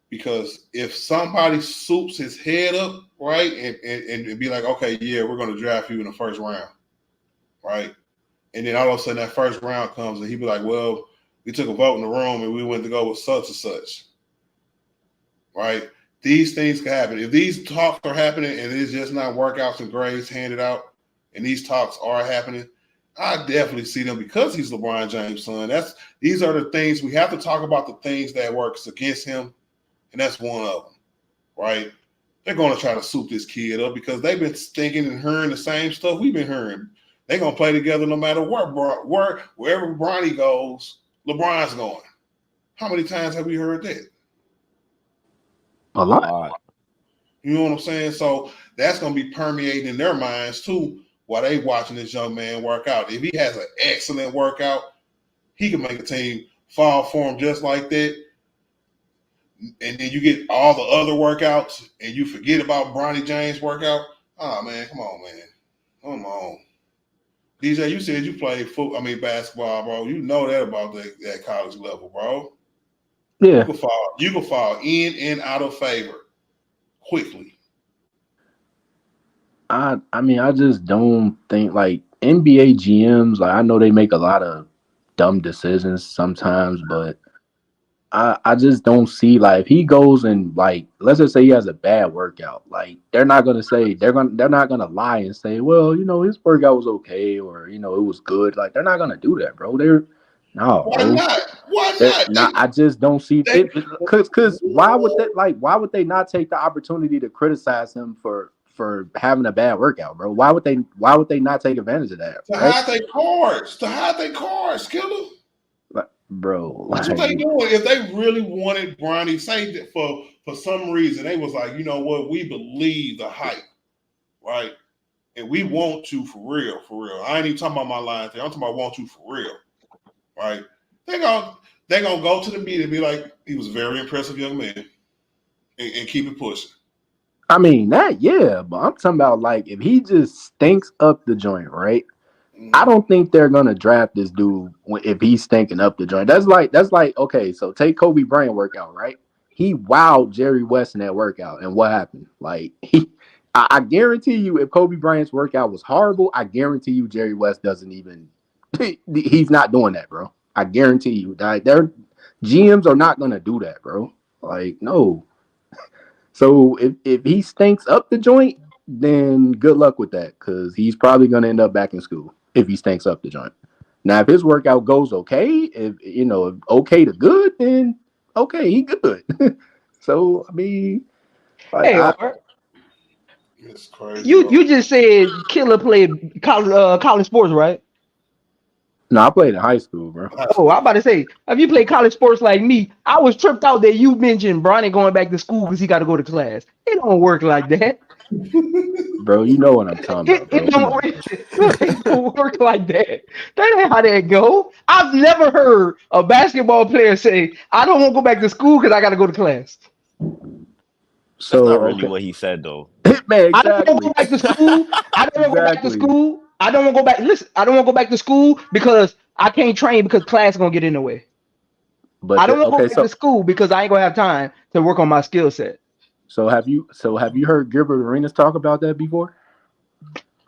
Because if somebody soups his head up, right, and be like, okay, yeah, we're gonna draft you in the first round, right? And then all of a sudden that first round comes and he be like, well, we took a vote in the room and we went to go with such and such, right? These things can happen. If these talks are happening and it's just not workouts and grades handed out, and these talks are happening, I definitely see them because he's LeBron James' son. These are the things we have to talk about. The things that works against him, and that's one of them, right? They're going to try to soup this kid up because they've been thinking and hearing the same stuff we've been hearing. They're going to play together no matter wherever Bronny goes, LeBron's going. How many times have we heard that? A A lot. lot. You know what I'm saying? So that's going to be permeating in their minds too while they watching this young man work out. If he has an excellent workout, he can make a team fall for him just like that. And then you get all the other workouts and you forget about Bronny James' workout. Oh, man, come on, man. Come on. DJ, you said you played basketball, bro. You know that about that college level, bro. Yeah. You can fall in and out of favor quickly. I mean, I just don't think like NBA GMs, like I know they make a lot of dumb decisions sometimes, but I just don't see like if he goes and like let's just say he has a bad workout, like they're not gonna lie and say, well, his workout was okay or it was good. Like they're not gonna do that, bro. No, Why bro. not? Why They're not? not. I just don't see They, it because why would they not take the opportunity to criticize him for having a bad workout, bro? Why would they not take advantage of that, to right? hide their cards, killer. bro. That's what they Like, doing. If they really wanted Bronny, say that for some reason they was like, you know what, we believe the hype, right? And we want to for real, for real. I ain't even talking about my line thing. I'm talking about want to for real, right? They gonna go to the media and be like, he was a very impressive young man, and keep it pushing. I mean that, yeah, but I'm talking about like if he just stinks up the joint, right? I Mm-hmm. don't think they're gonna draft this dude if he's stinking up the joint. That's like okay. So take Kobe Bryant workout, right? He wowed Jerry West in that workout, and what happened? Like I guarantee you, if Kobe Bryant's workout was horrible, I guarantee you Jerry West doesn't even. He's not doing that, bro. I guarantee you. Like, their GMs are not gonna do that, bro. Like no. So if he stinks up the joint, then good luck with that, because he's probably gonna end up back in school if he stinks up the joint. Now, if his workout goes okay, if okay to good, then okay, he good. So I mean, like Hey, I Art, It's crazy, you bro. you just said Killer played college sports, right? no, I played in high school, bro. High Oh, I'm school. about to say, if you play college sports like me, I was tripped out that you mentioned Bronny going back to school because he got to go to class. It don't work like that. Bro, you know what I'm talking It, about, it bro. Come don't on, work. bro. It don't work like that. That ain't how that go. I've never heard a basketball player say, "I don't want to go back to school because I got to go to class." That's not So really okay, what he said though. man, I don't want to exactly, go back to school. I don't want to go back to exactly. school. I don't want to go back. Listen, I don't want to go back to school because I can't train because class is gonna get in the way. But I don't want to go okay, back to school because I ain't gonna have time to work on my skill set. so have you heard Gilbert Arenas talk about that before?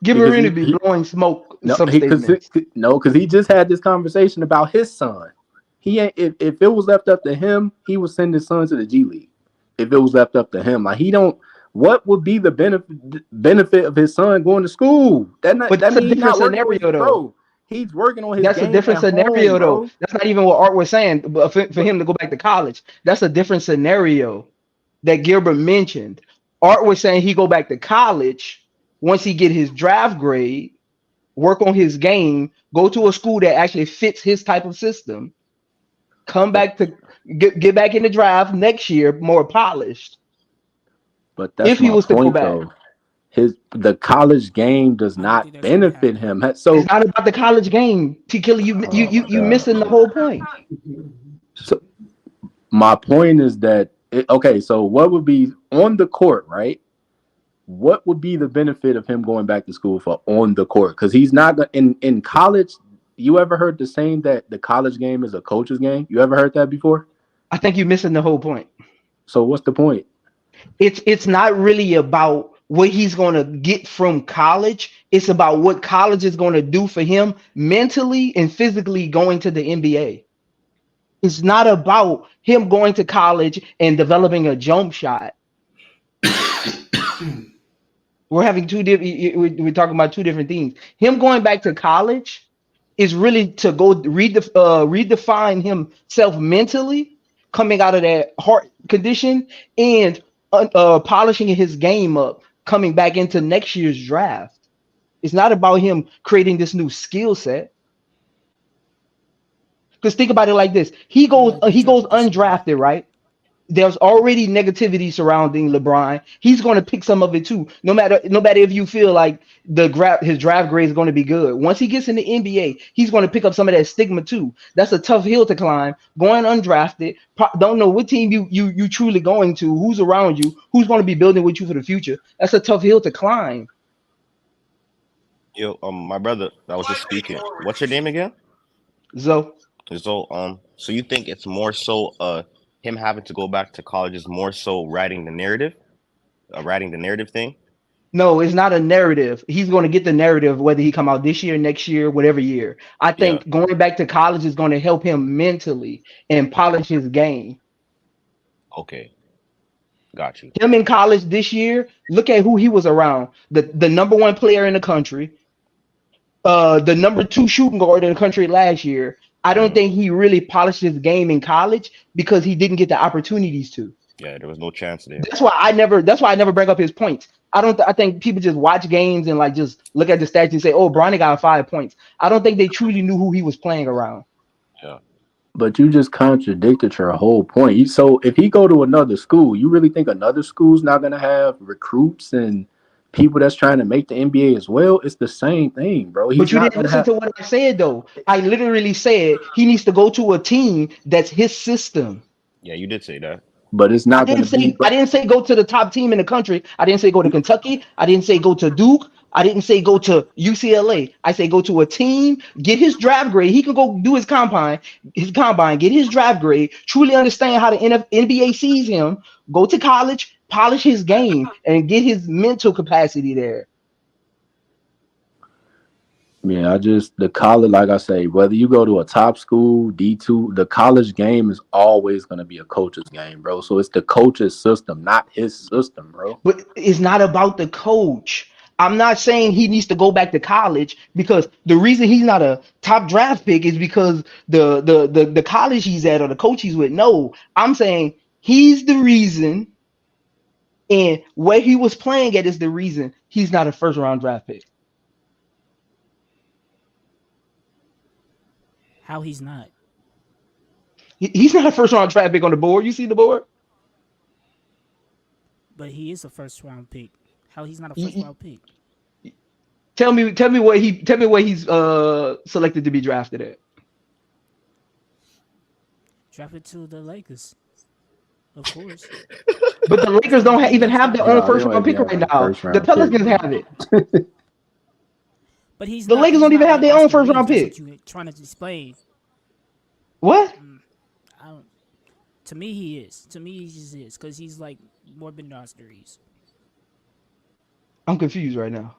Give Because Arena be blowing smoke in no, some because statements. no, because he just had this conversation about his son. He ain't if it was left up to him, he would send his son to the G League. If it was left up to him, like he don't. What would be the benefit of his son going to school? But That that's a mean he's different not working on his scenario, though. bro. He's working on his That's a game different at home, scenario, though. bro. That's not even what Art was saying. But for him to go back to college, that's a different scenario that Gilbert mentioned. Art was saying he go back to college once he get his draft grade, work on his game, go to a school that actually fits his type of system, come But back to get back in the draft next year more polished. that's If he my was to go point back, though. The college game does I don't not think that's gonna benefit happen. him. it's So, not about the college game. T. Killer, oh my you god. missing the whole point. So my point is that okay, so what would be on the court, right? What would be the benefit of him going back to school for on the court? Because he's not in college. You ever heard the saying that the college game is a coach's game? You ever heard that before? I think you're missing the whole point. So what's the point? It's not really about what he's going to get from college. It's about what college is going to do for him mentally and physically going to the NBA. It's not about him going to college and developing a jump shot. We're having two different. We're talking about two different things. Him going back to college is really to go redefine himself mentally, coming out of that heart condition and polishing his game up, coming back into next year's draft. It's not about him creating this new skill set. Because think about it like this: Yeah, I he think goes y'all disagree. undrafted, right? There's already negativity surrounding LeBron. He's going to pick some of it too. No matter if you feel like his draft grade is going to be good. Once he gets in the NBA, he's going to pick up some of that stigma too. That's a tough hill to climb. Going undrafted, don't know what team you truly going to, who's around you, who's going to be building with you for the future. That's a tough hill to climb. Yo, my brother that was just speaking. What's your name again? So So, so you think it's more so, him having to go back to college is more so writing the narrative thing? no, it's not a narrative. He's going to get the narrative whether he come out this year, next year, whatever year. I Yeah. think going back to college is going to help him mentally and polish his game. Okay. Got you. Him in college this year, look at who he was around. The number one player in the country, the number two shooting guard in the country last year. I don't Hmm. think he really polished his game in college because he didn't get the opportunities to. Yeah, there was no chance there. That's why I never bring up his points. I think people just watch games and like just look at the stats and say, "Oh, Bronny got 5 points." I don't think they truly knew who he was playing around. Yeah. But you just contradicted your whole point. So if he go to another school, you really think another school's not gonna have recruits and people that's trying to make the NBA as well? It's the same thing, bro. But He's you not didn't gonna listen have. to what I said though. I literally said he needs to go to a team that's his system. Yeah, you did say that. But it's I not gonna didn't be. say I didn't say go to the top team in the country. I didn't say go to Kentucky. I didn't say go to Duke. I didn't say go to UCLA. I say go to a team, get his draft grade. He can go do his combine, get his draft grade, truly understand how the NBA sees him, go to college, polish his game, and get his mental capacity there. Yeah, the college, like I say, whether you go to a top school, D2, the college game is always going to be a coach's game, bro. So it's the coach's system, not his system, bro. But it's not about the coach. I'm not saying he needs to go back to college because the reason he's not a top draft pick is because the college he's at or the coach he's with. No, I'm saying he's the reason, and where he was playing at is the reason he's not a first round draft pick. How he's not. He's not a first round draft pick on the board. You see the board? But he is a first round pick. How he's not a You- first you- round pick? tell me where he's selected to be drafted at. Drafted to the Lakers, of course. But the Lakers don't even have their own No, they first don't round even pick have right no now. first The round pick, Pelicans bro. have it. But he's The not. Lakers He's don't even not have like their own Austin first round Reeves. pick. That's what you're trying to explain. What? I don't. To me, he is. To me, he just is because he's like more than Austin Reeves. I'm confused right now.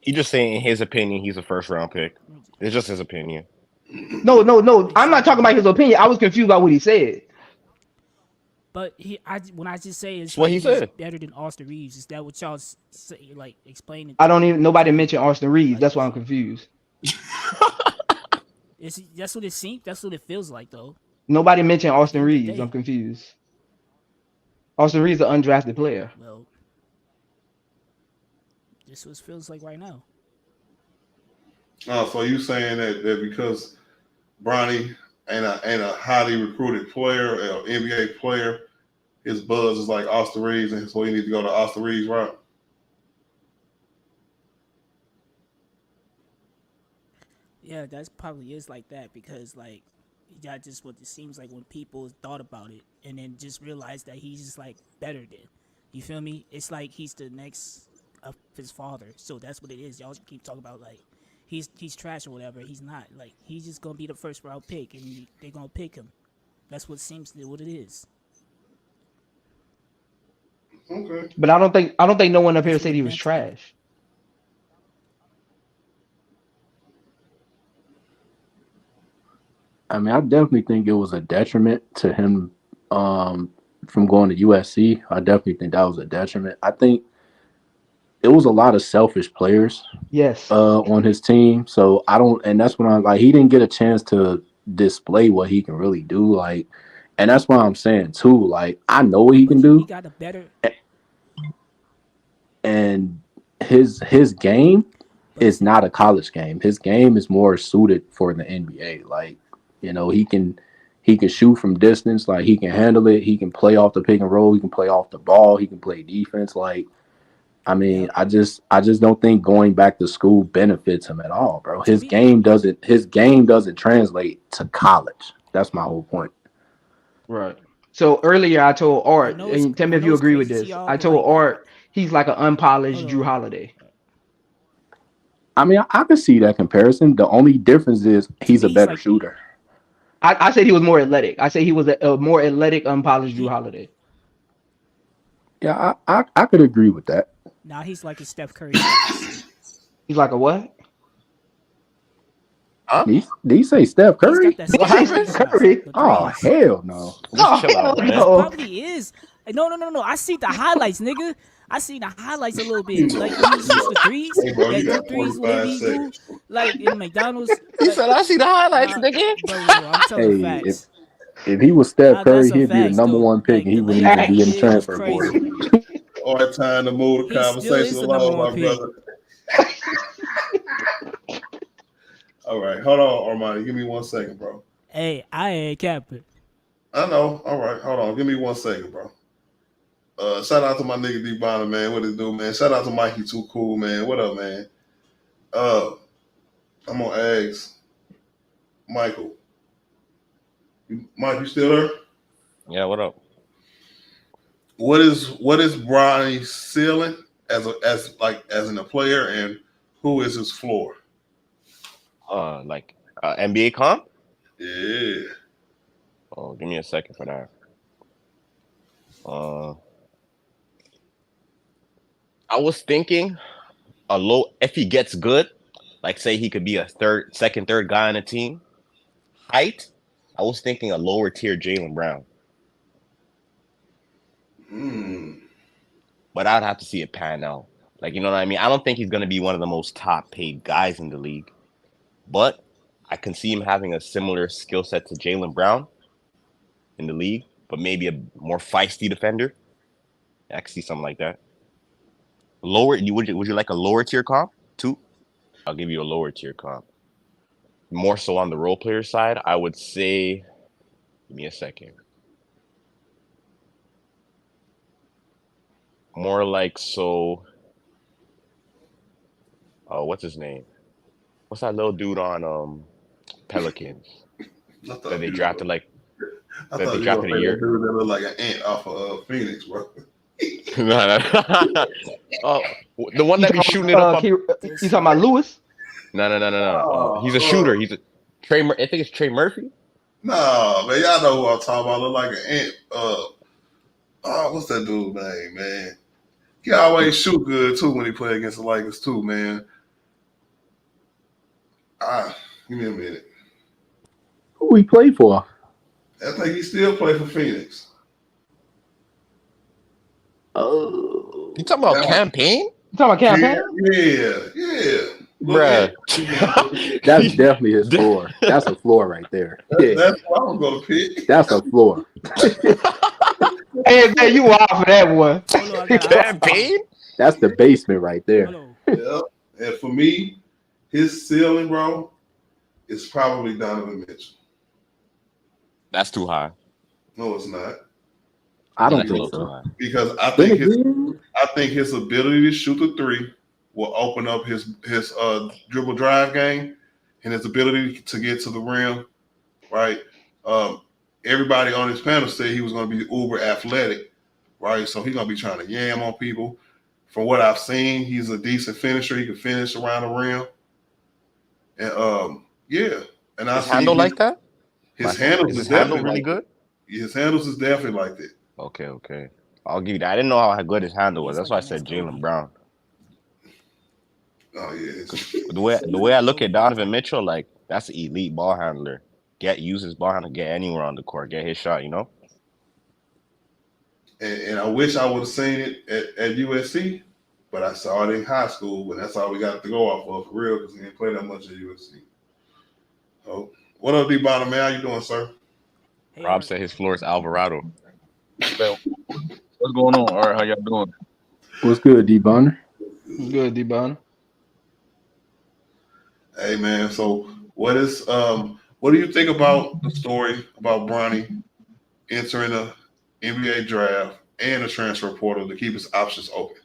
He just saying in his opinion he's a first round pick. It's just his opinion. No. I'm not talking about his opinion. I was confused about what he said. But when I just say it's That's what like he he's said. better than Austin Reeves, is that what y'all say, like explaining? I don't even. Nobody mentioned Austin Reeves. Like, That's why I'm confused. That's what it seems. That's what it feels like, though. Nobody mentioned Austin End of the Reeves. day. I'm confused. Austin Reeves is an undrafted player. Well, this is what it feels like right now. Oh, so you saying that because Bronny ain't a highly recruited player, or NBA player, his buzz is like Austin Reeves, and so he needs to go to Austin Reeves route? Yeah, that's probably is like that because like that just what it seems like when people thought about it and then just realized that he's just like better than. You feel me? It's like he's the next of his father. So that's what it is. Y'all keep talking about like he's trash or whatever. He's not. Like he's just gonna be the first round pick and they're gonna pick him. That's what seems to what it is. Okay. But I don't think no one up here That's what said it he was meant to be. trash. I mean, I definitely think it was a detriment to him from going to USC. I definitely think that was a detriment. I think it was a lot of selfish players Yes. on his team. So I don't, and that's when I'm like, he didn't get a chance to display what he can really do. Like, and that's why I'm saying too, like, I know what he can He do, got a better. and his game is not a college game. His game is more suited for the NBA. Like, you know, he can shoot from distance. Like, he can handle it. He can play off the pick and roll. He can play off the ball. He can play defense. Like, I mean, Yep. I just don't think going back to school benefits him at all, bro. To His me- game doesn't translate to college. That's my whole point. Right. So earlier I told Art, know it's- and tell me I if know you it's agree with crazy this. to y'all, I but, told like- Art he's like an unpolished Hold Drew on. Holiday. I mean, I can see that comparison. The only difference is he's me, a he's better like- shooter. I said he was more athletic. I said he was a more athletic, unpolished Drew Holiday. Yeah, I could agree with that. Now he's like a Steph Curry status. He's like a what? Did he say Steph He's Curry? got that Steph happened? Curry shots, Curry? the Oh, threes. hell no. Just chill hell out, man. no. Probably is. No. I see the highlights, nigga. I see the highlights a little bit. Like when he shoots the threes, Hey, bro, you that got do threes, 45 whatever he do, seconds. like in McDonald's. He Like, said, I see the highlights, nigga. bro, I'm telling Hey, facts. if he was Steph Curry, That's a he'd be the facts, number though. one pick, Like, and he the wouldn't layup even he be in the did was transfer crazy. portal. Or time to move the He still conversation is the number along, one my pick. brother. All right, hold on, Armani. Give me 1 second, bro. Hey, I ain't capping. I know. All right, hold on. Give me 1 second, bro. Shout out to my nigga D Bonner, man. What it do, man? Shout out to Mikey Too Cool, man. What up, man? Uh, I'm gonna ask Michael. Mike, you still there? Yeah, what up? What is Bronny's ceiling as in a player, and who is his floor? Like NBA comp? Yeah. Oh, give me a second for that. I was thinking a low if he gets good, like say he could be a second, third guy on a team. Height, I was thinking a lower tier Jalen Brown, Hmm. but I'd have to see it pan out. Like you know what I mean? I don't think he's gonna be one of the most top paid guys in the league, but I can see him having a similar skill set to Jalen Brown in the league, but maybe a more feisty defender. I can see something like that. Would you like a lower tier comp too? I'll give you a lower tier comp. More so on the role player side, I would say. Give me a second. More like so. Oh, what's his name? What's that little dude on Pelicans I that thought they you was drafted gonna, like I that they thought you were drafted a gonna say that year? dude that looked like an ant off of Phoenix, bro. No, no. Oh, the one You that be talking shooting it up about on. This you talking about Lewis? No. He's a shooter. Oh, He's a Trey. I think it's Trey Murphy. no, man, y'all know who I'm talking about. Look like an ant. What's that dude's name, man? He always shoot good too when he play against the Lakers too, man. Give me a minute. Who he play for? I think he still play for Phoenix. Oh, You talking about Now, campaign, You talking about yeah, campaign? yeah. Look at bruh? that's definitely his floor. That's a floor right there. Yeah, that's what I'm gonna pick. that's a floor. Hey man, you wild for that one. Hold on, I got an option though. Campaign? That's the basement right Hold there. on. Yeah. And for me, his ceiling, bro, is probably Donovan Mitchell. That's too high. No, it's not. I Yeah, don't that's a think little too so. high. Because Then again, I think his ability to shoot the three will open up his dribble drive game and his ability to get to the rim. Right. Um, Everybody on his panel said he was going to be uber athletic. Right. So he's going to be trying to yam on people. From what I've seen, he's a decent finisher. He can finish around the rim. And yeah. And I His see handle like that? his handles Is is his handle definitely really like that. good? His handles is definitely like that. Okay. I'll give you that. I didn't know how good his handle was. He's That's like why I the next said Jalen Kobe. Brown. Oh yeah. Because He's the like the way I next look at Kobe. Donovan Mitchell, like that's an elite ball handler. Use his ball handler, get anywhere on the court, get his shot. You know. And I wish I would have seen it at USC, but I saw it in high school, and that's all we got to go off of for real because he didn't play that much at USC. So, what up, D Bonner, man? How you doing, sir? Hey, Rob said his floor is Alvarado. Man, what's going on? All right, how y'all doing? what's good, D Bonner? Good, D-Bon. Hey, man. So, what do you think about the story about Bronny entering the NBA draft and the transfer portal to keep his options open?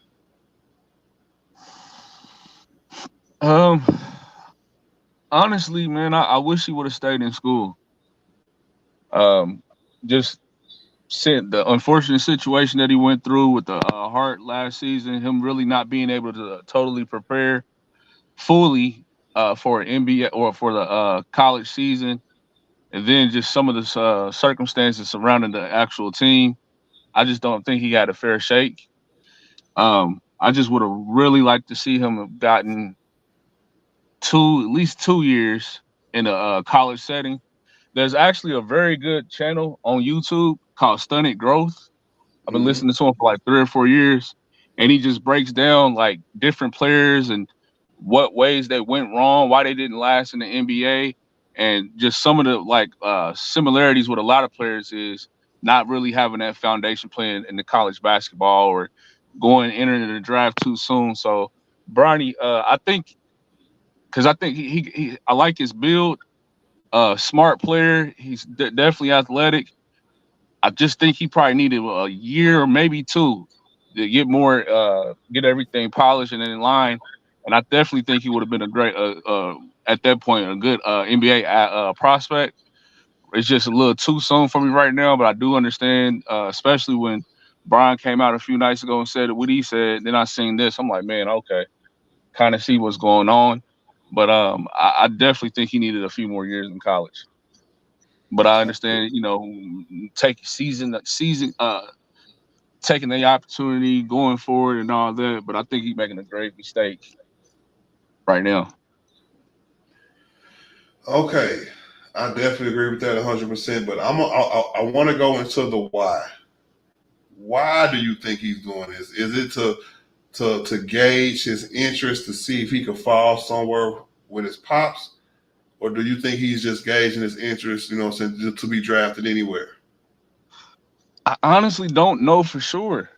Um, Honestly, man, I wish he would have stayed in school. Just the unfortunate situation that he went through with the heart last season, him really not being able to totally prepare fully for an NBA or for the college season, and then just some of the circumstances surrounding the actual team. I just don't think he got a fair shake. I just would have really liked to see him have gotten at least 2 years in a college setting. There's actually a very good channel on YouTube called Stunted Growth. I've been Mm-hmm. listening to him for like 3 or 4 years, and he just breaks down like different players and what ways they went wrong, why they didn't last in the NBA, and just some of the like similarities with a lot of players is not really having that foundation playing in the college basketball or entering the draft too soon. So Bronny, I think because I think I like his build. Smart player. He's definitely athletic. I just think he probably needed a year or maybe two to get more, get everything polished and in line. And I definitely think he would have been a great, at that point, a good NBA prospect. It's just a little too soon for me right now, but I do understand, especially when Brian came out a few nights ago and said what he said. Then I seen this. I'm like, man, okay, kind of see what's going on. But I definitely think he needed a few more years in college. But I understand, take season, taking the opportunity, going forward, and all that. But I think he's making a great mistake right now. Okay, I definitely agree with that 100%. But I want to go into the why. Why do you think he's doing this? Is it to gauge his interest to see if he could fall somewhere with his pops, or do you think he's just gauging his interest, to be drafted anywhere? I honestly don't know for sure.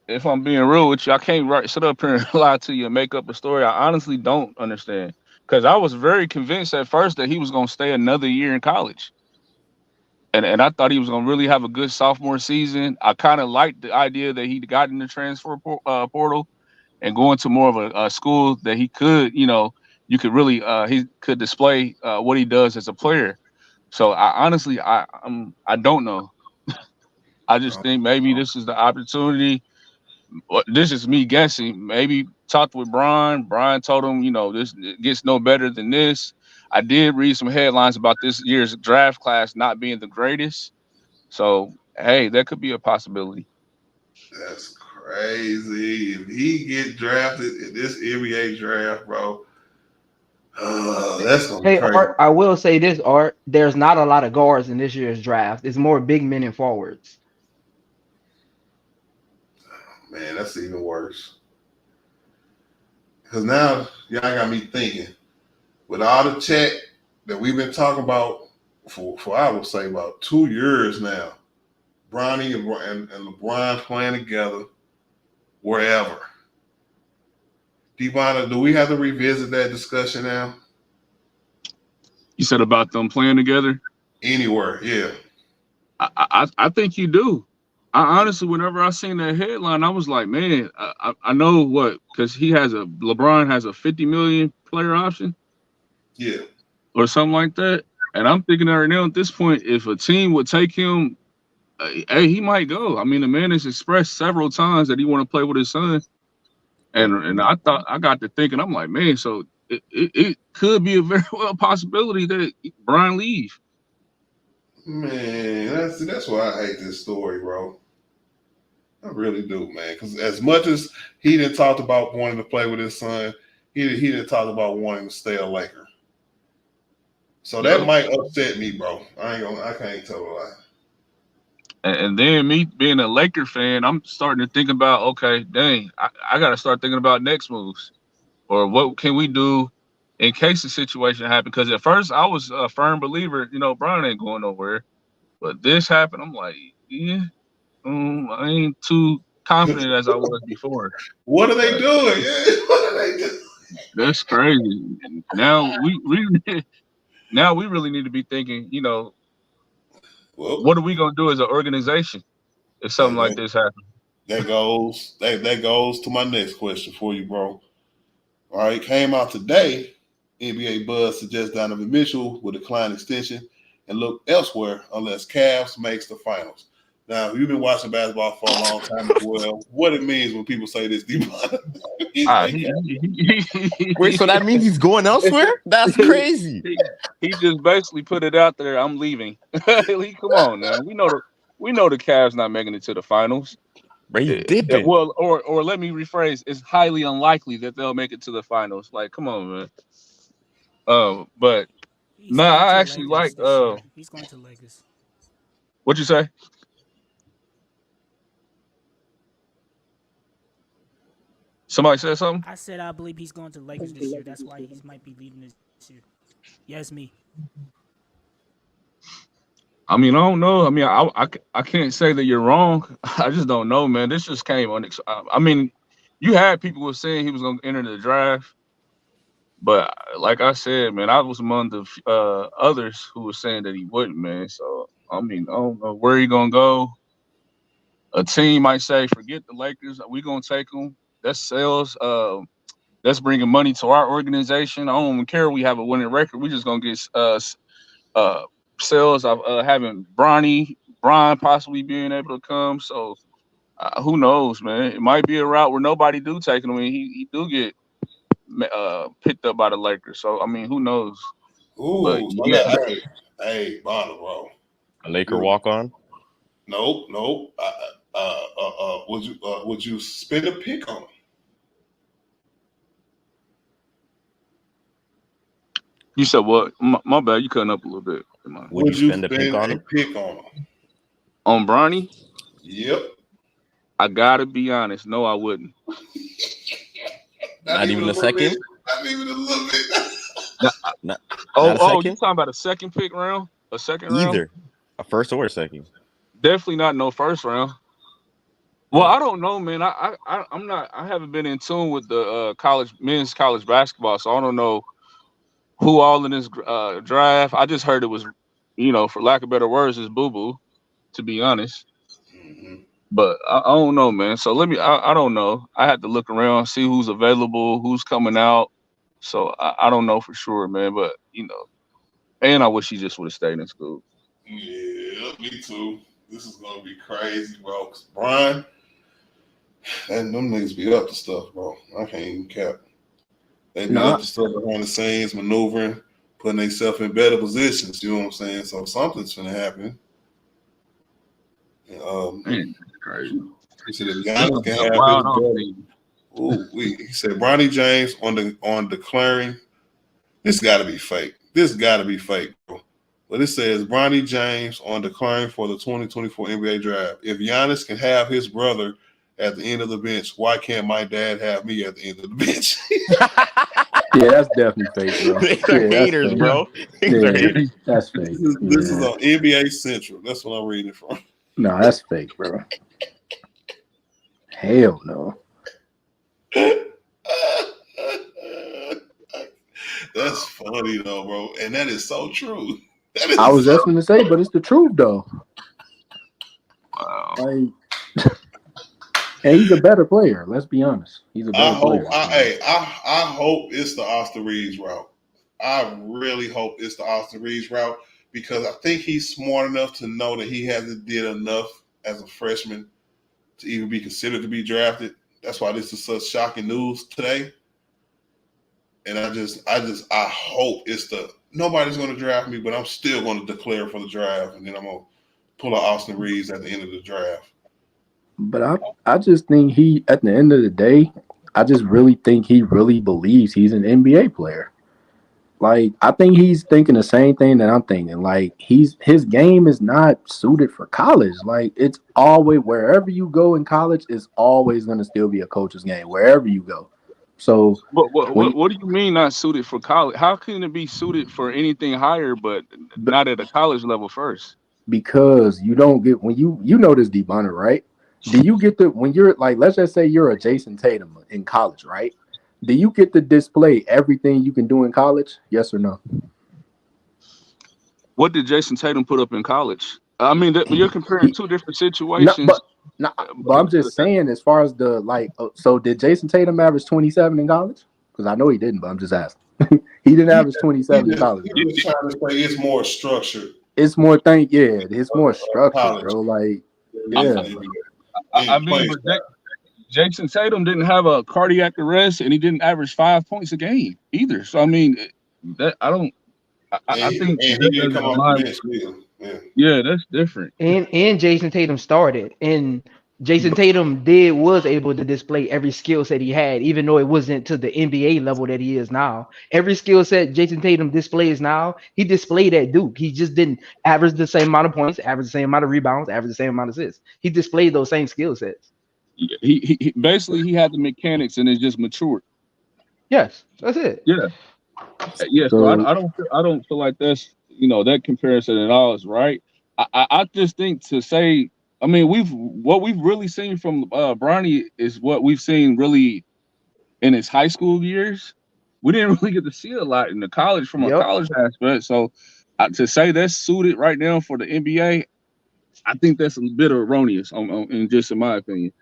If I'm being real with you, I can't sit up here and lie to you and make up a story. I honestly don't understand because I was very convinced at first that he was going to stay another year in college. And I thought he was going to really have a good sophomore season. I kind of liked the idea that he got in the transfer portal and going to more of a school that he could, you could really he could display what he does as a player. So I honestly I don't know. I just think maybe this is the opportunity. This is me guessing. Maybe talked with Brian. Brian told him, this it gets no better than this. I did read some headlines about this year's draft class not being the greatest. So hey, that could be a possibility. That's crazy. If he get drafted in this NBA draft, bro, that's gonna be Hey, crazy. Art, I will say this, Art. There's not a lot of guards in this year's draft. It's more big men and forwards. Man, that's even worse. Because now y'all got me thinking, with all the chat that we've been talking about for I would say about 2 years now, Bronny and LeBron playing together wherever. Devon, do we have to revisit that discussion now? You said about them playing together. Anywhere, yeah. I think you do. I honestly, whenever I seen that headline, I was like, man, I know what, because LeBron has a 50 million player option Yeah. or something like that. And I'm thinking right now at this point, if a team would take him, hey, he might go. I mean, the man has expressed several times that he want to play with his son. And I thought, I got to thinking, I'm like, man, so it could be a very well possibility that Brian leave. Man, that's why I hate this story, bro. I really do, man. Because as much as he didn't talk about wanting to play with his son, he didn't talk about wanting to stay a Laker. So that Yep. might upset me, bro. I can't tell a lie. And then me being a Laker fan, I'm starting to think about, okay, dang, I got to start thinking about next moves or what can we do in case the situation happened. Because at first I was a firm believer, Brian ain't going nowhere. But this happened, I'm like, yeah, I ain't too confident as I was before. What are they But doing? Yeah, what are they doing? that's crazy. Now now we really need to be thinking, Well, what are we gonna do as an organization if something like this happens? that goes to my next question for you, bro. All right, came out today. NBA Buzz suggests Donovan Mitchell will decline extension and look elsewhere unless Cavs makes the finals. Now, you've been watching basketball for a long time as well. What it means when people say this, Devon? Wait, so that means he's going elsewhere? That's crazy. He just basically put it out there. I'm leaving. Come on now. We know the Cavs not making it to the finals. But he dipping. Well, or let me rephrase. It's highly unlikely that they'll make it to the finals. Like, come on, man. But He's I going to actually Lakers like. this year. He's going to Lakers. What you say? Somebody said something? I said I believe he's going to Lakers this year. That's why he might be leaving this year. Yes, me. I mean, I don't know. I mean, I can't say that you're wrong. I just don't know, man. This just came I mean, you had people who were saying he was going to enter the draft, But like I said, man, I was among the others who were saying that he wouldn't, man. So I mean, I don't know where he gonna go. A team might say, "Forget the Lakers, we gonna take him." That's sales. That's bringing money to our organization. I don't even care if we have a winning record. We just gonna get uh sales of having Bron possibly being able to come. So who knows, man? It might be a route where nobody do take him. I mean, he do get picked up by the Lakers. So I mean, who knows? But Ooh, so yeah, hey, Bonner, bro. A Laker Good. walk on. Nope. Would you spend a pick on him? you said what? My bad. You cutting up a little bit. Would you spend a pick on a him? pick on him? On Bronny, Yep. I gotta be honest. No, I wouldn't. Not even a second. Not even a little bit. Not Oh, a you second. talking about a second pick round? A second round? Either a first or a second. Definitely not no first round. Well, I don't know, man. I'm not. I haven't been in tune with the men's college basketball, so I don't know who all in this draft. I just heard it was, for lack of better words, is boo boo. To be honest, Mhm. but I don't know, man. So let me. I don't know. I had to look around, see who's available, who's coming out. So I don't know for sure, man. But and I wish he just would have stayed in school. Yeah, me too. This is gonna be crazy, bro. 'Cause Brian, and them niggas be up to stuff, bro. I can't even cap. They be Nah. up to stuff behind the scenes, maneuvering, putting themselves in better positions. You know what I'm saying? So something's gonna happen. Man, that's crazy. He said if It's gonna Giannis be can a have his wild brother. offseason. He said Bronny James on declaring. This got to be fake. This got to be fake, bro. But it says Bronny James on declaring for the 2024 NBA draft. If Giannis can have his brother at the end of the bench, why can't my dad have me at the end of the bench? Yeah, that's definitely fake, bro. These are Yeah, that's haters, fake. bro. These are Yeah, haters. that's fake. This is Yeah. on NBA Central. That's what I'm reading from. No, that's fake, bro. Hell no. That's funny though, bro, and that is so true. I was just gonna say, but it's the truth though. Wow. Like, and he's a better player. Let's be honest. He's a better player. I hope it's the Austin Reeves route. I really hope it's the Austin Reeves route because I think he's smart enough to know that he hasn't did enough as a freshman to even be considered to be drafted. That's why this is such shocking news today. And I hope it's nobody's going to draft me, but I'm still going to declare for the draft, and then I'm going to pull out Austin Reeves at the end of the draft. But I just think at the end of the day, I just really think he really believes he's an NBA player. Like, I think he's thinking the same thing that I'm thinking. Like, his game is not suited for college. Like, it's always, wherever you go in college, it's always going to still be a coach's game, wherever you go. So, But what do you mean not suited for college? How can it be suited for anything higher, but not at a college level first? because you don't get, when you know this, D-Bonner, right? Do you get when you're like, let's just say you're a Jason Tatum in college, right? Do you get to display everything you can do in college? Yes or no? What did Jason Tatum put up in college? I mean, you're comparing two different situations. But I'm just saying, as far as so did Jason Tatum average 27 in college? Because I know he didn't, but I'm just asking. He didn't average 27 in college. He was trying to say it's more structured. It's more it's more structured, bro. Like, yeah. I mean, but Jason Tatum didn't have a cardiac arrest, and he didn't average 5 points a game either. So I mean, that I don't. I think he didn't come off the bench either. Yeah, that's different. And Jason Tatum started, and Jason Tatum was able to display every skill set he had, even though it wasn't to the NBA level that he is now. Every skill set Jason Tatum displays now, he displayed at Duke. He just didn't average the same amount of points, average the same amount of rebounds, average the same amount of assists. He displayed those same skill sets. He basically he had the mechanics and it just matured. Yes, that's it. Yeah. So I don't feel like that's that comparison at all is right. I just think to say, I mean, what we've really seen from Bronny is what we've seen really in his high school years. we didn't really get to see a lot in the college from a Yep. college aspect. So to say that's suited right now for the NBA, I think that's a bit erroneous, in my opinion.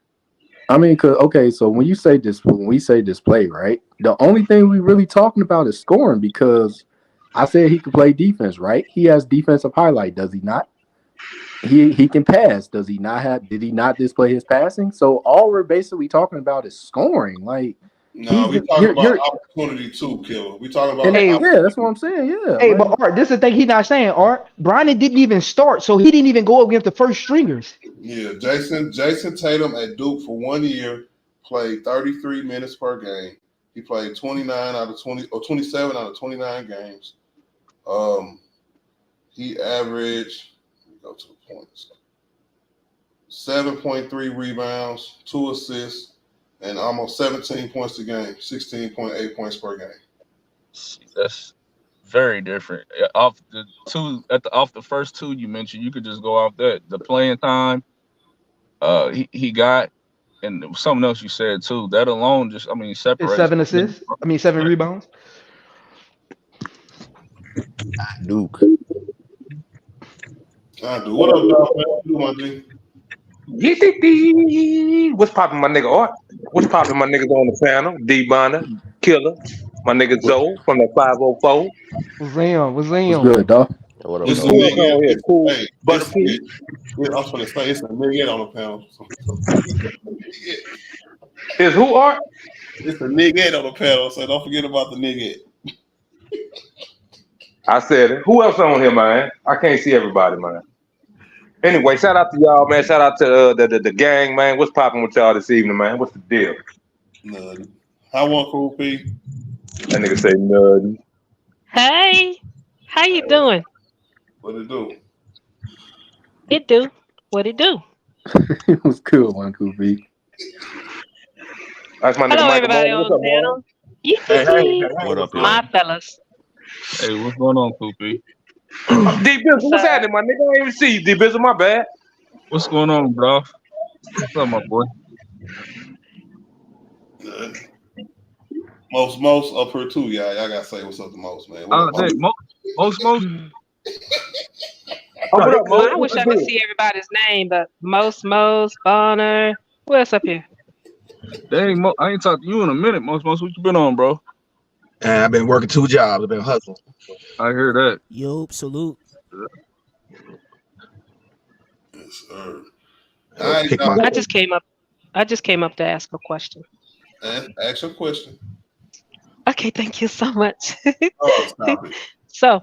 I mean, so when we say display, right? The only thing we really talking about is scoring because I said he could play defense, right? He has defensive highlight, does he not? He can pass, does he not have? Did he not display his passing? So all we're basically talking about is scoring. Like No, he's we the talking about you're opportunity too, Killer. We talking and about Hey, yeah, that's what I'm saying. Yeah, hey, like but Art, this is the thing he's not saying. Art, Bronny didn't even start, so he didn't even go against the first stringers. yeah. Jason Tatum at Duke for 1 year played 33 minutes per game. He played 29 out of 20 or 27 out of 29 games. He averaged. Let me go to the points. 7.3 rebounds, 2 assists, and almost 17 points a game. 16.8 points per game. That's very different. Off the first two you mentioned, you could just go off that. The playing time, he got, and something else you said too. That alone just, It's separates 7 assists. I mean, 7 rebounds. Duke. I do. What up, dog? What you do, my G? What's poppin', my nigga Art? What's poppin', my niggas on the panel? D Bonner, Killer, my nigga Zoe from the 504. What's what's Zam? good, dog? What up, It's Who a though? else nigga. on here? Cool. Hey, Butter P. I was going to say it's a nigga on the panel. Is who Art? It's a nigga on the panel, so don't forget about the nigga. I said it. Who else on here, man? I can't see everybody, man. Anyway, shout out to y'all, man. Shout out to the gang, man. What's popping with y'all this evening, man? What's the deal? None. How one Cool P? That nigga say nothing. Hey, how you doing? What it do? It do. What it do? It was cool, one Koofy. That's my nigga Hello, Michael everybody Malone. What's on up, the man? panel. hey, What what's up, going on? My y'all? fellas. Hey, what's going on, Poopy? D Bizzle, What's what's up? happening, my nigga? I ain't even see you, D Bizzle, my bad. What's going on, bro? What's up, my boy? None. Most up here too, y'all. Y'all gotta say what's up to most, man. What up, Dang, most. Oh, what up, Well, Mo? I What's wish the I could deal? see everybody's name, but Most, Bonner. Who else up here? Dang, I ain't talked to you in a minute. Most, what you been on, bro? And I've been working 2 jobs. I've been hustling. I hear that. Yo, salute. Yes, sir. I All had to right, pick my. now, I just came up to ask a question. ask your question. Okay, thank you so much. Oh, stop it. So,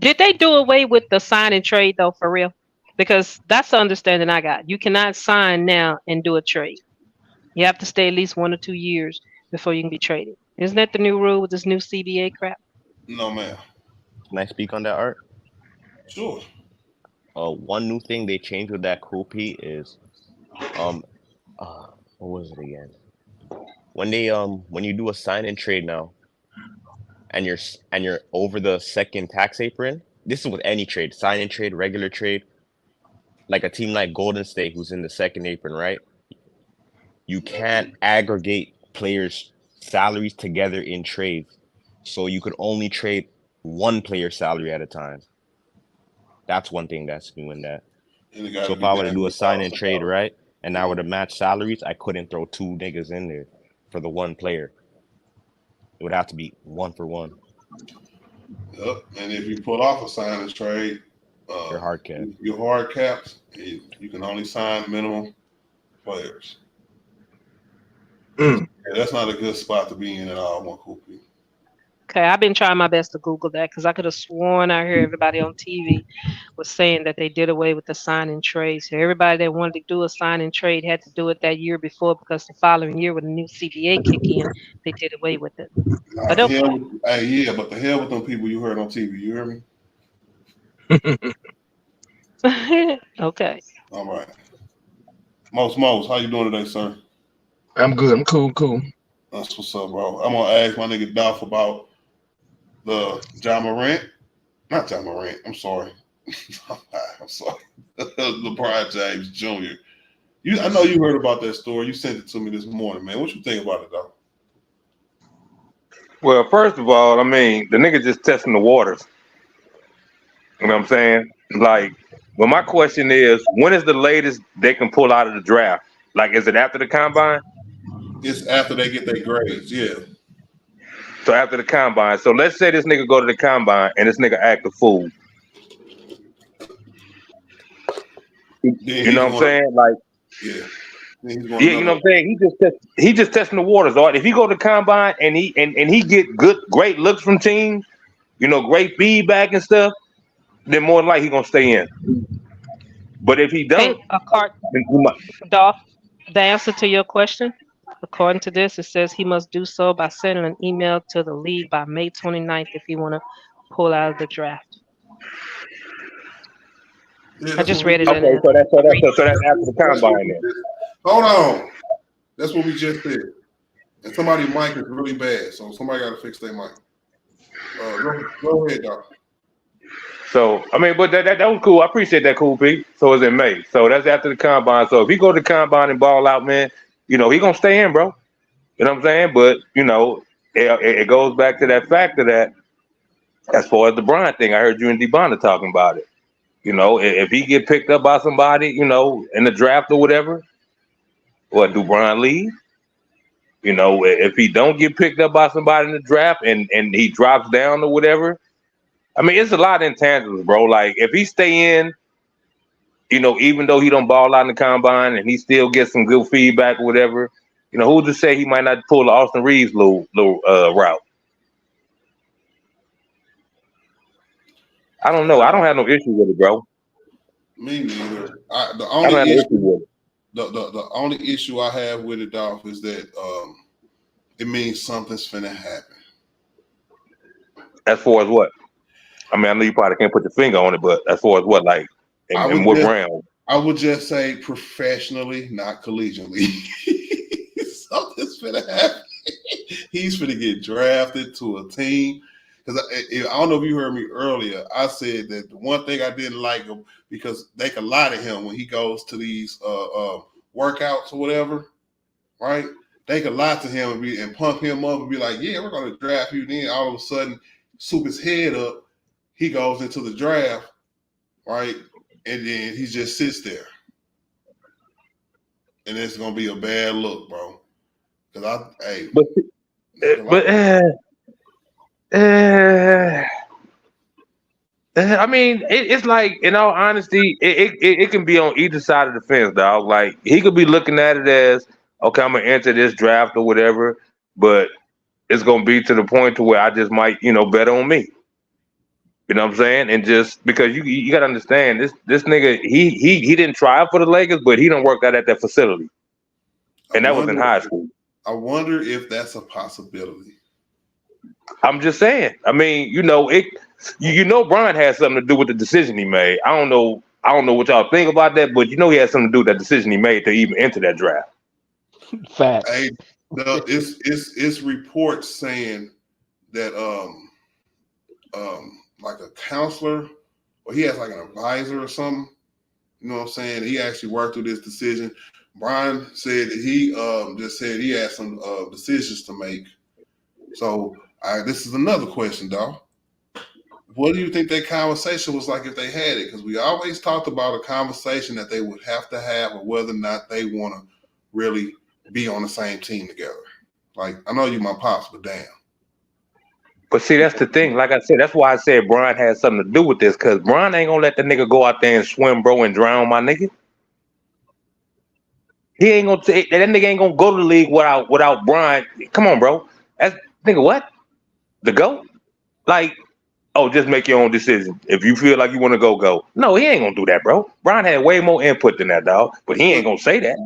did they do away with the sign and trade though, for real? Because that's the understanding I got. You cannot sign now and do a trade. You have to stay at least 1 or 2 years before you can be traded. Isn't that the new rule with this new CBA crap? No, ma'am. Can I speak on that, Art? Sure. One new thing they changed with that Cool Pete is um what was it again? When you do a sign and trade now and you're over the second tax apron, this is with any trade, sign and trade, regular trade, like a team like Golden State who's in the second apron, right? You can't aggregate players' salaries together in trades. So you could only trade one player's salary at a time. That's one thing that's new in that. And it got So to if be I were to do a done sign dollar and for trade, dollar. right, and I were to match salaries, I couldn't throw two niggas in there for the one player. It would have to be one for one. Yep. And if you pull off a sign and trade, Your hard cap. your hard caps, you can only sign minimum players. Mm. Yeah, that's not a good spot to be in at all, one Cool P. Okay, I've been trying my best to Google that because I could have sworn I heard everybody on TV was saying that they did away with the sign and trade. So everybody that wanted to do a sign and trade had to do it that year before because the following year when the new CBA kick in, they did away with it. But The okay. hell, hey, yeah, but the hell with them people you heard on TV. You hear me? Okay. All right. Most, how you doing today, sir? I'm good. I'm cool. That's what's up, bro. I'm gonna ask my nigga Dolph about the John Morant. Not John Morant. I'm sorry. I'm sorry. LeBron James Jr. I know you heard about that story. You sent it to me this morning, man. What you think about it, though? Well, first of all, I mean, the nigga just testing the waters. You know what I'm saying? Like, well, my question is, when is the latest they can pull out of the draft? Like, is it after the combine? It's after they get their grades. Yeah. So after the combine. So let's say this nigga go to the combine and this nigga act a fool. Then You know what I'm saying? Like, yeah. Then he's going yeah, you know another. what I'm saying? He just testing the waters. All right? If he go to the combine and he get great looks from teams, you know, great feedback and stuff, then more than likely he gonna stay in. But if he don't, Hey, then he might. Dolph, the answer to your question, according to this, it says he must do so by sending an email to the league by May 29th if he want to pull out of the draft. Yeah, I that's just what we read it just in Okay, there. so that's after the That's what combine we then. just, hold on. That's what we just said. And somebody's mic is really bad, so somebody got to fix their mic. Go ahead, Doc. So I mean, but that was cool. I appreciate that, Cool P. So it's in May. So that's after the combine. So if he go to the combine and ball out, man, you know he gonna stay in, bro. You know what I'm saying? But you know, it goes back to that factor that as far as the Bron thing, I heard you and Debonna talking about it. You know, if he get picked up by somebody, you know, in the draft or whatever, what do Bron leave? You know, if he don't get picked up by somebody in the draft and he drops down or whatever, I mean, it's a lot of intangibles, bro. Like if he stay in, you know, even though he don't ball out in the combine and he still gets some good feedback or whatever, you know, who's to say he might not pull the Austin Reeves little route? I don't know. I don't have no issue with it, bro. Me neither. The I don't only have no issue, issue with it. the only issue I have with it, Dolph, is that it means something's finna happen. As far as what? I mean, I know you probably can't put your finger on it, but as far as what, like, in what round? I would just say professionally, not collegiately. Something's finna happen. He's finna get drafted to a team. Because I don't know if you heard me earlier. I said that the one thing I didn't like him because they can lie to him when he goes to these workouts or whatever, right? They can lie to him and pump him up and be like, "Yeah, we're going to draft you." Then all of a sudden, soup his head up. He goes into the draft, right? And then he just sits there. And it's gonna be a bad look, bro. Because I mean, it's like, in all honesty, it can be on either side of the fence, dog. Like he could be looking at it as, okay, I'm gonna enter this draft or whatever, but it's gonna be to the point to where I just might, you know, bet on me. You know what I'm saying? And just because you gotta understand this nigga, he didn't try out for the Lakers, but he done worked out at that facility, and that was in high school. I wonder if that's a possibility. I'm just saying. I mean, you know, you know, Brian had something to do with the decision he made. I don't know what y'all think about that, but you know, he had something to do with that decision he made to even enter that draft. Facts. Hey, it's reports saying that like a counselor or he has like an advisor or something. You know what I'm saying? He actually worked through this decision. Brian said that he just said he had some decisions to make. So this is another question, dog. What do you think that conversation was like if they had it? Because we always talked about a conversation that they would have to have or whether or not they want to really be on the same team together. Like, I know you my pops, but damn. But see, that's the thing. Like I said, that's why I said Brian had something to do with this, because Brian ain't gonna let the nigga go out there and swim, bro, and drown my nigga. He ain't gonna that nigga ain't gonna go to the league without Brian. Come on, bro. That's nigga what? The GOAT? Like, oh, just make your own decision. If you feel like you want to go. No, he ain't gonna do that, bro. Brian had way more input than that, dog. But he ain't gonna say that.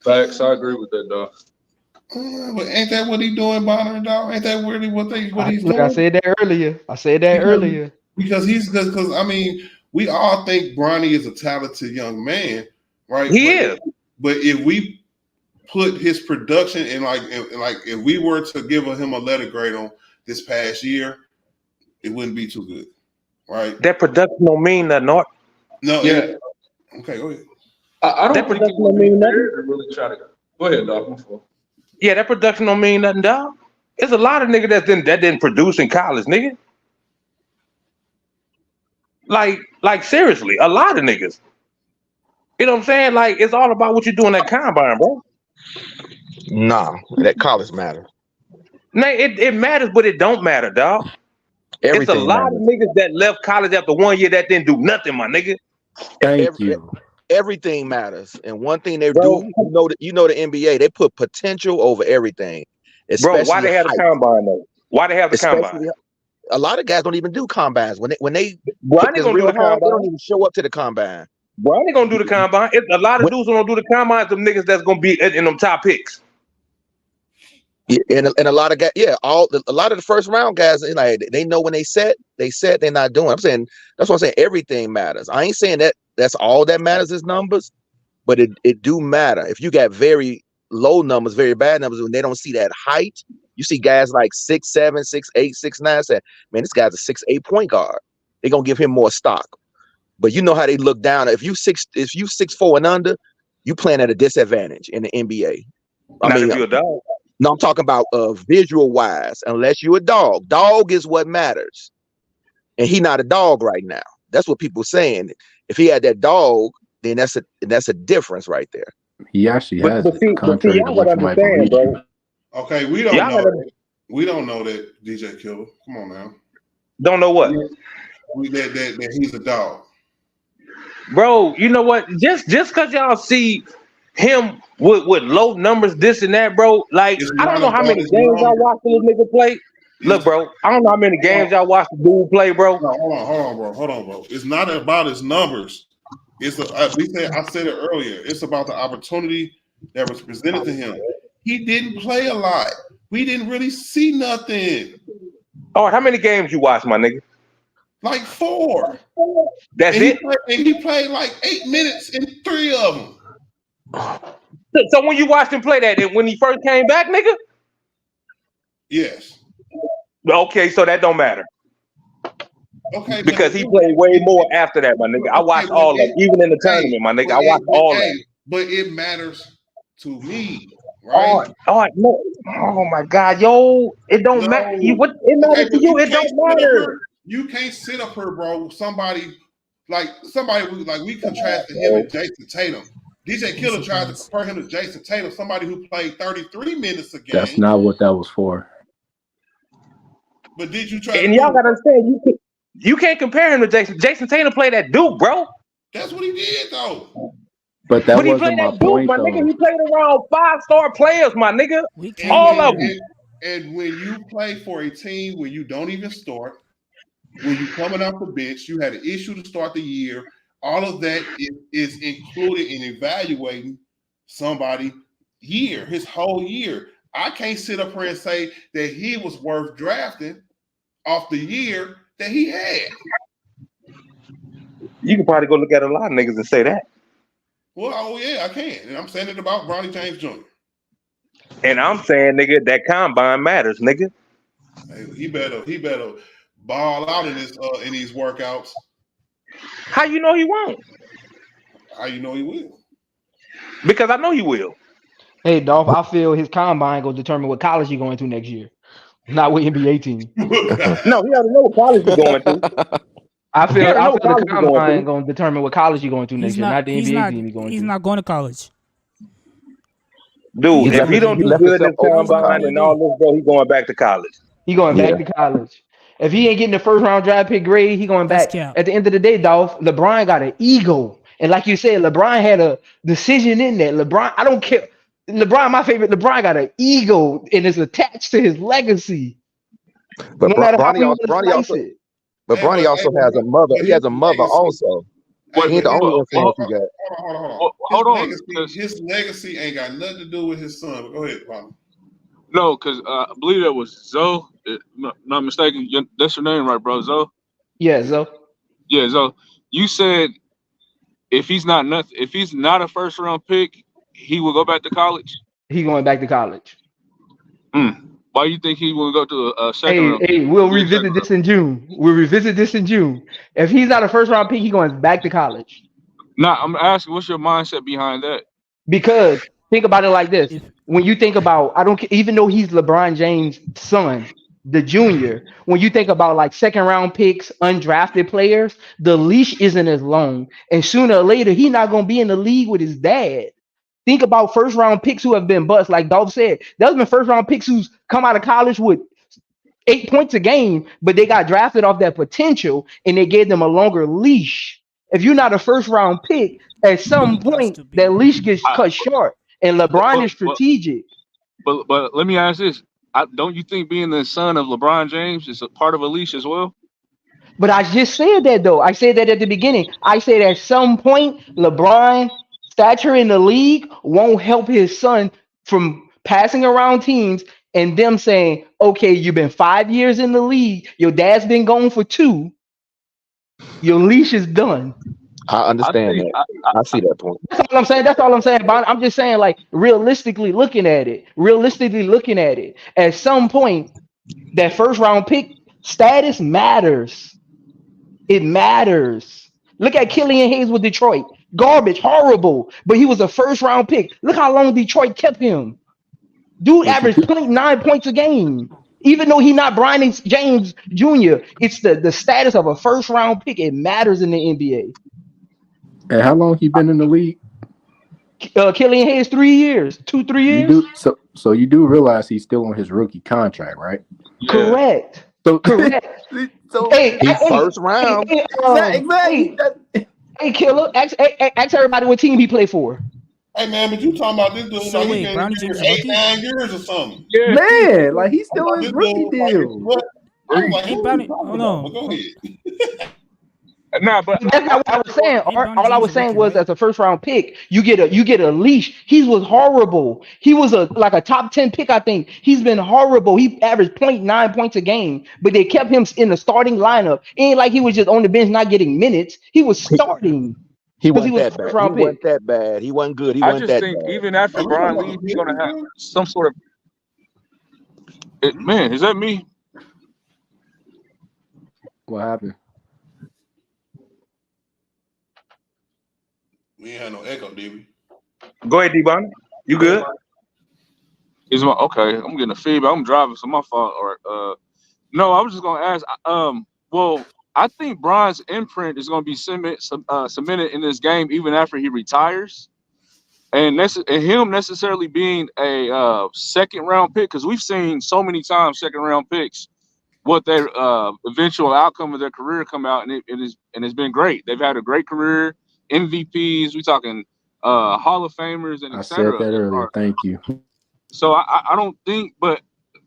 Facts, I agree with that, dog. But ain't that what he doing, Bonner, dog? Ain't that really what he's Look, doing? I said that earlier. Because I mean, we all think Bronny is a talented young man, right? He is. But if we put his production in like if we were to give him a letter grade on this past year, it wouldn't be too good, right? That production don't mean nothing, Art. No, Yeah. Okay, go ahead. I don't That think it production would don't be mean fair nothing. to really try to go ahead, dog. My fault. Yeah, that production don't mean nothing, dog. It's a lot of niggas that didn't produce in college, nigga. Like seriously, a lot of niggas. You know what I'm saying? Like it's all about what you do in that combine, bro. Nah, that college matters. Nah, it matters, but it don't matter, dog. It's a Everything lot of matters. niggas that left college after 1 year that didn't do nothing, my nigga. Thank Every, you. everything matters, and one thing they Bro, do, you know the NBA, they put potential over everything, bro, why especially they have the height. combine though? Why they have the combine? Especially a lot of guys don't even do combines when they Bro, I put ain't this gonna do real the hard. They don't combine. even show up to the combine. Bro, I ain't gonna do the combine. It's a lot of When, dudes who don't do the combine. Some niggas that's gonna be in them top picks. and a lot of guys, yeah, a lot of the first round guys, like they know when they set, they're not doing. I'm saying that's what I'm saying. Everything matters. I ain't saying that's all that matters is numbers, but it do matter. If you got very low numbers, very bad numbers, when they don't see that height, you see guys like 6'7", 6'8", 6'9", say, man, this guy's a 6'8" point guard. They're gonna give him more stock. But you know how they look down. If you 6'4" and under, you playing at a disadvantage in the NBA. Not if you're a dog. No, I'm talking about visual wise. Unless you're a dog, dog is what matters, and he not a dog right now. That's what people saying. If he had that dog, then that's a difference right there. He actually has But it, see, contrary to y'all what gotta you might understand, believe. bro. Okay, we don't Y'all know. gotta We don't know that DJ Killer. Come on now. don't know what, That he's a dog. bro. You know what? Just because y'all see him with low numbers, this and that, bro. Like It's I don't not know how about many his games y'all numbers. watched this nigga play. Look, bro, I don't know how many games y'all watched the dude play, bro. No, hold on, bro. It's not about his numbers. I said it earlier. It's about the opportunity that was presented to him. He didn't play a lot. We didn't really see nothing. All right, how many games you watched, my nigga? Like 4. That's and it. He played like 8 minutes in 3 of them. So when you watched him play that, and when he first came back, nigga. Yes. Okay, so that don't matter. Okay, because he played way more after that, my nigga. I watched all of them, even in the tournament, my nigga. I watched all of them. But it matters to me, right? No. Oh my God, yo, it don't matter. It matters to you. It don't matter. You can't sit up here, bro. Somebody like we contrasted him and Jason Tatum. DJ Killer tried to compare him to Jason Tatum, somebody who played 33 minutes a game. That's not what that was for. But did you try? And y'all gotta understand, you can't compare him to Jason. Jason Tatum played at Duke, bro. That's what he did, though. But that he wasn't played my at Duke, point, my though. nigga. He played around 5-star players, my nigga. All of them. And when you play for a team where you don't even start, when you're coming off the bench, you had an issue to start the year. All of that is included in evaluating somebody's year, his whole year. I can't sit up here and say that he was worth drafting off the year that he had. You can probably go look at a lot of niggas and say that. Well, oh yeah, I can. And I'm saying it about Bronny James Jr. And I'm saying, nigga, that combine matters, nigga. Hey, he better ball out in these workouts. How you know he won't? How you know he will? Because I know he will. Hey, Dolph, I feel his combine gonna determine what college he's going to next year, not what NBA team. No, he already know what college he's going to. I feel the combine gonna determine what college he's going to next year, not the NBA team he's going to. He's not going to college. Dude, if he don't do good in this combine and all this, bro, he's going back to college. He going back to college. If he ain't getting the first round draft pick grade, he going back. At the end of the day, Dolph, LeBron got an ego. And like you said, LeBron had a decision in there. LeBron, I don't care. LeBron, my favorite, LeBron got an ego and it's attached to his legacy. But no matter how Bronny also has a mother. He has a mother also. He ain't the only influence he got. Hold on. His legacy ain't got nothing to do with his son. But go ahead, Bronny. No, because I believe that was Zoe. Not mistaken. That's your name, right, bro? Zoe? Yeah, Zoe. Yeah, Zoe. You said if he's not a first round pick, he will go back to college. He going back to college. Why do you think he will go to a second round? Hey, we'll revisit this in June. If he's not a first round pick, he going back to college. Nah, I'm asking, what's your mindset behind that? Because Think about it like this. If When you think about, I don't even though he's LeBron James' son, the junior. When you think about like second round picks, undrafted players, the leash isn't as long, and sooner or later he's not gonna be in the league with his dad. Think about first round picks who have been bust, like Dolph said. There's been first round picks who's come out of college with 8 points a game, but they got drafted off that potential and they gave them a longer leash. If you're not a first round pick, at some he got point to that be. leash gets I, cut short. And but, LeBron but, is but, strategic. but let me ask this. Don't you think being the son of LeBron James is a part of a leash as well? But I just said that though. I said that at the beginning. I said at some point, LeBron stature in the league won't help his son from passing around teams and them saying, okay, you've been 5 years in the league. Your dad's been gone for 2. Your leash is done. I I understand think that. I see that point. That's all I'm saying. That's all I'm saying. But I'm just saying, like, realistically looking at it, at some point, that first round pick status matters. It matters. Look at Killian Hayes with Detroit. Garbage, horrible. But he was a first round pick. Look how long Detroit kept him. Dude But you averaged could, point 0.9 points a game. Even though he's not Bronny James Jr., it's the status of a first round pick. It matters in the NBA. and how long he been in the league? Killian Hayes, 3 years, 3 You years. do so you do realize he's still on his rookie contract, right? yeah. Correct. So Correct. so Hey, He hey, first round. exactly. hey, hey, Killer. Ask everybody what team he played for. Hey man, but you talking about this dude So like he wait, been Bronny here James is rookie? 8, 9 years or something. Yeah. Man, like he's I still on thought his this rookie dude like deal. what? I was like, Ain't who are you Bronny? talking Hold about? But on. go ahead. Nah, but But that's not what I was saying. Ain't Bronny All I James was a saying rookie, was, right? as a first round pick, you get a leash. He was horrible. He was like a top 10 pick, I think. He's been horrible. He averaged point 0.9 points a game, but they kept him in the starting lineup. It ain't like he was just on the bench not getting minutes. He was He, starting he because he wasn't was a that first bad. He round wasn't pick. that bad. He wasn't good. He I wasn't just that think bad. even after Are we talking Bron about leaves, the he's gonna Pistons, have man? some sort of man. Is that me? What happened? We ain't had no echo, did we? Go ahead, D-Bon. You good? Is my okay? I'm getting a feedback. I'm driving, so my fault. Or no, I was just gonna ask. Well, I think Bron's imprint is gonna be cemented in this game even after he retires, and him necessarily being a second round pick, because we've seen so many times second round picks what their eventual outcome of their career come out, and it's been great. They've had a great career, MVPs. We talking Hall of Famers and I said etc. that earlier. Thank you. So I don't think, but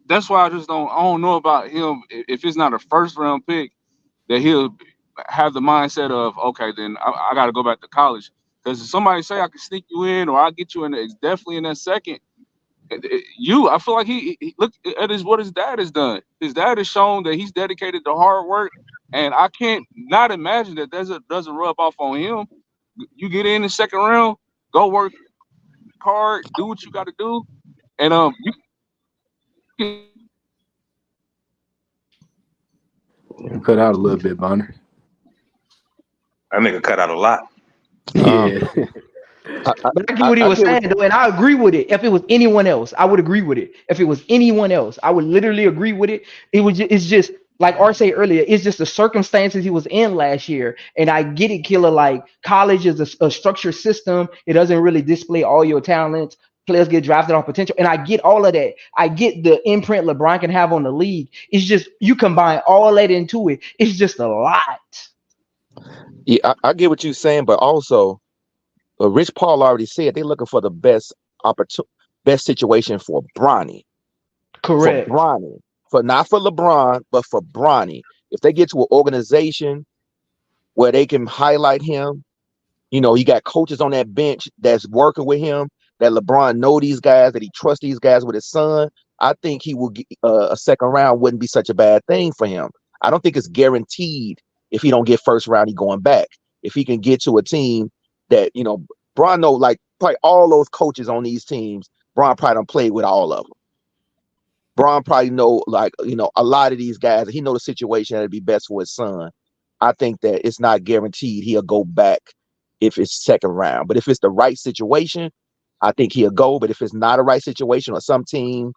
that's why I don't know about him. If it's not a first round pick, that he'll have the mindset of, okay, then I got to go back to college. Because if somebody say I can sneak you in or I'll get you in, it's definitely in that second. I feel like he look at what his dad has done. His dad has shown that he's dedicated to hard work, and I can't not imagine that doesn't rub off on him. You get in the second round, go work hard, do what you got to do, and you can You cut out a little bit, Bonner. That nigga cut out a lot. Yeah. But I get what he I was get what saying, though, and I agree with it. If it was anyone else, I would agree with it. If it was anyone else, I would literally agree with it. It's just like R said earlier. It's just the circumstances he was in last year, and I get it, Killer. Like college is a structured system. It doesn't really display all your talents. Players get drafted on potential, and I get all of that. I get the imprint LeBron can have on the league. It's just you combine all that into it. It's just a lot. Yeah, I get what you're saying, but also Rich Paul already said they're looking for the best best situation for Bronny. For Correct. Bronny. For not for LeBron, but for Bronny. If they get to an organization where they can highlight him, he got coaches on that bench that's working with him, that LeBron know these guys, that he trusts these guys with his son. I think he will get a second round wouldn't be such a bad thing for him. I don't think it's guaranteed if he don't get first round, he going back. If he can get to a team that, Bron know, like probably all those coaches on these teams, Bron probably don't play with all of them. Bron probably know, like, a lot of these guys, he know the situation that'd be best for his son. I think that it's not guaranteed he'll go back if it's second round. But if it's the right situation, I think he'll go. But if it's not a right situation or some team,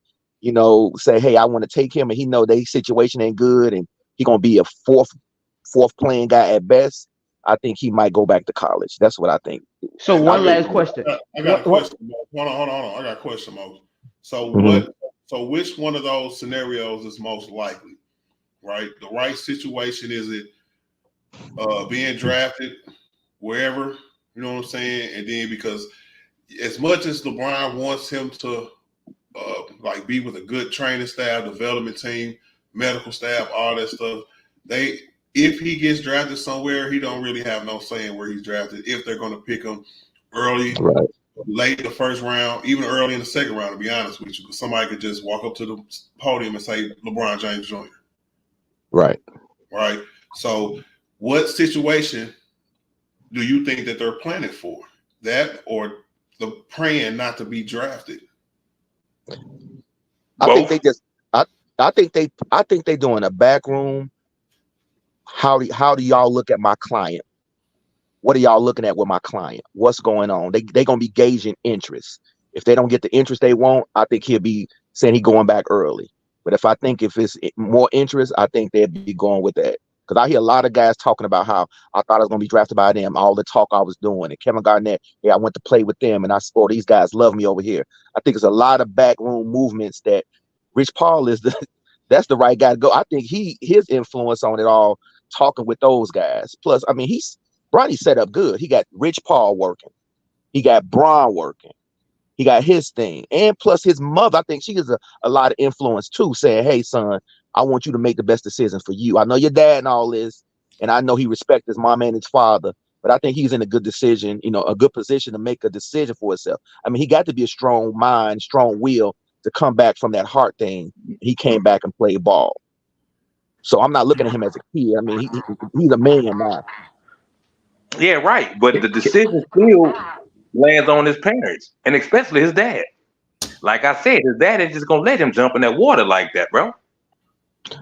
say, hey, I want to take him, and he know their situation ain't good, and he gonna be a fourth playing guy at best, I think he might go back to college. That's what I think. So one last question. I got a question. Hold on. I got a question, Mo. So Mhm. So which one of those scenarios is most likely? Right, the right situation, is it being drafted wherever? You know what I'm saying? And then because as much as LeBron wants him to like be with a good training staff, development team, medical staff, all that stuff, if he gets drafted somewhere, he don't really have no say in where he's drafted. If they're going to pick him early, Right. late in the first round, even early in the second round, to be honest with you, because somebody could just walk up to the podium and say LeBron James Jr. Right. Right. So, what situation do you think that they're planning for? That or the praying not to be drafted? I think they just. I think they doing a back room. How do y'all look at my client? What are y'all looking at with my client? What's going on? They gonna be gauging interest. If they don't get the interest they want, I think he'll be saying he going back early. But if it's more interest, I think they'd be going with that. Because I hear a lot of guys talking about how I thought I was gonna be drafted by them, all the talk I was doing, and Kevin Garnett, I went to play with them, and these guys love me over here. I think it's a lot of backroom movements that Rich Paul is that's the right guy to go. I think his influence on it all, talking with those guys. Plus, I mean, Bronny set up good. He got Rich Paul working. He got Bron working. He got his thing. And plus his mother, I think she has a lot of influence too, saying, hey, son, I want you to make the best decisions for you. I know your dad and all this, and I know he respects his mom and his father, but I think he's in a good decision, a good position to make a decision for himself. I mean, he got to be a strong mind, strong will to come back from that heart thing. He came back and played ball. So I'm not looking at him as a kid. I mean, he's a man now. Yeah, right. But the decision still lands on his parents, and especially his dad. Like I said, his dad is just gonna let him jump in that water like that, bro.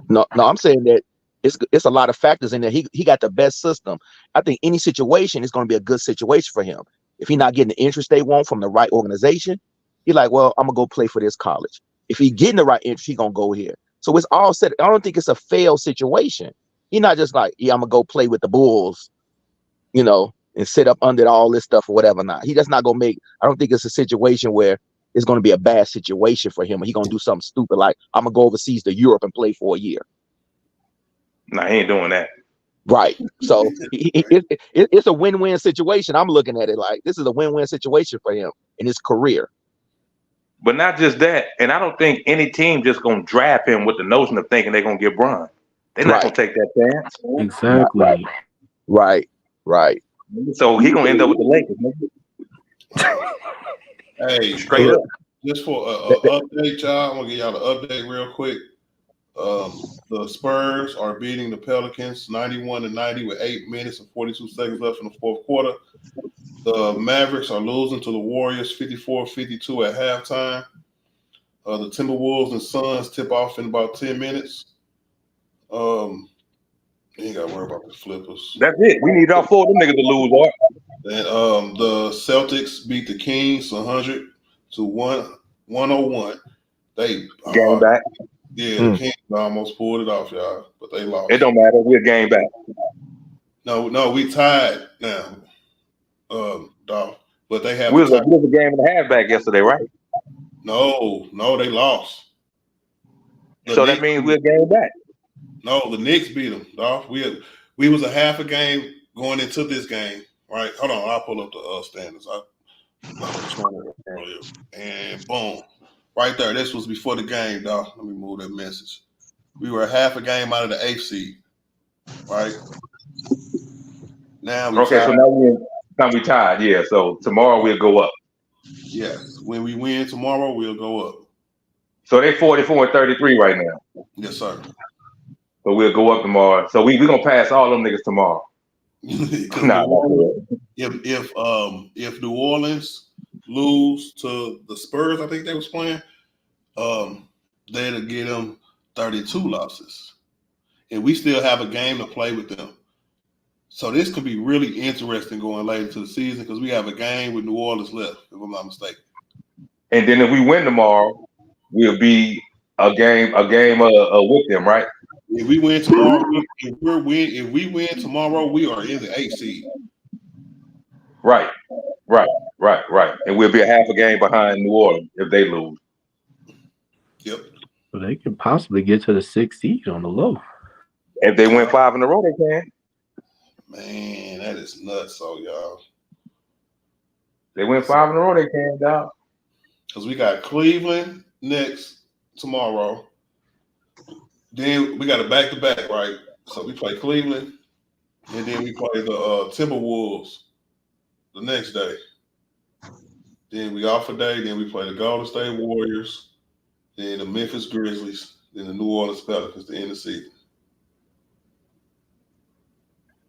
No, I'm saying that it's a lot of factors in there. He got the best system. I think any situation is going to be a good situation for him. If he's not getting the interest they want from the right organization, he's like, well, I'm gonna go play for this college. If he getting the right interest, he gonna go here. So it's all set. I don't think it's a failed situation. He's not just like, yeah, I'm gonna go play with the Bulls, and sit up under all this stuff or whatever. Not. He just not gonna make. I don't think it's a situation where it's going to be a bad situation for him, or he going to do something stupid like, I'm going to go overseas to Europe and play for a year. Nah, he ain't doing that. Right. So it's a win-win situation. I'm looking at it like this is a win-win situation for him in his career. But not just that. And I don't think any team just going to draft him with the notion of thinking they're going to get Bron. They're not going to take that chance. Exactly. Right. So he going to end up with the Lakers. Hey, straight up. Just for an update, y'all, I'm going to give y'all the update real quick. The Spurs are beating the Pelicans 91-90 with 8 minutes and 42 seconds left in the fourth quarter. The Mavericks are losing to the Warriors 54-52 at halftime. The Timberwolves and Suns tip off in about 10 minutes. You ain't got to worry about the Flippers. That's it. We need all four of them niggas to lose, Art. And the Celtics beat the Kings 100-101. They game back. Yeah, the Kings almost pulled it off, y'all, but they lost. It don't matter. We're game back. No, we tied now. Dog. But they have we was a game and a half back yesterday, right? No, they lost. So that means we're game back. No, the Knicks beat them, dog. We was a half a game going into this game, right? Hold on, I'll pull up the standings. And boom. Right there. This was before the game, dog. Let me move that message. We were half a game out of the 8th seed. Right? Now we tied. So now we tied, yeah. So tomorrow we'll go up. Yes. When we win tomorrow, we'll go up. So they're 44-33 right now. Yes, sir. So we'll go up tomorrow. So we're gonna pass all them niggas tomorrow. If New Orleans lose to the Spurs, I think they was playing, they'd get them 32 losses. And we still have a game to play with them. So this could be really interesting going later into the season because we have a game with New Orleans left, if I'm not mistaken. and then if we win tomorrow, we'll be a game with them, right? If we win tomorrow, if we win tomorrow, we are in the 8th seed. Right, and we'll be a half a game behind New Orleans if they lose. Yep. So they could possibly get to the 6th seed on the low. If they win 5 in a row, they can. Man, that is nuts, so y'all. They win 5 in a row, they can, dog. Because we got Cleveland next tomorrow. Then we got a back-to-back, right? So we play Cleveland, and then we play the Timberwolves the next day. Then we off a day. Then we play the Golden State Warriors, then the Memphis Grizzlies, then the New Orleans Pelicans to end the season.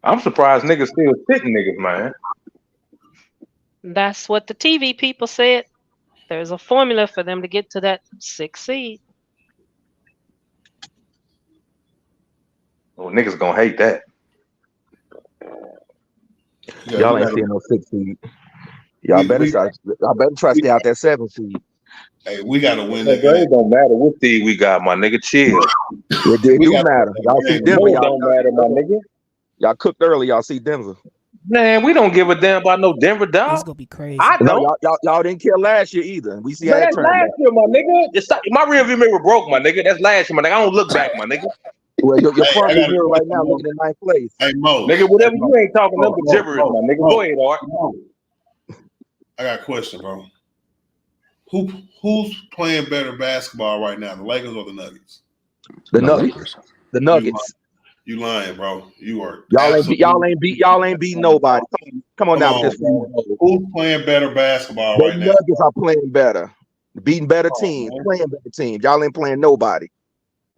I'm surprised niggas still sitting niggas, man. That's what the TV people said. There's a formula for them to get to that 6th seed. Oh, niggas gonna hate that. Y'all ain't seeing no 6th seed. Y'all better try to stay out that 7th seed. Hey, we gotta win that It game. don't matter what seed we got, my nigga. Chill. It do matter. Y'all see Denver. It don't matter, my nigga. Y'all cooked early. Y'all see Denver. Man, we don't give a damn about no Denver, dog. It's gonna be crazy. I don't. No, y'all didn't kill last year either. We see Man, how that that's turned out. last year, my nigga. My rearview mirror broke, my nigga. That's last year, my nigga. I don't look back, my nigga. Well, your Hey, front I got a mirror right question, now Mo. looking in 9th place. Hey, Mo. Nigga, whatever Hey, Mo. you ain't talking Mo, nothing Mo, gibberish, Mo, my nigga. Mo. Go ahead, Art. I got a question, bro. Who's playing better basketball right now, the Lakers or the Nuggets? The Nuggets. The Nuggets. You lying, bro. You are. Y'all ain't beat nobody. Come on now with this. Bro. Who's playing better basketball The right now? Nuggets are playing better, beating better teams, playing better teams. Y'all ain't playing nobody.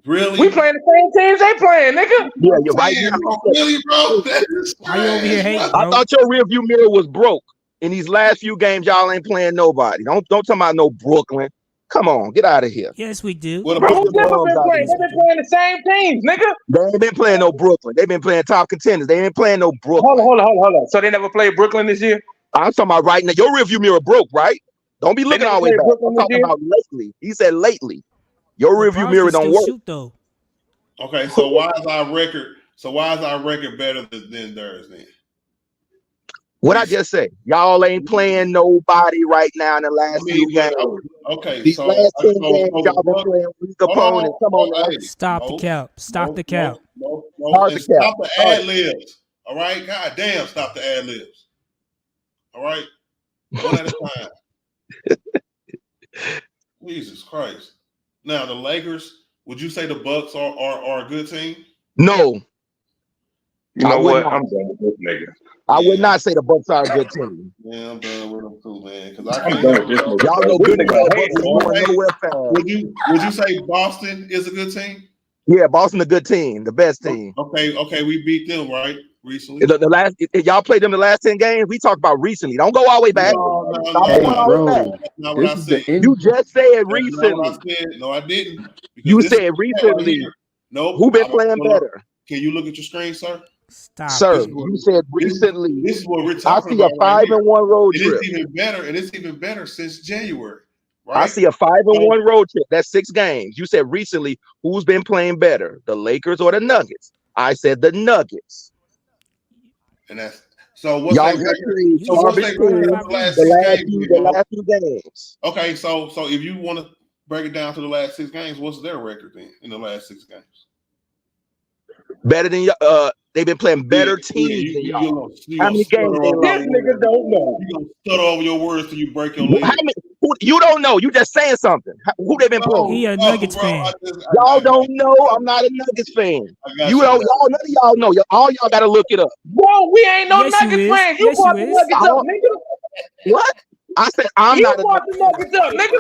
Really? We playing the same teams they playing, nigga. Yeah, you're right now. Bro, really, bro? That is Why you over here hating, I bro? thought your rearview mirror was broke. In these last few games, y'all ain't playing nobody. Don't talk about no Brooklyn. Come on, get out of here. Yes, we do. What Bro, about who's never been playing? They've been playing the same teams, nigga. They ain't been playing no Brooklyn. They've been playing top contenders. They ain't playing no Brooklyn. Hold on. So they never played Brooklyn this year? I'm talking about right now. Your rearview mirror broke, right? Don't be looking never all the way played back. Brooklyn I'm this talking year? about lately. He said lately. Your rearview LeBron mirror can don't still work. shoot though. Okay, so why is our record? So why is our record better than theirs then? What I just said, y'all ain't playing nobody right now in the last few games. Okay, These so last 10 so games, y'all been playing weak opponents. Come on now. Stop the count. Stop the count. Hard to count. Stop the ad libs. All right, god damn, stop the ad libs. All right, one at a time. Jesus Christ. Now the Lakers. Would you say the Bucks are a good team? No. You know what? Not. I'm done with this nigga. I would not say the Bucks are a good team. Yeah, I'm done with them too, man. Because I I'm can't. done with this nigga. Y'all know This good and nigga well hate Bucks it, ain't boy. going nowhere fast. Would you say Boston is a good team? Yeah, Boston a good team, the best team. Okay, we beat them right recently. The last y'all played them the last 10 games. We talked about recently. Don't go all the way back. Stop Hey, going all the way bro, back. That's not what I this is said. the end. You just said That's not recently. what I said. No, I didn't. Because You this said is recently. here. Nope. Who been playing better? Can you look at your screen, sir? Stop. Sir, This is what- you said recently. This is what we're I talking see a about right here. 5-1 road And trip. it's even better since January. Right? I see a 5-1 road trip. That's 6 games. You said recently, who's been playing better, the Lakers or the Nuggets? I said the Nuggets. And that's so. What's Y'all that just record? played So what's just that brought record up of the last the 6 last games? few, Big Mo? games. Okay, so if you want to break it down to the last 6 games, what's their record then in the last 6 games? Better than they've been playing better teams than y'all. How many games they lost? This nigga don't know. You gonna stutter over your words till you break your How leg. many, you don't know. You just saying something. Who they been playing? He a Nuggets fan. Y'all don't know. I'm not a Nuggets fan. got You don't. Y'all, none of y'all know. All y'all gotta look it up. Bro, we ain't no Yes, you Nuggets is. fans. You Yes, brought you the is. Nuggets up, nigga. What? I said I'm You not a brought the Nuggets up, nigga.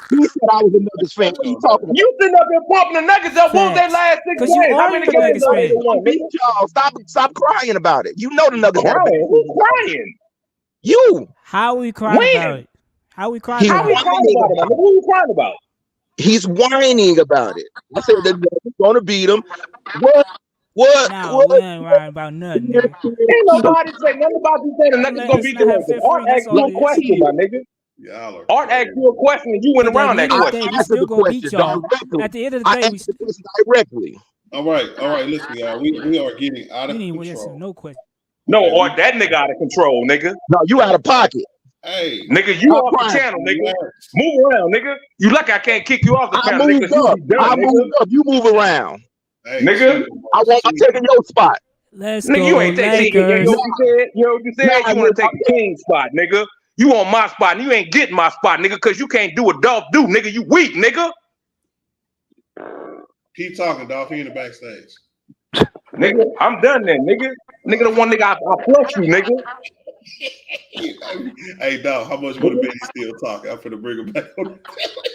He said I was a Nuggets fan. What are you talking about? You sitting up here pumping the Nuggets up. What was their Facts. last 6 'Cause you games? How are many a games Nuggets are fan. they won, Beat nigga? y'all. Stop crying about it. You know the Nuggets had a bad Crying? Who's season. crying? You. How we crying When? about it? How we crying He How about we it? crying about it, man? Who you crying about? He's whining about it. I said the Nuggets gonna beat him. What? No, we ain't worrying about nothing, nigga. Ain't nobody say nothing about you saying the Nuggets Letting gonna us beat not the have Lakers. fifth ring. I'll That's ask all you it a is. question, my nigga. Y'all are Art asked crazy. you a question and you went But at around the that end of the question. day, we Answer still the gonna beat question y'all. directly. At the end of the I day, we answered the still. question directly. All right. Listen, y'all. We are getting out You of didn't even answer control. no question. No, Okay, Art, that nigga out of control, nigga. No, you out of pocket. hey, Nigga, you Stop off the crying. channel, nigga. relax. Move around, nigga. You lucky I can't kick you off the I panel, nigga, moved because you up. be done, I nigga. moved up. You move around. Hey, Nigga. I'm taking your spot. Let's Nigga, you go, ain't taking you Lakers. know what you said? You know what you said? Nah, You want to take the king spot, nigga. You on my spot, and you ain't getting my spot, nigga, because you can't do what Dolph do, nigga. You weak, nigga. keep talking, Dolph. He in the backstage. Nigga, I'm done then, nigga. Nigga, the one nigga I flush you, nigga. Hey, Dolph, how much you want to bet he's still talking? I'm finna bring him back on.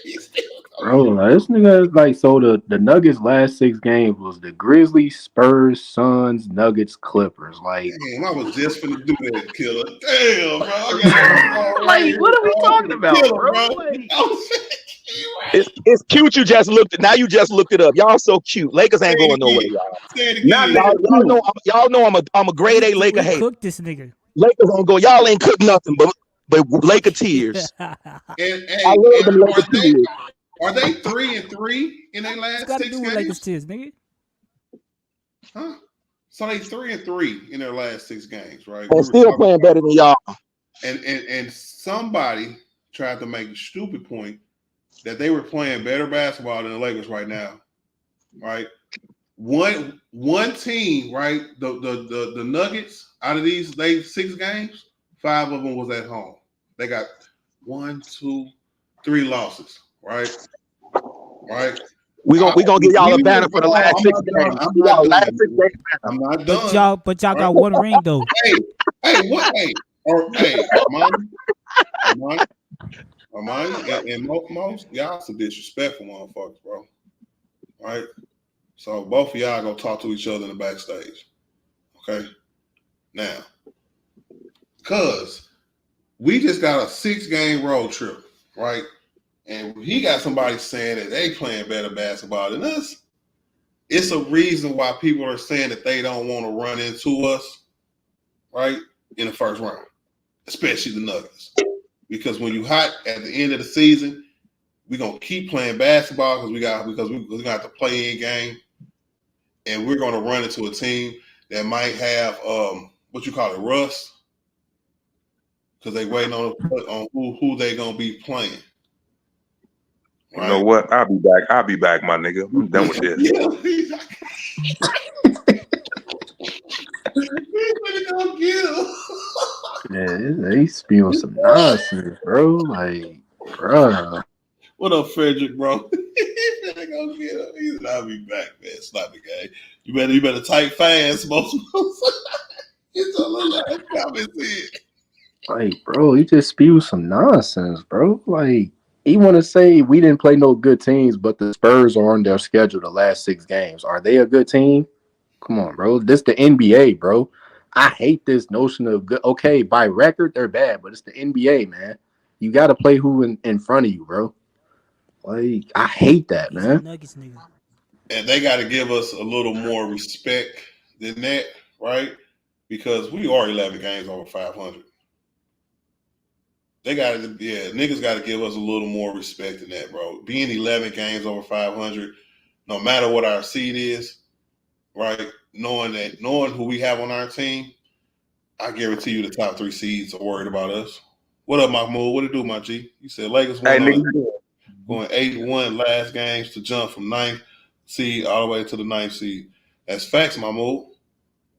He's still Bro, like, this nigga like so the Nuggets last 6 games was the Grizzlies, Spurs, Suns, Nuggets, Clippers. Like, Damn, I was just finna do that, killer. Damn, bro. I got that right like here, what are we bro. I'm talking finna about, kill him, bro? bro. Like, I was finna kill him. It's cute. You just looked. Now you just looked it up. Y'all so cute. Lakers ain't Say it going nowhere, again. y'all. Say it Now again. nigga cute. Y'all know I'm a grade A Laker We hater. cooked this nigga. Lakers ain't go. Y'all ain't cooked nothing but Laker tears. And I hey, love them Laker tears. are they 3-3 in their What's last got to 6 do with Lakers games? tears, nigga? Huh? So they 3-3 in their last 6 games, right? And We were still talking playing about, better than y'all. and somebody tried to make a stupid point that they were playing better basketball than the Lakers right now, right? One team, right? The Nuggets, out of these 6 games, 5 of them was at home. They got 1, 2, 3 losses, right? Right. We gonna give y'all a banner for the last I'm 6 not done. games. I'm Give not y'all last done. 6 games. I'm not But done. y'all Right? got one ring though. Hey, what? Hey, Armani, and most y'all some disrespectful motherfuckers, bro. Right? So both of y'all gonna talk to each other in the backstage. Okay? Now, cause we just got a 6-game road trip, right? And he got somebody saying that they playing better basketball than us. It's a reason why people are saying that they don't want to run into us, right, in the first round, especially the Nuggets. Because when you hot at the end of the season, we're gonna keep playing basketball because we got the play-in game, and we're gonna run into a team that might have what you call it, rust, because they waiting on who they gonna be playing. You know what? I'll be back, my nigga. I'm done with this. Yeah, he's gonna go get him. man, they spewing some nonsense, bro. Like, bro. What up, Frederick, bro? He's gonna go get him. He said, "I'll be back, man. It's not the game. You better type fast, most." It's a little comments in. Like, bro, he just spews some nonsense, bro. Like, he want to say we didn't play no good teams, but the Spurs are on their schedule the last 6 games. Are they a good team? Come on, bro. This the NBA, bro. I hate this notion of good. Okay, by record, they're bad, but it's the NBA, man. You got to play who in front of you, bro. Like, I hate that, He's a man. Nuggets nigga. And they got to give us a little more respect than that, right? Because we are 11 games over 500. Niggas got to give us a little more respect than that, bro. Being 11 games over 500, no matter what our seed is, right? Knowing who we have on our team, I guarantee you the top 3 seeds are worried about us. What up, Mahmoud? What it do, my G? You said Lakers Hey, won on nigga. going 8-1 last games to jump from 9th seed all the way to the 9th seed. That's facts, Mahmoud,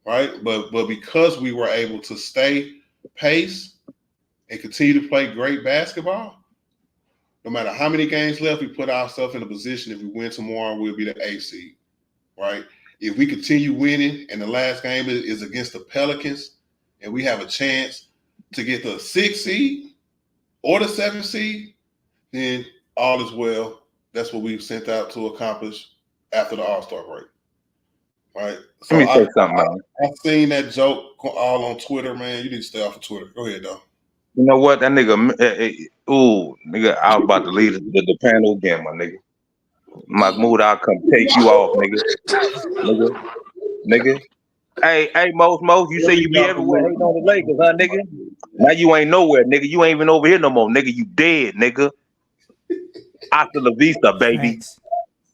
right? But because we were able to stay pace and continue to play great basketball, no matter how many games left, we put ourselves in a position if we win tomorrow, we'll be the 8th seed, right? If we continue winning and the last game is against the Pelicans and we have a chance to get the 6th seed or the 7th seed, then all is well. That's what we've sent out to accomplish after the All-Star break, right? So Let me say something, man. I've seen that joke all on Twitter, man. You need to stay off of Twitter. Go ahead, though. You know what? That nigga, nigga, I was about to leave the panel again, my nigga. Mahmoud, I'll come take you off, nigga. Hey, Mos, you say you be everywhere hating on the Lakers, huh, nigga? Now you ain't nowhere, nigga. You ain't even over here no more, nigga. You dead, nigga. Hasta la vista, baby. Facts.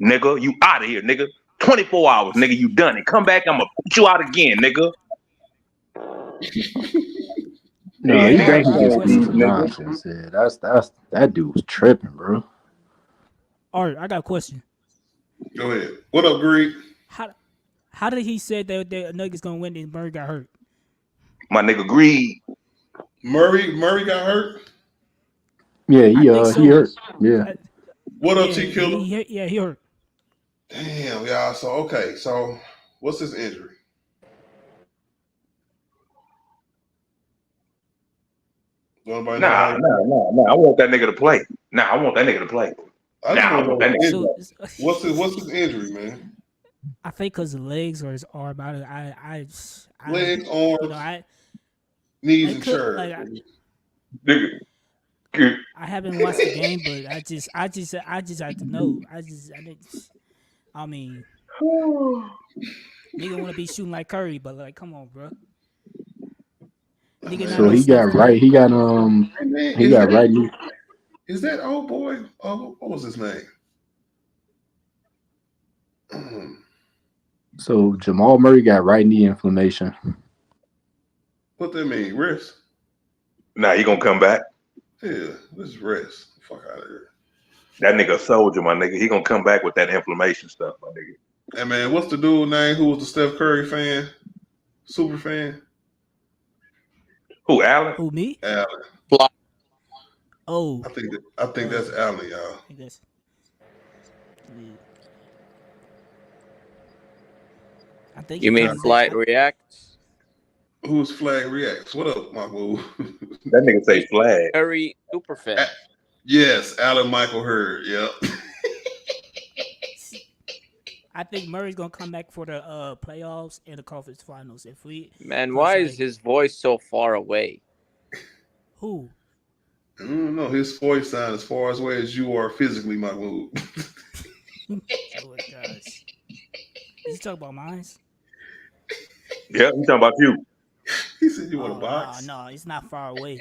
Nigga, you out of here, nigga. 24 hours, nigga. You done it. Come back, I'm gonna put you out again, nigga. No, he Yeah, Art, definitely I got a gets nigga. some question. nonsense. Yeah, that's that dude was tripping, bro. Art, I got a question. Go ahead. What up, Greek? How how did he say that the Nuggets gonna win and Bird got hurt? My nigga Greed. Murray got hurt. Yeah, I think he so. hurt. Yeah. What up, Yeah, T Killer? he hurt. Damn, y'all. So okay, so what's his injury? Nobody know Nah. how. I want that nigga to play. I want that nigga to play. I just I want to want know that his nigga. injury. What's his injury, man? I think because his legs or his arm. I Legs, you know, arms, knees, it and could shirt. like Nigga. I haven't watched the game, but I just have to know. I didn't. I mean, nigga want to be shooting like Curry, but like, come on, bro. Nigga not So no he Steph got right. Curry. He got Hey, man, he got right knee. Is that old boy? What was his name? So Jamal Murray got right knee inflammation. What that mean? Rest? Nah, he gonna come back. Yeah, let's rest. Fuck out of here. That nigga a soldier, my nigga. He gonna come back with that inflammation stuff, my nigga. Hey man, what's the dude name who was the Steph Curry fan? Super fan? Who, Allen? Who, me? Allen. Oh, I think that's Allen, y'all. I think that's yeah. I think You he mean coming back. Flight Reacts? Who's Flag Reacts? What up, Mahmoud? That nigga say flag. Curry super fan. Yes, Allen Michael Hurd. Yep. I think Murray's gonna come back for the playoffs and the conference finals. If we Man, why is his voice so far away? Who? I don't know. His voice sound as far away as you are physically, Mahmoud. Oh my gosh. You talk about mines? Yeah, he talking about you. He said you want a box? No, it's not far away.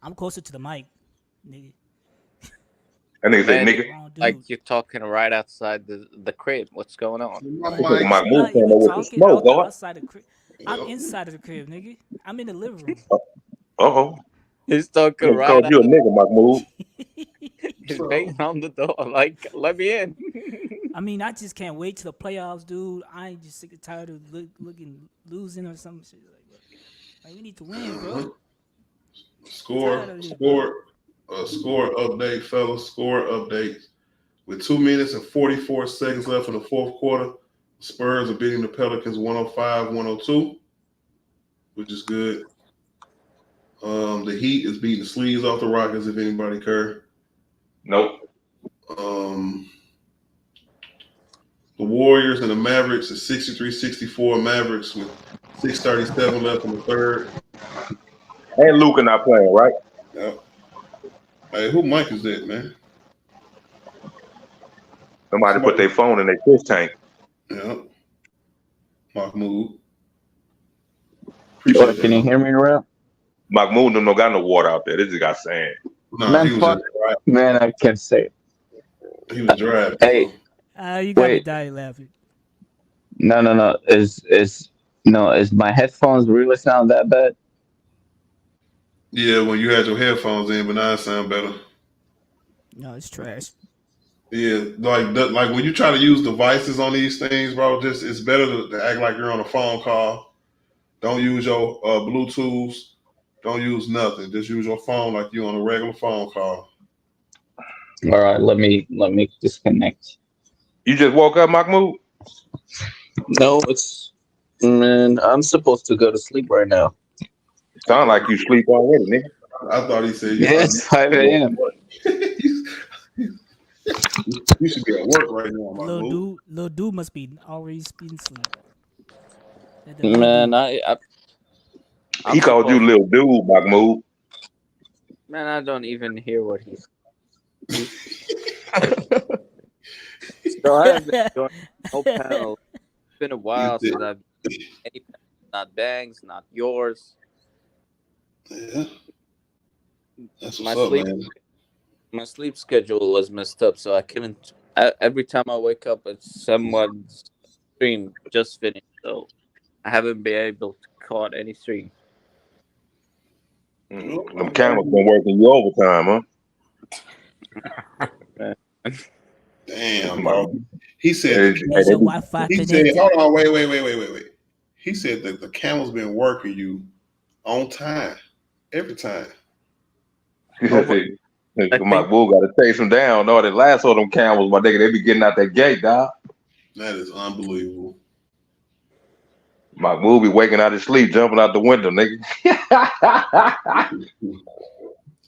I'm closer to the mic, nigga. That nigga say Man, nigga. like you're talking right outside the crib. What's going on? I'm not even talking outside the crib. I'm inside of the crib, nigga. I'm in the living room. Uh-oh. He's talking Nigga right called you a out. nigga, Mahmoud. He's banging on the door like, let me in. I mean, I just can't wait till the playoffs, dude. I ain't just sick and tired of losing or some shit like that. Like, we need to win, bro. Score update, fellas. Score update. With 2 minutes and 44 seconds left in the fourth quarter, Spurs are beating the Pelicans 105-102, which is good. The Heat is beating the sleeves off the Rockets, if anybody care. Nope. The Warriors and the Mavericks is 63-64 Mavericks with 6:37 left in the third. And Luka not playing, right? Yep. Hey, who mic is that, man? Somebody put their phone in their fish tank. Yep. Mahmoud. Can you hear me, Rap? Mahmoud don't got no water out there. This is got sand. No, Man, he was fuck. just dry. Man, I can't say it. He was driving. Hey, you got me wait. dying laughing. No. Is my headphones really sound that bad? Yeah, when you had your headphones in, but now it sound better. No, it's trash. Yeah, like when you try to use devices on these things, bro, just it's better to act like you're on a phone call. Don't use your Bluetooths. Don't use nothing. Just use your phone like you on a regular phone call. All right, let me disconnect. You just woke up, Mahmoud? No, man, I'm supposed to go to sleep right now. Sound like you sleep already, nigga. I thought he said It's 5 a.m. You should be at work right now, Mahmoud. Little dude must be already been asleep. Man, He called you little dude, Mahmoud. Man, I don't even hear what he's. So I haven't been doing no panel. It's been a while since I've any panel, not Bangs, not yours. Yeah. That's My what's up, sleep man. my sleep schedule was messed up, so I couldn't. Every time I wake up, it's someone's stream just finished, so I haven't been able to caught any stream. Them camels been working you overtime, Uh, Damn, huh? bro. He said Hey, the hey, Is they your be, Wi-Fi he said, connected? hold on, wait. He said that the camel's been working you on time, every time. oh my! I my think bull got to chase them down. No, that last one of them camels, my nigga, they be getting out that gate, dog. That is unbelievable. My bull be waking out his sleep, jumping out the window, nigga.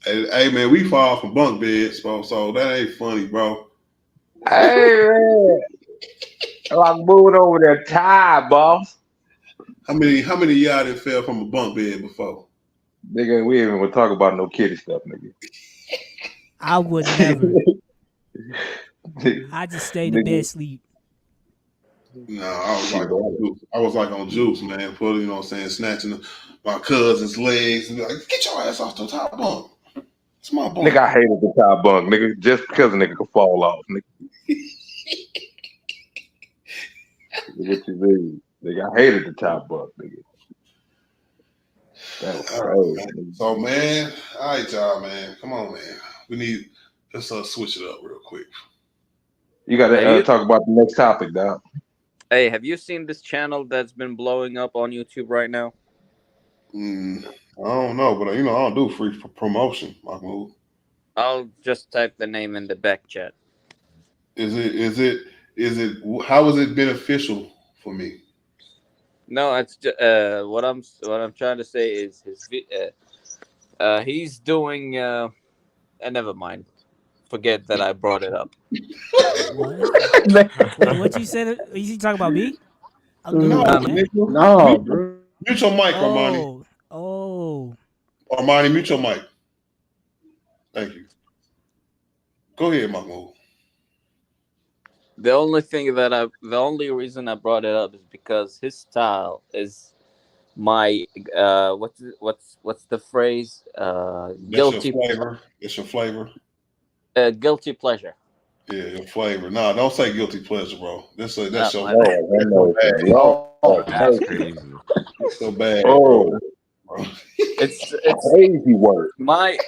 Hey, man, we fall from bunk beds, bro, so that ain't funny, bro. Hey, man. My bull over there tired, boss. How many of y'all done fell from a bunk bed before? Nigga, we ain't even gonna talk about no kitty stuff, nigga. I would never. nigga, I just stay to bed sleep. No, I was shit, like on juice. I was like on juice, man. Put, you know what I'm saying, snatching my cousin's legs and be like, get your ass off the top bunk. It's my bunk. nigga, I hated the top bunk, nigga, just because a nigga could fall off, nigga. What you mean? Nigga, I hated the top bunk, nigga. That was All right, crazy, man. nigga. So, man, all right, y'all, man. Come on, man. Let's switch it up real quick. You gotta have you? talk about the next topic, dog. Hey, have you seen this channel that's been blowing up on YouTube right now? I don't know, but you know, I don't do free promotion, Mahmoud. I'll just type the name in the back chat. Is it? How is it beneficial for me? No, it's what I'm trying to say is he's doing never mind. Forget that I brought it up. What? Wait, what you said? You talking about me? No, What? nigga. No, bro. Mute your mic, Armani. Oh. Armani, mute your mic. Thank you. Go ahead, Mahmoud. The only reason I brought it up is because his style is my what's the phrase? That's your flavor. It's your flavor. Guilty pleasure. Yeah, your flavor. Nah, don't say guilty pleasure, bro. That's your My Lord, bad. Oh, that's mercy. crazy. That's so bad, Oh, bro. it's crazy word. my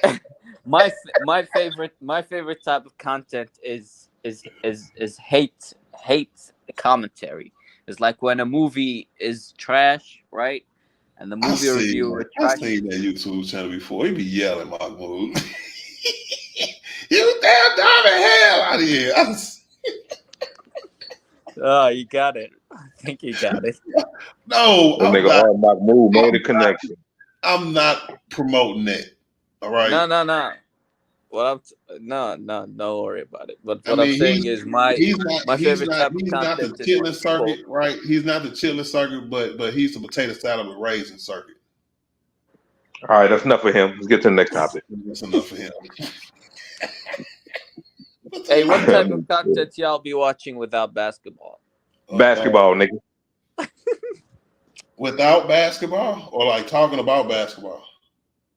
my favorite type of content is hate commentary. It's like when a movie is trash, right? And the movie reviewer I trash. seen that YouTube channel before. He be yelling, Mahmoud. You damn dumb hell out of here. Oh, you got it. I think you got it. No, That I'm nigga not. Mahmoud made a connection. I'm not promoting that. All right. No. Don't worry about it. But I what I'm mean, saying is my my favorite type of he's not the content is when chitlin people. circuit, right? He's not the chitlin circuit, but he's the potato salad with raisin circuit. All right, that's enough for him. Let's get to the next topic. That's enough for him. Hey, what type of content y'all be watching without basketball? Basketball, nigga. Without basketball, or like talking about basketball?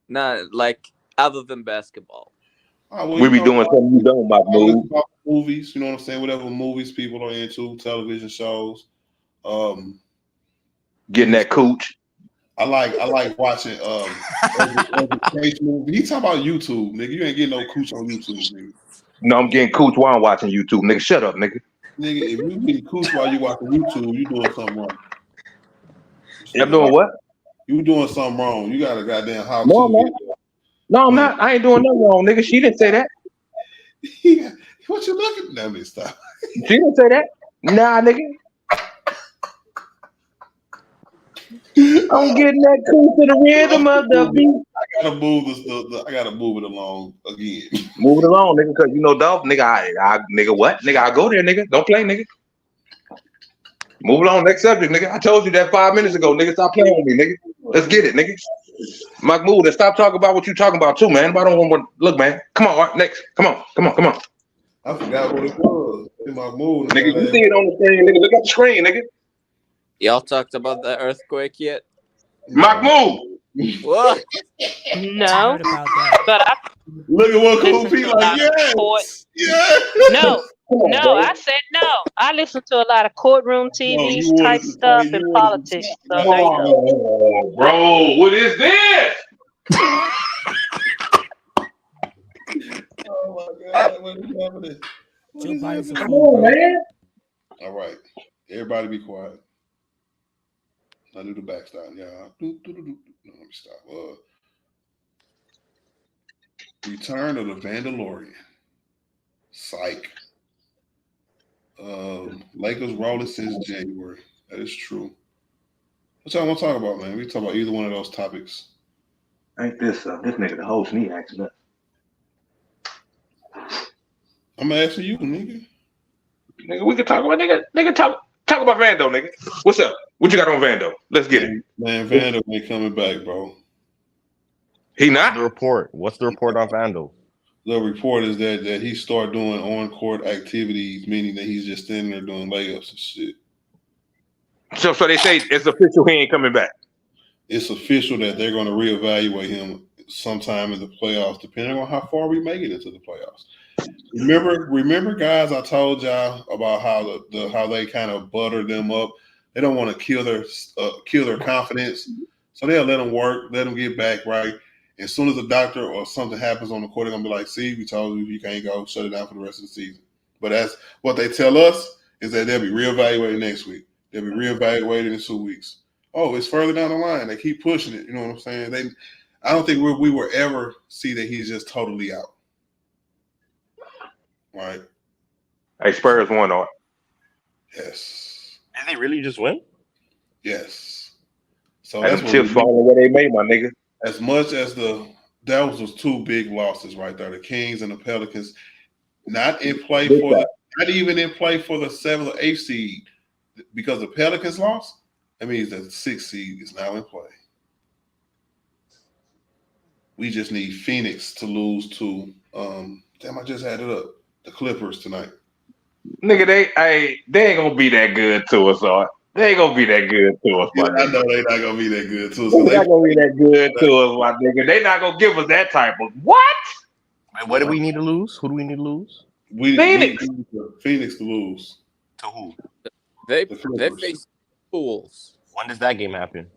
Nah, like other than basketball. Oh, well, We be doing something you don't, Mahmoud. movies. You know what I'm saying? Whatever movies people are into, television shows. Getting that cooch. I like watching education movies. He talking about YouTube, nigga. You ain't getting no cooch on YouTube, nigga. No, I'm getting cooch while I'm watching YouTube, nigga. Shut up, nigga. Nigga, if you getting cooch while you watching YouTube, you doing something wrong. I'm doing what? You doing something wrong. You got a goddamn how No, I'm to. not. No, I'm not. I ain't doing nothing wrong, nigga. She didn't say that. What you looking at me? Stop. She didn't say that. Nah, nigga. I'm getting that cool to the rhythm of the beat. I gotta move this. I gotta move it along again. Move it along, nigga, because you know, dog, nigga, I nigga, what? Nigga, I go there, nigga. Don't play, nigga. Move it on. Next subject, nigga. I told you that 5 minutes ago, nigga. Stop playing with me, nigga. Let's get it, nigga. Mahmoud, and stop talking about what you talking about too, man. I don't want to look, man. Come on, Art, next. Come on. I forgot what it was. In my mood, Nigga, you see it on the screen, nigga. Look at the screen, nigga. Y'all talked about the earthquake yet? Mahmoud. What? I No, heard about that. but I Look at what Cool listen P to a like. lot of court. Yes. No, Come on, no, I bro. said no. I listen to a lot of courtroom No, you TVs wanted type to say stuff you and wanted to politics. talk So about there you it. go. Oh, bro, what is this? Oh my God, what is happening? What Joe is Biden's a happening? Come fool, on, bro. man. All right, everybody be quiet. I do the backstop, y'all. No, let me stop. Return of the Vandalorian. Psych. Lakers rolling since January. That is true. What y'all want to talk about, man? We can talk about either one of those topics. Ain't this nigga the host me asking us. I'm asking you, nigga. Nigga, we can talk about nigga talk about Vando, nigga. What's up? What you got on Vando? Let's get it. Man, Vandal ain't coming back, bro. He What's not? the report? What's the report on Vandal? The report is that he started doing on-court activities, meaning that he's just standing there doing layups and shit. So they say it's official he ain't coming back. It's official that they're going to reevaluate him sometime in the playoffs, depending on how far we make it into the playoffs. Remember, guys, I told y'all about how they kind of butter them up. They don't want to kill their confidence, so they'll let them work, let them get back right. As soon as a doctor or something happens on the court, they're gonna be like, "See, we told you can't go. Shut it down for the rest of the season." But that's what they tell us is that they'll be reevaluated next week. They'll be reevaluated in 2 weeks. Oh, it's further down the line. They keep pushing it. You know what I'm saying? I don't think we will ever see that he's just totally out. Right. Hey, Spurs won on. Yes. Did they really just win? Yes. So Hey, that's them what chips falling where they made, my nigga. as much as that was two big losses right there. The Kings and the Pelicans, not even in play for the 7th or 8th seed, because the Pelicans lost. That means the 6th seed is now in play. We just need Phoenix to lose to I just had it up. The Clippers tonight. Nigga, they ain't gonna be that good to us, or they ain't gonna be that good to us, Yeah, my I nigga. know they're not gonna be that good too. They not gonna be that good to us, my nigga. They not gonna give us that type of what? Wait, what do we need to lose? Who do we need to lose? Phoenix. We need Phoenix to lose. To who? They The they Clippers. face fools. When does that game happen?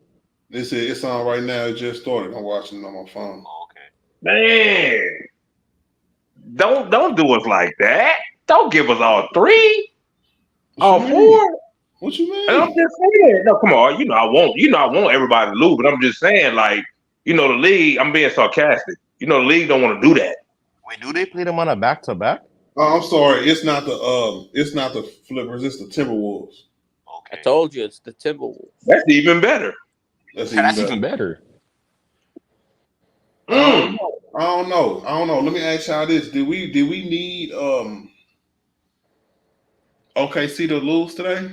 It's on right now. It just started. I'm watching it on my phone. Oh, okay. Man, don't do us like that. Don't give us all three, all four. What you mean? And I'm just saying, no, come on. I want everybody to lose, but I'm just saying, like, the league. I'm being sarcastic. The league don't want to do that. Wait, do they play them on a back-to-back? Oh, I'm sorry. It's not the Flippers. It's the Timberwolves. I told you it's the Timberwolves. That's even better. That's Even better. I don't know. Let me ask y'all this: Did we need OKC to lose today?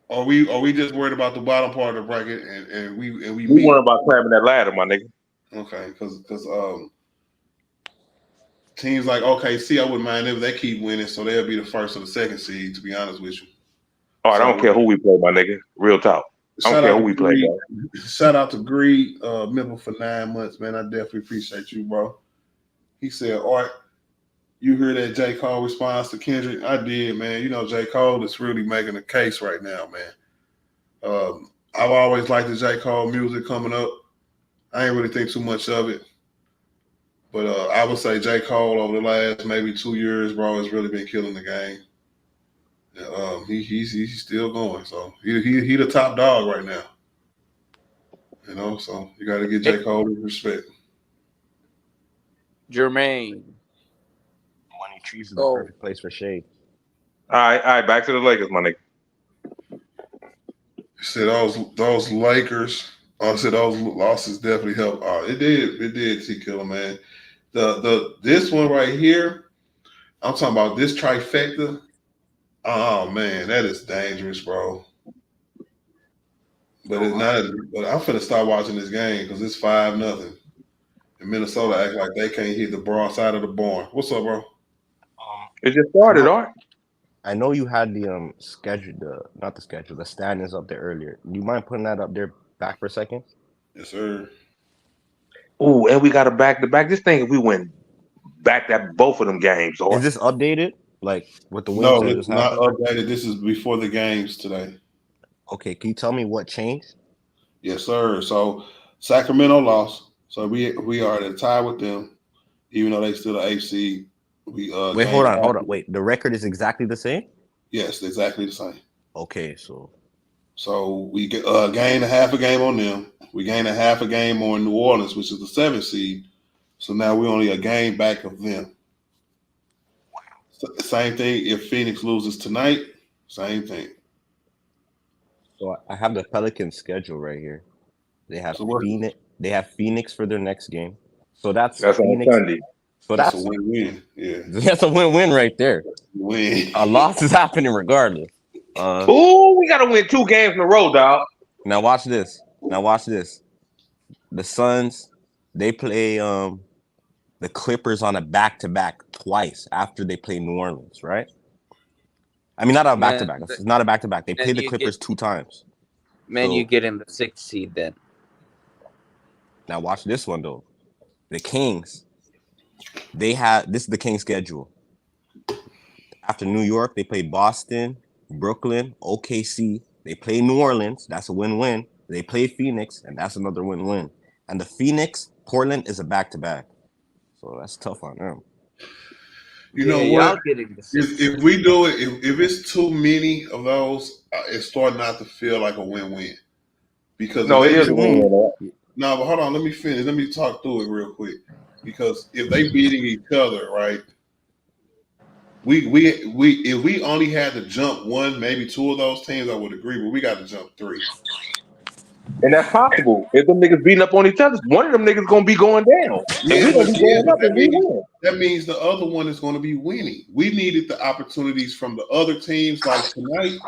Are we just worried about the bottom part of the bracket and we We worry about climbing that ladder, my nigga. Okay, because teams like OKC, I wouldn't mind if they keep winning, so they'll be the first or the second seed. To be honest with you. All right, I don't care who we play, my nigga. Real talk. I don't care who we play, bro. Shout out to Greed, member for 9 months, man. I definitely appreciate you, bro. He said, Art, you hear that J. Cole response to Kendrick? I did, man. J. Cole is really making a case right now, man. I've always liked the J. Cole music coming up. I ain't really think too much of it. But I would say J. Cole over the last maybe 2 years, bro, has really been killing the game. He's still going. So he the top dog right now. So you got to give J. Cole his respect. Jermaine. Money Trees is the perfect place for shade. All right, back to the Lakers, my nigga. You said those Lakers. I said those losses definitely helped. It did, T Killer, man. This one right here, I'm talking about this trifecta. Oh man, that is dangerous, bro. But it's not. But I'm finna start watching this game because it's 5-0. And Minnesota act like they can't hit the broad side of the barn. What's up, bro? It just started, Art. I know you had the schedule, the standings up there earlier. Do you mind putting that up there back for a second? Yes, sir. Ooh, and we got a back to back. This thing, if we win back that both of them games, Is or this updated? Like with the wins No, that this just is not happened? updated. This is before the games today. Okay, can you tell me what changed? Yes, sir. So Sacramento lost. So we are at a tie with them, even though they still the AC. We Wait, gained hold half. on. Wait, the record is exactly the same? Yes, exactly the same. Okay, so So we gained a half a game on them. We gained a half a game on New Orleans, which is the seventh seed. So now we're only a game back of them. Same thing if Phoenix loses tonight. Same thing. I have the Pelicans schedule right here. They have So what? Phoenix. They have Phoenix for their next game. So that's that's on Phoenix. Sunday. So That's a that's win-win. Yeah, that's a win-win right there. win. A loss is happening regardless. Ooh, we gotta win 2 games in a row, dog. Now watch this. Now watch this. The Suns, they play the Clippers on a back-to-back twice after they play New Orleans, right? I mean, not a Man, back-to-back. It's not a back-to-back. They play man, the you get Clippers 2 times. you So get in the 6th seed then. now watch this one though. The Kings, this is the Kings schedule. After New York, they play Boston, Brooklyn, OKC. They play New Orleans. That's a win-win. They play Phoenix, and that's another win-win. And the Phoenix, Portland is a back-to-back. So that's tough on them. You Yeah, know what? y'all getting the If 6th seed. we do it, if it's too many of those, it's starting not to feel like a win-win. Because if No, it they is a What you just mean? win-win. no, but hold on, let me finish. Let me talk through it real quick. Because if they beating each other, right? We if we only had to jump one, maybe two of those teams, I would agree, but we got to jump three. And that's possible. If them niggas beating up on each other, one of them niggas gonna be going down, and we gonna be Yeah, going but up if we win. that means the other one is going to be winning. We needed the opportunities from the other teams, like tonight,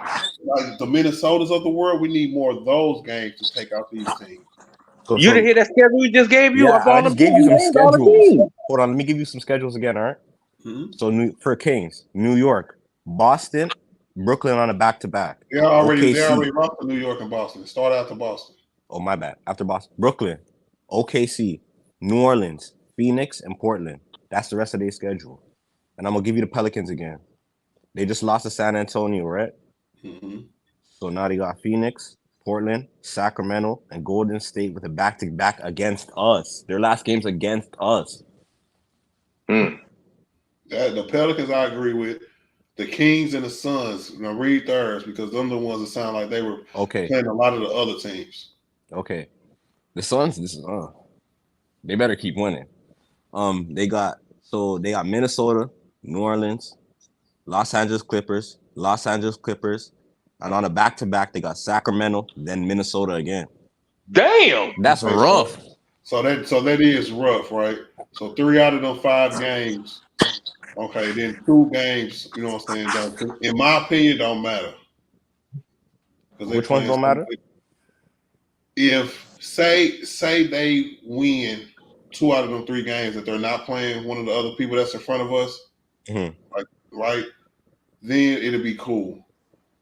like the Minnesotas of the world. We need more of those games to take out these teams. So, You didn't so hear that schedule we just gave you yeah, of I all them just gave teams? you We some named all the schedules. teams. Hold on, let me give you some schedules again, all right? Mm-hmm. So for Kings, New York, Boston, Brooklyn on a back-to-back. They already OKC. lost to New York and Boston. Start out to Boston. Oh, my bad. After Boston, Brooklyn, OKC, New Orleans, Phoenix, and Portland. That's the rest of their schedule. And I'm gonna give you the Pelicans again. They just lost to San Antonio, right? Mm-hmm. So now they got Phoenix, Portland, Sacramento, and Golden State with a back-to-back against us. Their last game's against us. Mm. The Pelicans, I agree with. The Kings and the Suns, read theirs because them the ones that sound like they were Okay, playing a lot of the other teams. okay. The Suns, they better keep winning. They got Minnesota, New Orleans, Los Angeles Clippers, and on a back-to-back they got Sacramento, then Minnesota again. Damn. That's Okay, rough. so that is rough, right? So 3 out of them 5 games. Okay, then 2 games. You know what I'm saying? In my opinion, don't matter because they Which ones playing. don't matter? If say they win 2 out of them 3 games that they're not playing one of the other people that's in front of us, Mhm. like right, then it'll be cool,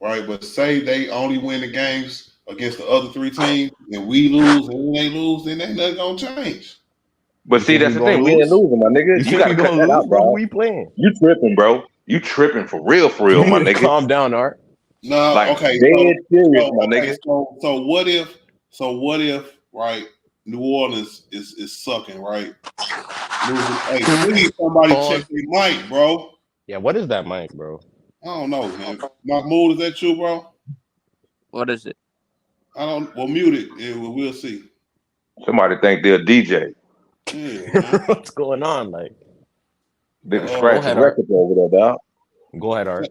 right? But say they only win the games against the other 3 teams, and we lose, and they lose, then ain't nothing gonna change. But You see, think we that's the gonna thing. We ain't lose? losing, my nigga. You You think we gotta cut gonna that lose, out, bro? Who bro. we playing? You tripping, bro. You tripping for real, You my need to nigga. calm down, Art. No, Like okay, dead serious, my nigga. so what if right? New Orleans is sucking, right? Losing. Hey, please somebody check Pause. their mic, bro. Yeah, what is that mic, bro? I don't know, man. Mahmoud, is that you, bro? What is it? I don't. Well, mute it, and we'll see. Somebody think they're a DJ. Yeah, man. What's going on? Like, Didn't go scratch his ahead, Art. record over there, dog. Go ahead, Art.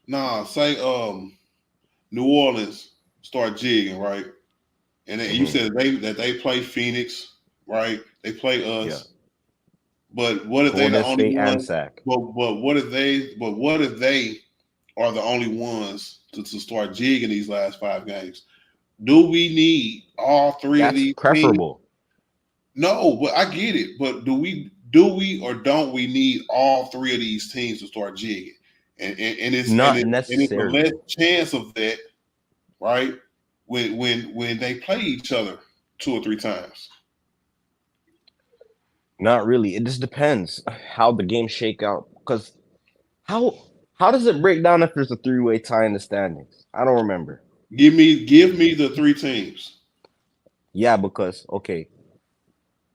Nah, say New Orleans start jigging, right? And then you Mm-hmm. said they play Phoenix, right? They play Yeah. us. But what if they the Golden only State and ones? Sac. But what if they are the only ones to start jigging these last 5 games? Do we need all 3 of That's these teams? preferable. No, but I get it. But do we or don't we need all 3 of these teams to start jigging? And Not it's a less necessarily. chance of that, right? When they play each other 2 or 3 times? Not really. It just depends how the games shake out. Because how does it break down if there's a 3-way tie in the standings? I don't remember. Give me the 3 teams. Yeah, because okay.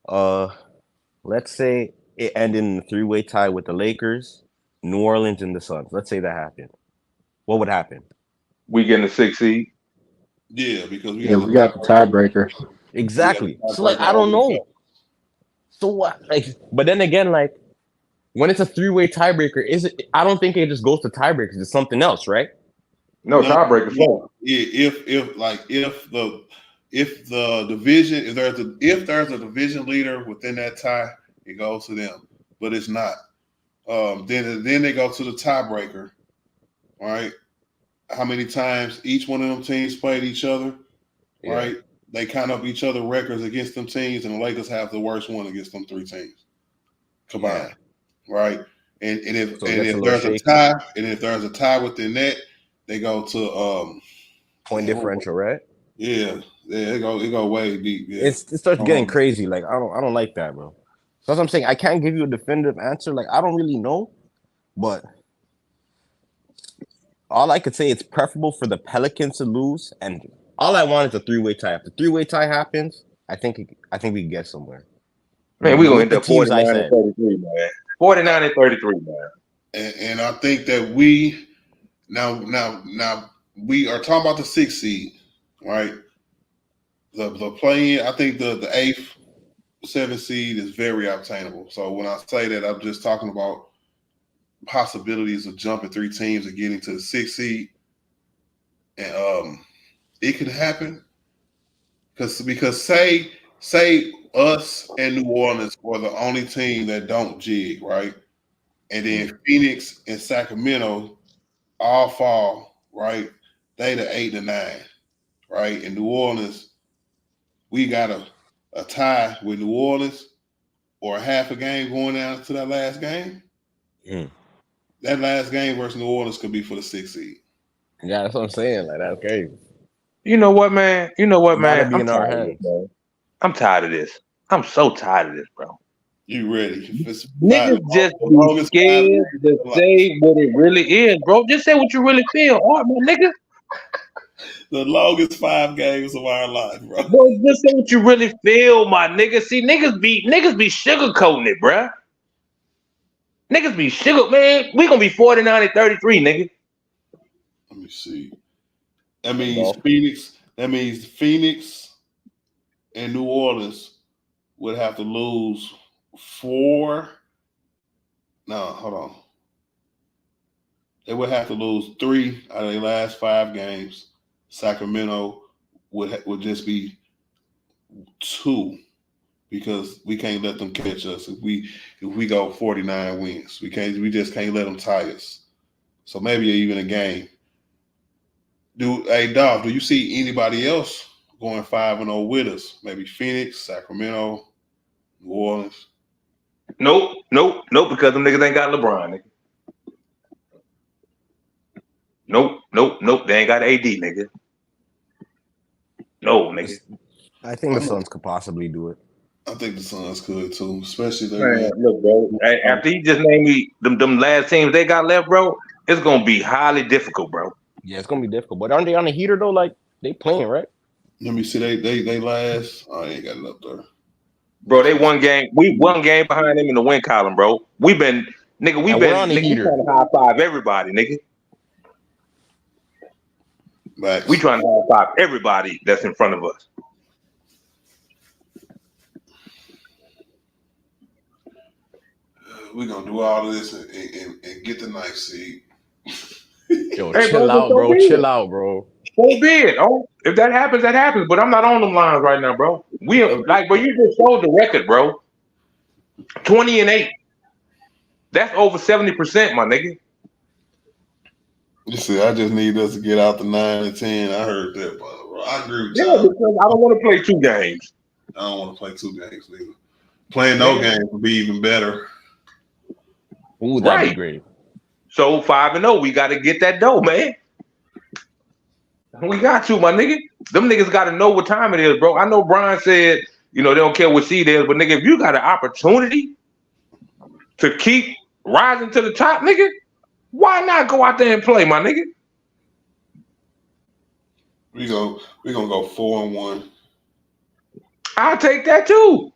Let's say it ended in a 3-way tie with the Lakers, New Orleans, and the Suns. Let's say that happened. What would happen? We getting the 6th seed. Yeah, because we Yeah, got we got the tiebreaker. Exactly. the So like I tiebreaker don't already know. set. So what? Like, but then again, like when it's a 3-way tiebreaker, is it? I don't think it just goes to tiebreakers. It's something else, right? No No, tiebreaker. no. If the division if there's a division leader within that tie, it goes to them. But it's not. Then they go to the tiebreaker. All right. How many times each one of them teams played each other? Yeah. Right. They count up each other records against them teams, and the Lakers have the worst one against them 3 teams combined. Right. And if So it gets a little there's a shaky. tie, and if there's a tie within that, they go to Point differential, right? Yeah, it go way deep. Yeah, It starts getting crazy. Like I don't like that, bro. So that's what I'm saying. I can't give you a definitive answer. Like I don't really know, but all I could say it's preferable for the Pelicans to lose, and all I want is a 3-way tie. If the 3-way tie happens, I think we can get somewhere. Man, we gonna end the up teams 49 I and said. 33, man. 49 and 33, man. and I think that we now we are talking about the 6th seed, right? The play-in, I think the 8th, 7th seed is very obtainable. So when I say that, I'm just talking about possibilities of jumping 3 teams and getting to the 6th seed, and it could happen because say us and New Orleans are the only team that don't jig, right? And then Phoenix and Sacramento all fall, right? They the 8 and 9, right? In New Orleans, we got a tie with New Orleans or a half a game going down to that last game. That last game versus New Orleans could be for the 6th seed. Yeah, that's what I'm saying. Like that's crazy. You know what, man? Gotta be I'm in our tired of this, hands. man. I'm tired of this. I'm so tired of this, bro. You ready? Niggas just be scared to say what it really is, bro. Just say what you really feel. All right, my nigga. The longest 5 games of our life, bro. Bro, just say what you really feel, my nigga. See, niggas be sugarcoating it, bro. Niggas be sugar, man. We gonna be 49 and 33, nigga. Let me see. That means Phoenix and New Orleans would have to lose 4. No, hold on. They would have to lose 3 out of their last 5 games. Sacramento would just be 2 because we can't let them catch us if we go 49 wins. We just can't let them tie us. So maybe even a game. Hey Dog, do you see anybody else going 5-0 with us? Maybe Phoenix, Sacramento, New Orleans. Nope, because them niggas ain't got LeBron, nigga. Nope. They ain't got AD, nigga. No, nigga. I think the Suns could possibly do it. I think the Suns could too, especially Man, look, bro. After he just named me them last teams they got left, bro, it's gonna be highly difficult, bro. Yeah, it's gonna be difficult. But aren't they on the heater though? Like they playing, right? Let me see. They last. I ain't got it up there. Bro, they one game. We one game behind them in the win column, bro. We're on the heater. We trying to high five everybody, nigga. Max. We trying to high five everybody that's in front of us. We're gonna do all of this and get the 9th seed. Yo, hey, chill out, bro. Chill out, bro. So be it. Oh, if that happens, that happens. But I'm not on them lines right now, bro. We like, but you just showed the record, bro. 20 and 8. That's over 70%, my nigga. You see, I just need us to get out the 9 and 10. I heard that, bro. I agree with you. Yeah, because I don't want to play 2 games. I don't want to play 2 games either. Playing no games would be even better. Ooh, that'd be great. So 5-0, we got to get that dough, man. We got to, my nigga. Them niggas got to know what time it is, bro. I know Brian said, they don't care what seed it is, but nigga, if you got an opportunity to keep rising to the top, nigga, why not go out there and play, my nigga? We gonna go 4-1. I'll take that too.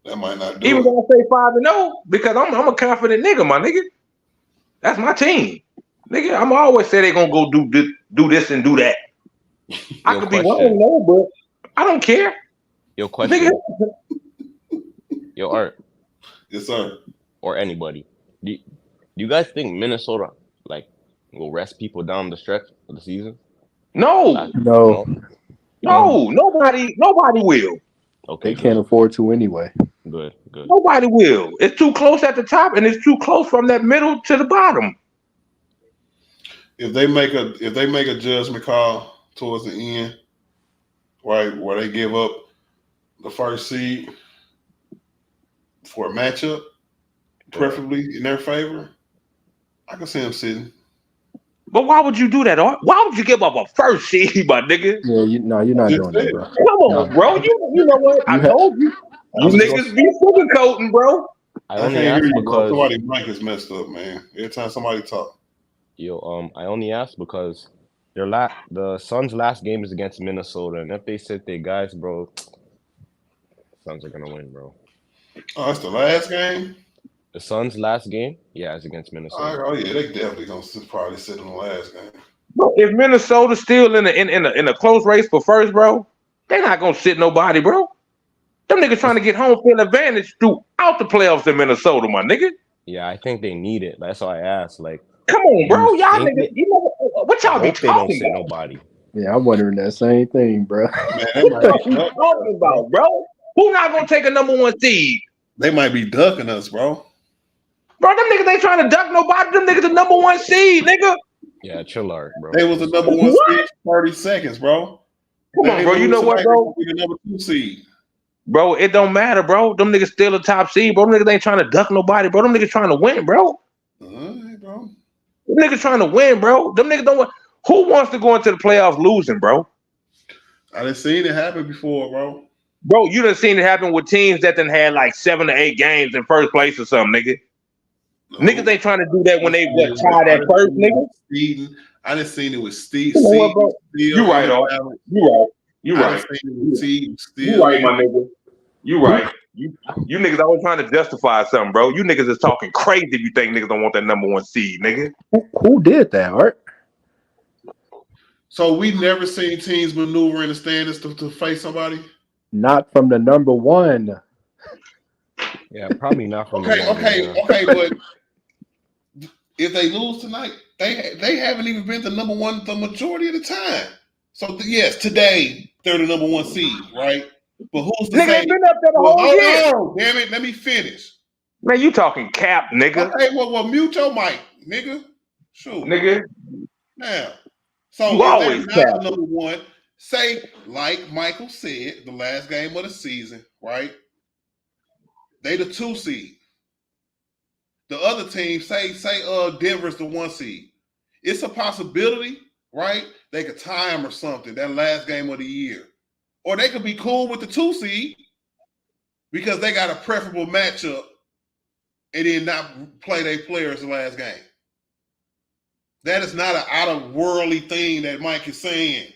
That might not do Even it. though I say 5-0, because I'm a confident nigga, my nigga. That's my team. Nigga, I'm always say they gonna go do this and do that. I could be wrong, no, but I don't care. Your question. Nigga. Yo, Art. Yes, sir. Or anybody. Do you guys think Minnesota will rest people down the stretch of the season? No. Nobody will. Okay, they can't afford to anyway. Good. Nobody will. It's too close at the top, and it's too close from that middle to the bottom. If they make a judgment call towards the end, right, where they give up the first seed for a matchup, preferably in their favor, I can see them sitting. But why would you do that, Art? Why would you give up a first seed, my nigga? Yeah, you're not doing that, bro. Come on, bro. You know what? I told you. You niggas be sugarcoating, bro. I only asked because somebody's mic is messed up, man. Every time somebody talk. Yo, I only asked because the Suns' last game is against Minnesota, and if they sit their guys, bro, Suns are gonna win, bro. Oh, that's the last game? The Suns' last game, yeah, is against Minnesota. Oh yeah, they definitely gonna probably sit in the last game. Bro, if Minnesota's still in a close race for first, bro, they not gonna sit nobody, bro. Them niggas trying to get home field advantage throughout the playoffs in Minnesota, my nigga. Yeah, I think they need it. That's why I asked. Come on, bro. Y'all niggas, what y'all be talking about? Nobody. Yeah, I'm wondering that same thing, bro. Man, what you talking about, bro? Who not gonna take a number one seed? They might be ducking us, bro. Bro, them niggas ain't trying to duck nobody. Them niggas the number one seed, nigga. Yeah, chill out, bro. They was the number one seed for 30 seconds, bro. Come on, bro. You know what, bro? The number 2 seed. Bro, it don't matter, bro. Them niggas still the top seed, bro. Them niggas ain't trying to duck nobody, bro. Them niggas trying to win, bro. All right, bro. Them niggas trying to win, bro. Them niggas don't want. Who wants to go into the playoffs losing, bro? I done seen it happen before, bro. Bro, you done seen it happen with teams that done had like 7 to 8 games in first place or something, nigga. No. Niggas ain't trying to do that when they tied at first, nigga. I done seen it with Steve. You right, Art. You right. You right, my nigga. You right. You niggas always trying to justify something, bro. You niggas is talking crazy if you think niggas don't want that number one seed, nigga. Who did that, Art? So we never seen teams maneuver in the standings to face somebody? Not from the number one. Yeah, probably not from Okay, but if they lose tonight, they haven't even been the number one the majority of the time. So yes, today they're the number one seed, right? But who's to say? Been up there the whole year. Damn it, let me finish. Man, you talking cap, nigga. Okay, well, mute your mic, nigga. Sure. Nigga. Now, so you if they're not the number one, say, like Michael said, the last game of the season, right? They the 2 seed. The other team, say Denver's the 1 seed. It's a possibility, right? They could tie them or something, that last game of the year. Or they could be cool with the 2 seed because they got a preferable matchup and then not play their players the last game. That is not an out-of-worldly thing that Mike is saying.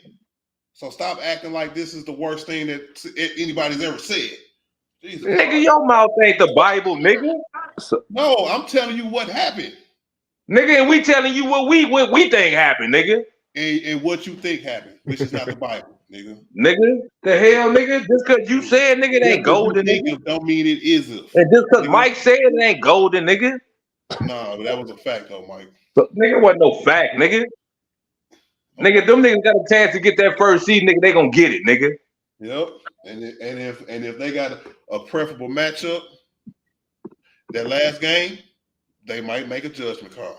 So stop acting like this is the worst thing that anybody's ever said. Jesus nigga, Christ. your mouth ain't the Bible, nigga. No, I'm telling you what happened. Nigga, and we telling you what we think happened, nigga. And what you think happened, which is not the Bible, nigga. Nigga, the hell, nigga? Just because you said, nigga, it ain't golden, nigga. Don't mean it isn't. And just because Mike said it ain't golden, nigga. No, but that was a fact, though, Mike. Nigga, wasn't no fact, nigga. Nigga, them niggas got a chance to get that first seed, nigga. They gonna get it, nigga. Yep. And if they got a preferable matchup, that last game, they might make a judgment call.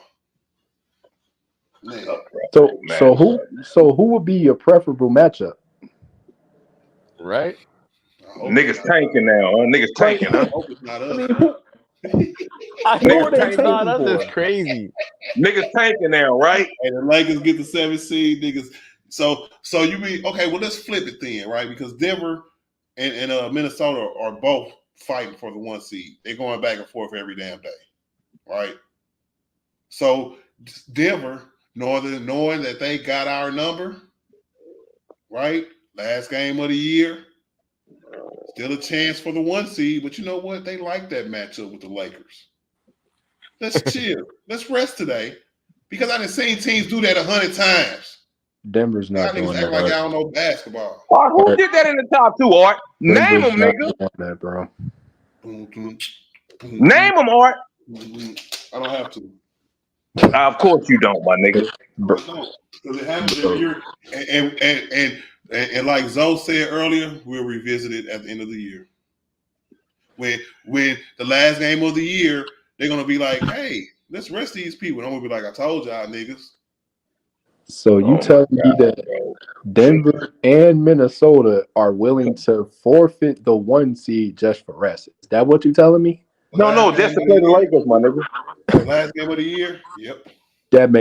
Man. So who would be your preferable matchup? Right? Niggas tanking now, huh? Niggas tanking, huh? I hope it's not us. Who Niggas are they tanking. nah, that's just crazy. Niggas tanking now, right? And the Lakers get the 7th seed, niggas. So you mean okay? Well, let's flip it then, right? Because Denver and Minnesota are both fighting for the 1 seed. They're going back and forth every damn day, right? So Denver, knowing that they got our number, right? Last game of the year, still a chance for the 1 seed. But you know what? They like that matchup with the Lakers. Let's chill. Let's rest today. Because I done seen teams do that 100 times. Denver's Y'all not niggas doing act like that. y'all don't know basketball. Art, who Art, did that in the top 2, Art? Name Denver's them, not nigga. doing that, bro. Name them, Art. I don't have to. Of course you don't, my nigga. Bro, Because it happens every year. And like Zoe said earlier, we'll revisit it at the end of the year. When the last game of the year, they're gonna be like, hey, let's rest these people. And I'm gonna be like, I told y'all niggas. so you tell me that Denver and Minnesota are willing to forfeit the 1 seed just for rest? Is that what you telling me? No, just to play the Lakers, my nigga. Last game of the year, yep. That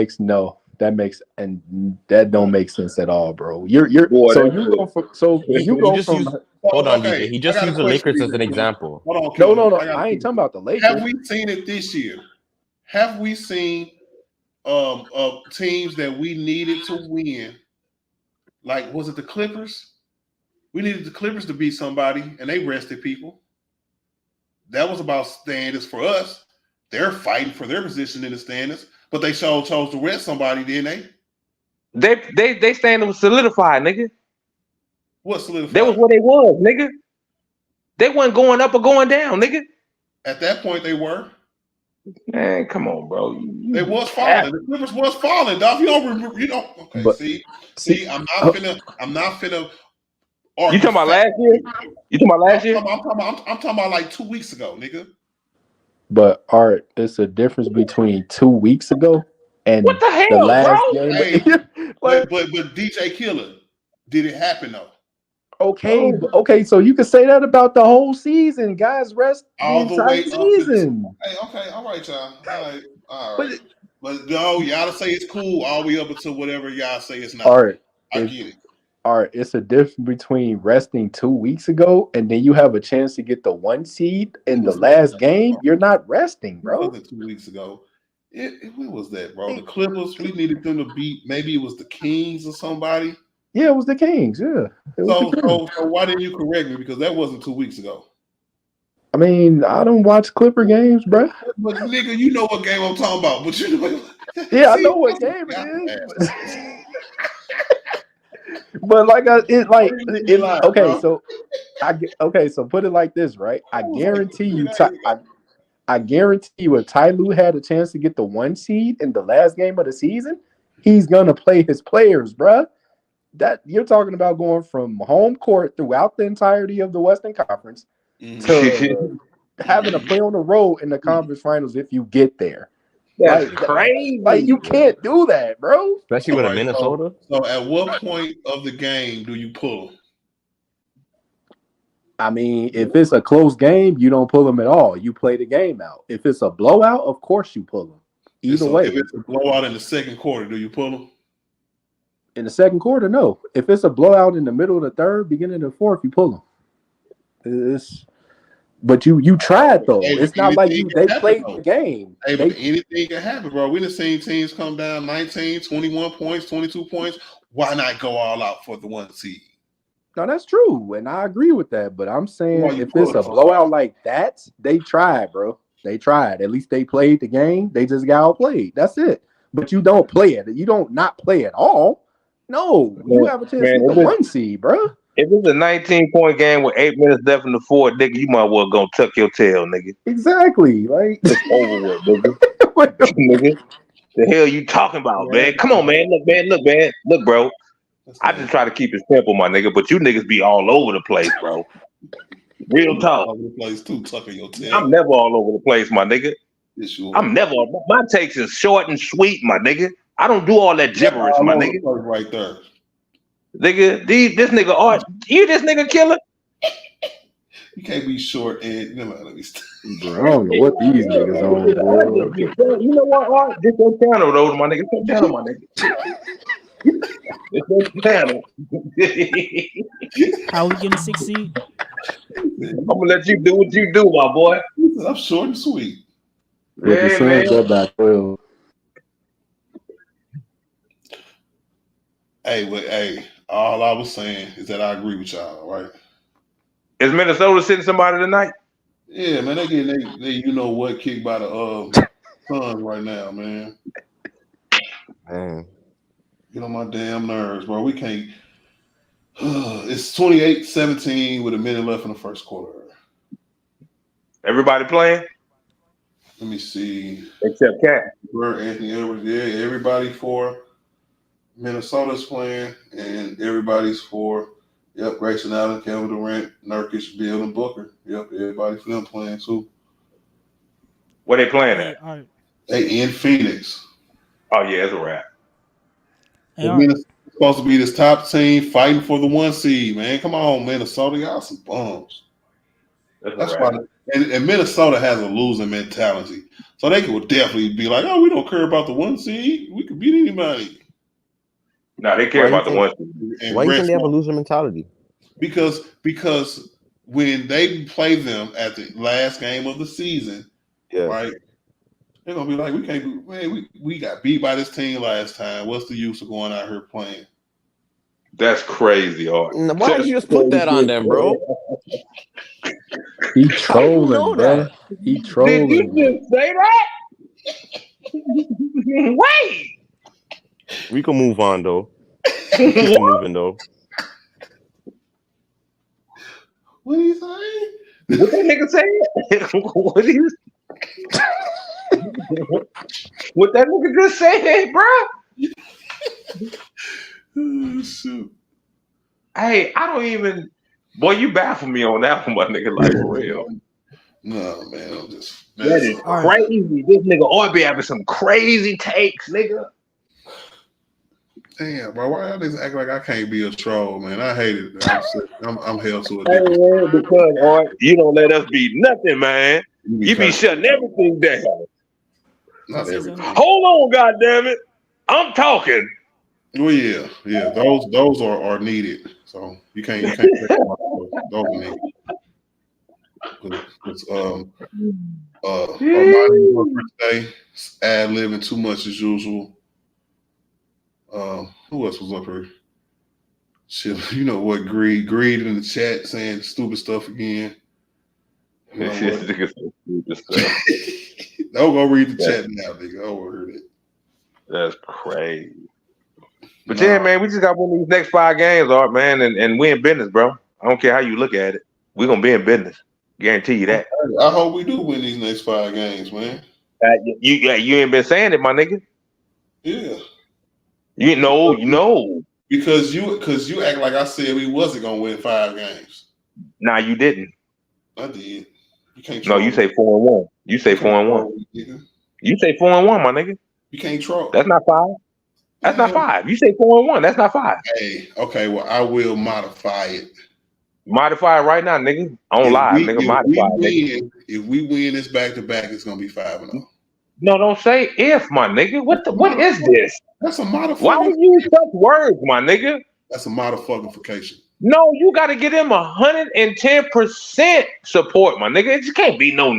don't make sense at all, bro. You're Boy, so you go from Hold on, Okay, DJ. He I just got a used the question Lakers for as you, an Q. example. Hold on, Q. no. I I ain't talking about the Lakers. Have we seen it this year? Have we seen teams that we needed to win? Like, was it the Clippers? We needed the Clippers to beat somebody, and they rested people. That was about standards for us. They're fighting for their position in the standards, but they chose to rest somebody, didn't they? They standing was solidified, nigga. What solidified? That was where they was, nigga. They wasn't going up or going down, nigga. At that point, they were. Man, come on, bro. They was falling. The Clippers was falling, Dolph. You don't remember? You don't. Okay, But see. I'm not finna. You talking about last year? You talking about last year? I'm talking about like 2 weeks ago, nigga. But Art, it's a difference between 2 weeks ago and what the hell, last bro? game. Hey, Like, but DJ Killer, did it happen though? Okay, so you can say that about the whole season. Guys rest All the the way entire up season. Hey, okay, all right, y'all. All right. But no, y'all say it's cool all the way up until whatever y'all say it's not. Art, I get it. Art, it's a difference between resting 2 weeks ago and then you have a chance to get the 1 seed in the last game. You're not resting, bro. It wasn't 2 weeks ago. What was that, bro? The Clippers, we needed them to beat. Maybe it was the Kings or somebody. Yeah, it was the Kings. Yeah. So why didn't you correct me? Because that wasn't 2 weeks ago. I mean, I don't watch Clipper games, bro. But nigga, you know what game I'm talking about. But you know, yeah, I know what game it is. But like, so put it like this, right? I guarantee you, I guarantee you, if Ty Lue had a chance to get the 1 seed in the last game of the season, he's gonna play his players, bruh. That you're talking about going from home court throughout the entirety of the Western Conference to having to play on the road in the conference finals if you get there. That's crazy. Like you can't do that, bro. Especially with a Minnesota. So at what point of the game do you pull them? I mean, if it's a close game, you don't pull them at all. You play the game out. If it's a blowout, of course you pull them. Either way. If it's a blowout in the second quarter, do you pull them? In the second quarter, no. If it's a blowout in the middle of the third, beginning of the fourth, you pull them. But you tried though. Hey, it's not like they played though. the game. Hey, but anything can happen, bro. We done seen teams come down 19, 21 points, 22 points. Why not go all out for the 1 seed? No, that's true, and I agree with that. But I'm saying if it's a blowout like that, they tried, bro. They tried. At least they played the game. They just got outplayed. That's it. But you don't play it. You don't not play at all. No, you have a chance to get the 1 seed, bro. If it's a 19-point game with 8 minutes left in the fourth, nigga, you might well go tuck your tail, nigga. Exactly. Like it's over with, nigga. Nigga, the hell you talking about, man? Come on, man. Look, bro. I just try to keep it simple, my nigga. But you niggas be all over the place, bro. Real talk. All over the place too, tucking your tail. I'm never all over the place, my nigga. Yes, you are. I'm never. My takes is short and sweet, my nigga. I don't do all that gibberish, my nigga. Right there. Nigga, this nigga Art, you this nigga killer? You can't be short and let me Bro, I don't know what these niggas on, boy. You know what, Art? This your channel, though, my nigga. It's your channel, my nigga. It's your channel. How we getting 6 seed? I'm gonna let you do what you do, my boy. I'm short and sweet. With the Hey, Suns man. up by 12. Hey, all I was saying is that I agree with y'all, right? Is Minnesota sitting somebody tonight? Yeah, man, they getting they you know what kicked by the Suns right now, man. Man. Get on my damn nerves, bro. We can't. It's 28-17 with a minute left in the first quarter. Everybody playing? Let me see. Except Cat. Anthony Edwards, yeah, everybody for Minnesota's playing, and everybody's for Grayson Allen, Kevin Durant, Nurkic, Bill, and Booker. Yep, everybody for them playing too. Where they playing Hey, at? Art. They in Phoenix. Oh yeah, it's a wrap. Hey, Art. Minnesota's supposed to be this top team fighting for the 1 seed, man. Come on, Minnesota, y'all some bums. That's why. And Minnesota has a losing mentality, so they could definitely be like, "Oh, we don't care about the 1 seed. We could beat anybody." No, they care about the 1 seed. Why do you think they have a loser mentality? Because when they play them at the last game of the season, right? They're gonna be like, "We can't. Man, we got beat by this team last time. What's the use of going out here playing?" That's crazy, Art. Why did you just put that on them, bro? He trolling, bro. He trolling. Did you just say that? Wait. We can move on though. Keep moving though. What are you saying? What that nigga say? What you? What that nigga just said, bro? Oh, shoot. Hey, I don't even. Boy, you baffle me on that one, my nigga. Like for real. No, man, I'm just. That is crazy. This nigga ought to be having some crazy takes, nigga. Damn, bro, why y'all niggas act like I can't be a troll, man? I hate it. I'm held to a Hey, different. man, because Art, you don't let us be nothing, man. You be shutting everything down. Not everything. Hold on, goddammit. I'm talking. Well, yeah, those are needed. So you can't take them off. Those are needed. Armani was up here today, ad-libbing too much as usual. Who else was up here? Shit, you know what? Greed in the chat saying stupid stuff again. You know what? Don't go read the chat now, nigga. I overheard it. That's crazy. But yeah, man, we just got one of these next 5 games, Art, man, and we in business, bro. I don't care how you look at it. We're gonna be in business. Guarantee you that. I hope we do win these next 5 games, man. You ain't been saying it, my nigga. Yeah. You know. Because you act like I said we wasn't gonna win 5 games. Nah, you didn't. I did. You can't. No, you say 4-1. You say 4-1. You say 4-1, my nigga. You can't troll. That's not 5. That's not 5. You say 4-1. That's not 5. Hey, okay. Well, I will modify it. Modify it right now, nigga. On live, nigga. Modify it, nigga. If we win this back to back, it's gonna be 5-0. No, don't say if, my nigga. What is this? That's a motherfucker. Why would you use such words, my nigga? That's a motherfuckification. No, you got to get him 110% support, my nigga. It just can't be no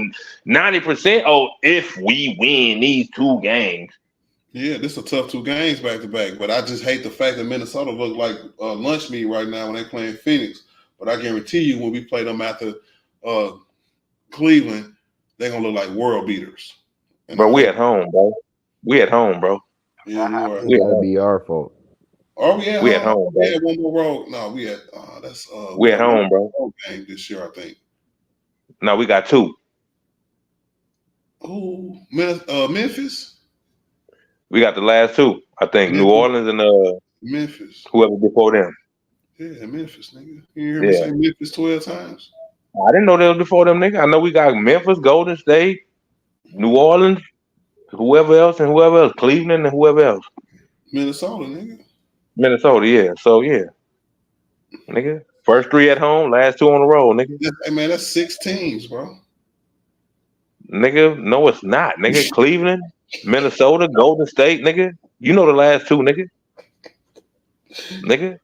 90%. Oh, if we win these 2 games. Yeah, this is a tough 2 games back to back, but I just hate the fact that Minnesota look like lunch meat right now when they playing Phoenix. But I guarantee you, when we play them after Cleveland, they're gonna look like world beaters. Bro, we at home, bro. We at home, bro. Yeah, we are. It's gotta be our fault. Are we at We home? at home, bro. We had one more road. No, we at that's we at home, bro. Game this year, I think. No, we got 2. Oh, Memphis. We got the last 2. I think New Orleans and Memphis. Whoever before them. Yeah, Memphis, nigga. You hear me say Memphis 12 times? I didn't know they was before them, nigga. I know we got Memphis, Golden State, New Orleans, whoever else, Cleveland, and whoever else. Minnesota, nigga. Minnesota, yeah. So yeah, nigga. First 3 at home, last 2 on the road, nigga. Hey man, that's 6 teams, bro. Nigga, no, it's not, nigga. Cleveland, Minnesota, Golden State, nigga. You know the last 2, nigga. Nigga,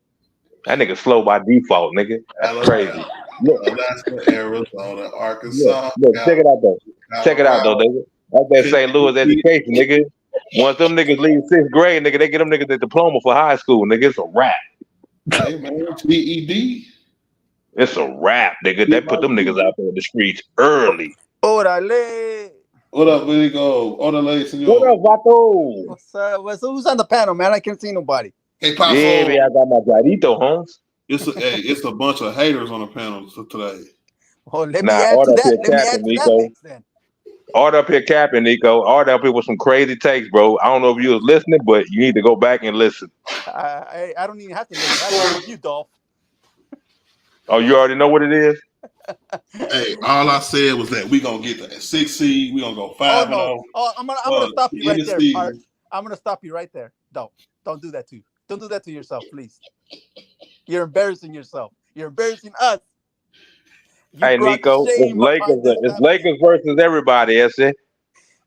that nigga slow by default, nigga. That's crazy. Alabama, Look, Alaska, Arizona, look, Arkansas, check it out though. Check it out though, Colorado, nigga. That's that St. Louis education, nigga. Once them niggas leave 6th grade, nigga, they get them niggas the diploma for high school, nigga. It's a wrap. Hey man, GED. It's a wrap, nigga. They put them niggas out there in the streets early. Orale. What up, Nico? Orale, senor. What up, Vato? What's up? Who's on the panel, man? I can't see nobody. Hey, Paso. Yeah, man, I got my Jarito, Holmes. It's a bunch of haters on the panel today. Oh, let me Nah, add order to up here that. Let me add capping, to that Nico. mix then. Order up here capping, Nico. Order up here with some crazy takes, bro. I don't know if you was listening, but you need to go back and listen. I don't even have to listen. I listen with you, Dolph. Oh, you already know what it is? Hey, all I said was that we gonna get the 6 seed. We gonna go 5-0. Oh, I'm gonna stop you right there. Art. I'm gonna stop you right there. Don't do that to you. Don't do that to yourself, please. You're embarrassing yourself. You're embarrassing us. Hey, Nico, it's Lakers versus everybody. That's it.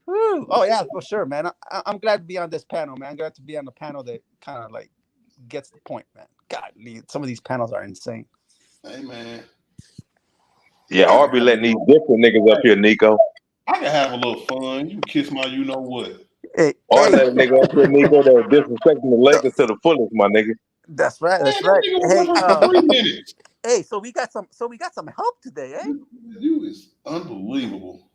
Woo. Oh yeah, for sure, man. I'm glad to be on this panel, man. I'm glad to be on the panel that kind of like gets the point, man. God, some of these panels are insane. Hey man. Yeah, I'll be letting these different niggas up here, Nico. I can have a little fun. You can kiss my you know what. Or let a nigga up here, Nico, that's disrespecting the Lakers to the fullest, my nigga. That's right. That's right. Hey, so we got some help today, eh? You is unbelievable.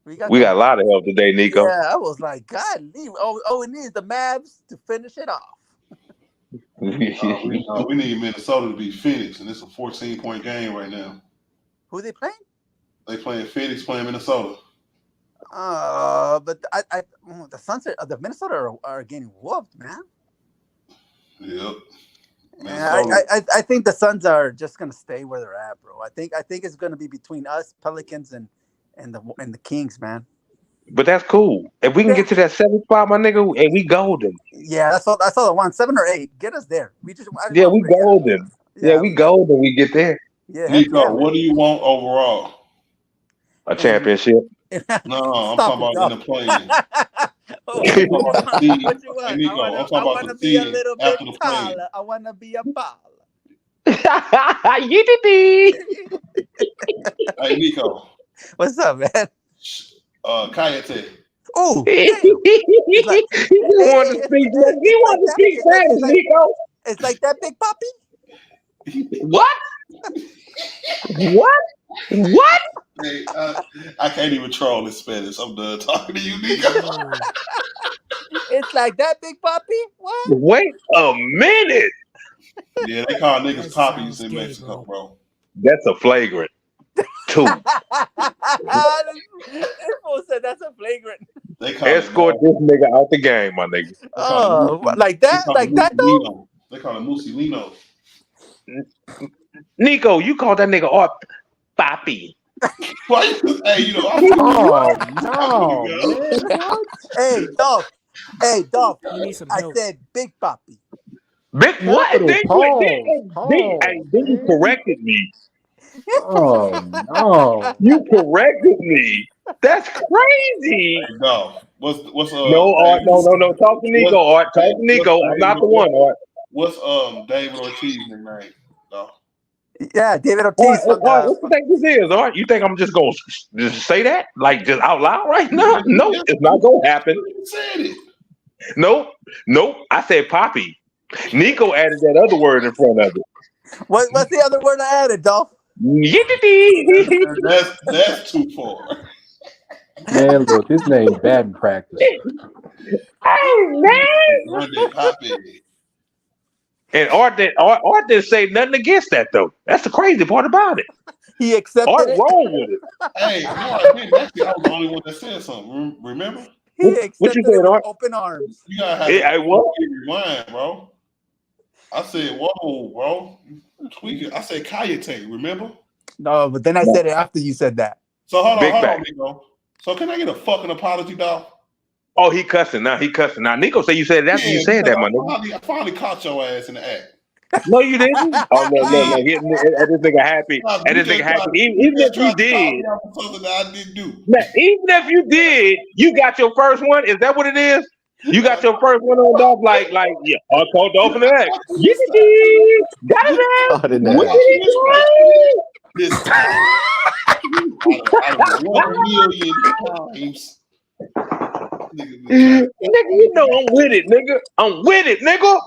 We got a lot of help today, Nico. Yeah, I was like, God, all we need is the Mavs to finish it off. We need Minnesota to beat Phoenix, and it's a 14-point game right now. Who they playing? They playing Phoenix, playing Minnesota. But the Suns the Minnesota are getting whooped, man. Yep. I think the Suns are just gonna stay where they're at, bro. I think it's gonna be between us, Pelicans, and the Kings, man. But that's cool. If we can get to that 7th spot, my nigga, and we golden. Yeah, that's all I want. 7 or 8, get us there. We golden. Yeah, we golden. We get there. Yeah, Nico, what do you want overall? A championship. No, I'm talking about in the play-in. What you want? Hey, Nico, I'm talking about the season after the play-in. I want to be a baller. Hey, Nico. What's up, man? Kayate. Oh, he wanted to speak Spanish, Nico. It's like that, Big Papi. What? What? Hey, I can't even troll in Spanish. I'm done talking to you, Nico. It's like that, Big Papi. What? Wait a minute. Yeah, they call niggas poppies in Mexico, bro. That's a flagrant. 2. This fool said that's a flagrant. Escort this nigga out the game, my nigga. Oh, like that? Like that, though? They call it Musilino. Nico, you call that nigga Art Papi. Hey, no. Hey, dog. I said Big Papi. Big what? Then you corrected me. Oh no! You corrected me. That's crazy. No, what's no, Art? No. Talk to Nico, Art. Talk to Nico. I'm not the one, Art. What's David Ortiz's name? No. Yeah, David Ortiz. Art, what you think this is, Art? You think I'm just gonna just say that, like just out loud right now? No, it's not gonna happen. Nope. I said Poppy. Nico added that other word in front of it. What's the other word I added, Dolph? That's too far. Man, look, his name's bad in practice. Oh man! And Art didn't say nothing against that though. That's the crazy part about it. He accepted Art it. wrong with it. Hey, actually, I was the only one that said something. Remember? He accepted what you said, it with Art? open arms. You gotta have rewind, bro. I said, "Whoa, bro, tweak it." I said, "Kayate," remember? No, but then I said it after you said that. So hold on, Nico. So can I get a fucking apology, dog? Oh, he cussing now. Nico said you said it after you said that, my nigga. I finally caught your ass in the act. No, you didn't. Oh no, no, no. Did. This nigga happy. Stop. And You this nigga just tried. happy. Even, You even if just you tried to call did, me out for something that I didn't do. now, even if you did, you got your first one. Is that what it is? You got your first one on off, like yeah. I called Dolphin and X. Got it, man. Caught in the What act. did he do? Listen, I don't know 1,000,000 times. Nigga been trying to Nigga, you know I'm with it, nigga. I'm with it, nigga.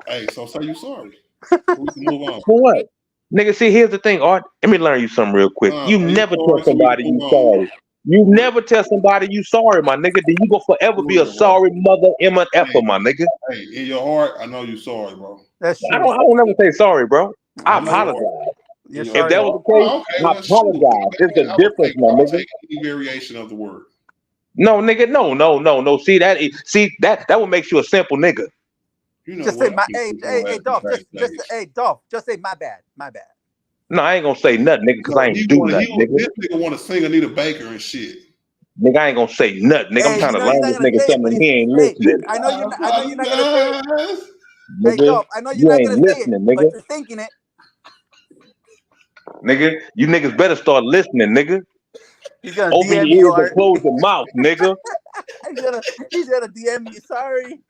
Hey, so say you sorry. So we can move on. For what? Nigga, see, here's the thing, Art. Let me learn you something real quick. You Are you never sorry tell so we can somebody you move on? sorry. You never tell somebody you sorry, my nigga. Then you gonna forever be a Bro. sorry mother Emma Hey, effer, my nigga. hey, in your heart, I know you sorry, bro. That's I true. don't ever say sorry, bro. I I know your heart. apologize. You're In your If sorry. that heart. was the case, Oh, okay, I well, shoot. apologize. It's the I difference, my would nigga. take any variation of the word. No, nigga, no. See that what makes you a simple nigga. You know Just say what? my hey Dolph. Just hey Dolph. Just say my bad. My bad. No, I ain't gonna say nothing, nigga, because I ain't do nothing, nigga. This nigga want to sing Anita Baker and shit. Nigga, I ain't gonna say nothing, nigga. I'm Hey, trying you to know he's learn not this gonna nigga say it, but something. He ain't hey, listening, I know you're not gonna say it. Apologize. Hey nigga. Dolph, I know you're You not ain't gonna say it, listening, but nigga. you're thinking it. Nigga, you niggas better start listening, nigga. He's gonna Open DM your you, ears and Art. close your mouth, nigga. he's gonna DM you. Sorry.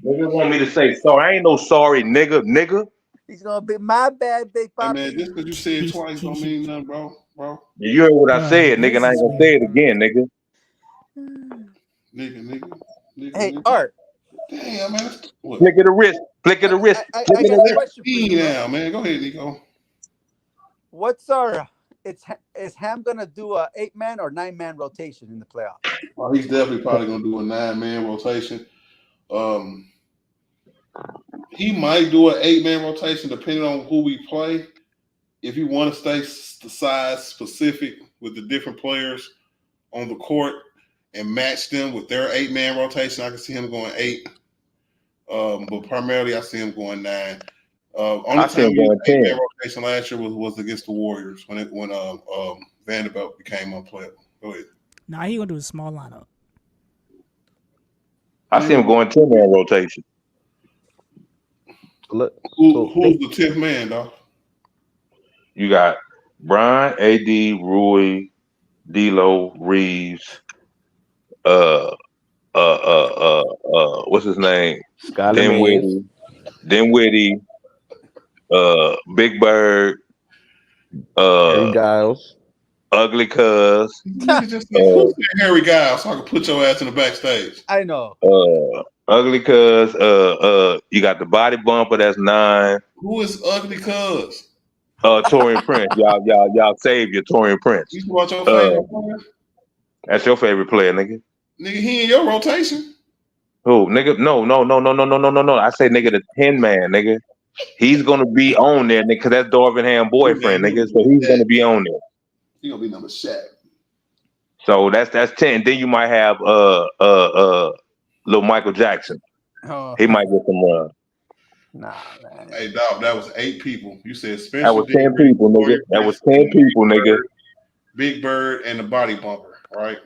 Nigga want me to say sorry. I ain't no sorry, nigga. He's gonna be my bad, Big Hey man, Papi. just because you said twice don't mean nothing, bro. You heard what I said, nigga, This and I ain't is gonna say weird, it bro. again, nigga. Hey, Art. Damn, man. What? Flick of the wrist. Flick of the wrist. I got a question for you, bro. Now, man. Go ahead, Nico. What's our? Is Ham gonna do a 8-man or 9-man rotation in the playoffs? Oh, he's definitely probably gonna do a 9-man rotation. He might do an 8-man rotation depending on who we play. If you want to stay the size specific with the different players on the court and match them with their 8-man rotation, I can see him going 8. But primarily, I see him going 9. Only I see time him he used going 10. 8-man rotation last year was against the Warriors when Vanderbilt became unplayable. Go ahead. Nah, he gonna do a small lineup. I see him going 10-man rotation. Who's the 10th man, dog? You got Brian, AD, Rui, D'Lo, Reeves, what's his name? Skylar Mays. Dinwiddie, Big Bird, Harry Giles. Ugly Cuz. Nigga just said, who said Harry Giles so I can put your ass in the backstage? I know. Ugly Cuz. You got the body bumper. That's 9. Who is Ugly Cuz? Torian Prince. Y'all save your Torian Prince. You watch your favorite player? That's your favorite player, nigga. Nigga, he in your rotation. Who, nigga? No. I say, nigga, the 10-man, nigga. He's gonna be on there, nigga, because that's Darvin Ham boyfriend, nigga. So he's gonna be on there. He gonna be number Shaq. So that's 10. Then you might have little Michael Jackson. Oh. He might get some run. Nah, man. Hey, dog, that was 8 people. You said Spencer. That was 10 people, nigga. That was 10 people, nigga. Big Bird and the body bumper, right?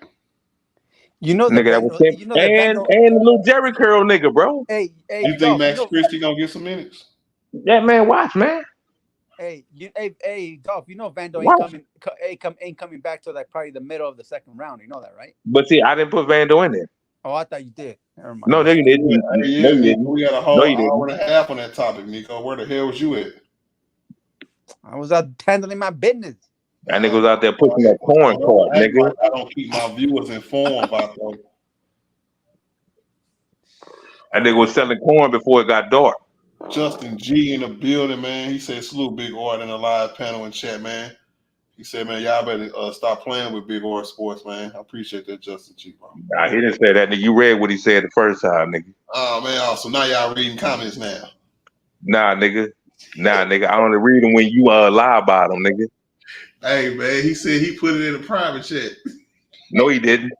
You know nigga, that was 10. And the little Jerry Curl nigga, bro. Hey, you think Max Christie gonna get some minutes? Yeah, man, watch, man. Hey, Dolph, you know Vando ain't coming back till like probably the middle of the second round. You know that, right? But see, I didn't put Vando in there. Oh, I thought you did. Never mind. No, you didn't. No, you didn't. We got a whole hour and a half on that topic, Nico. Where the hell was you at? I was out handling my business. That nigga was out there pushing that corn cart, nigga. I don't keep my viewers informed about those. That nigga was selling corn before it got dark. Justin G in the building, man. He said salute Big Art in the live panel and chat, man. He said, man, y'all better stop playing with Big Art Sports, man. I appreciate that, Justin G, bro. Nah, he didn't say that, nigga. You read what he said the first time, nigga. Oh, man. So now y'all reading comments now. Nah, nigga. I only read them when you lie about them, nigga. Hey, man, he said he put it in a private chat. No, he didn't.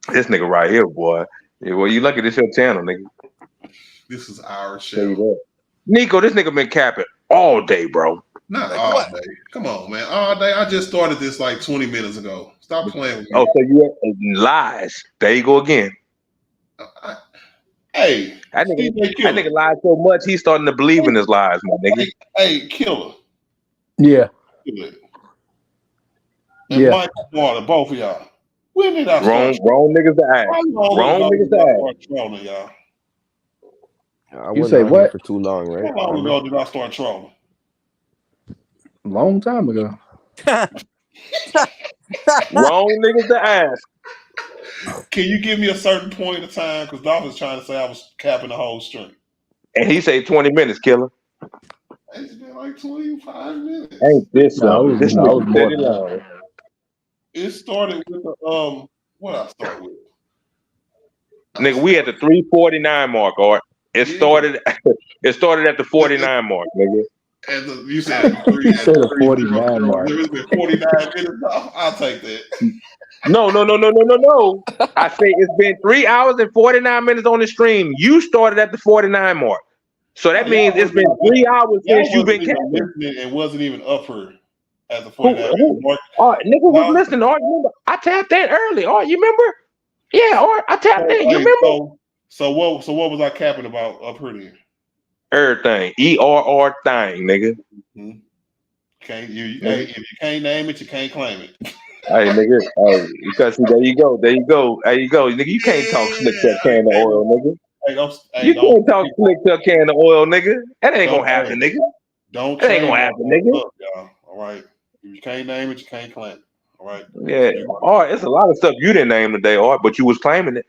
This nigga right here, boy. Yeah, well, you lucky this your channel, nigga. This is our show. Nico, this nigga been capping all day, bro. Not all day. Come on, man. All day. I just started this like 20 minutes ago. Stop playing with me. Oh, so you lies. There you go again. Hey, That DJ nigga Killer. lied so much he's starting to believe in his lies, my nigga. Hey, Killer. Yeah. And Yeah. Mike Water, both of y'all. When did I start? Wrong niggas to ask. How long Wrong ago niggas did to I ask. start trolling, y'all? I You wasn't say on here what? for too long, right? How long ago did I start trolling? Long time ago. Wrong niggas to ask. Can you give me a certain point of time? Because Dolph was trying to say I was capping the whole string. And he say 20 minutes, Killer. It's been like 25 minutes. Ain't this No, something? This it was nigga more steady than that. lying. It started with the what I start with? Nigga, we at the 349 mark, Art. It started at the 49 mark, nigga. And you said He said a 49 mark. It's been 49 minutes. I'll take that. No. I say it's been 3 hours and 49 minutes on the stream. You started at the 49 mark. So that means it's been 3 hours since you've been capping. Listening and wasn't even up for at the 49 mark. Art, nigga was listening. Art, remember? I tapped in early. Art, you remember? Yeah, Art, I tapped in. You remember? So what was I capping about up here then? Everything. ERR thing, nigga. Mm-hmm. Hey, if you can't name it, you can't claim it. Hey, nigga. Hey, because there you go. Nigga, you can't talk slick to a can of oil, nigga. You can't talk slick to a can of oil, nigga. That ain't gonna happen, nigga. Don't that ain't gonna happen, nigga. Up, y'all. All right. If you can't name it, you can't claim it. All right. Yeah. Art, it's a lot of stuff you didn't name today, Art, but you was claiming it.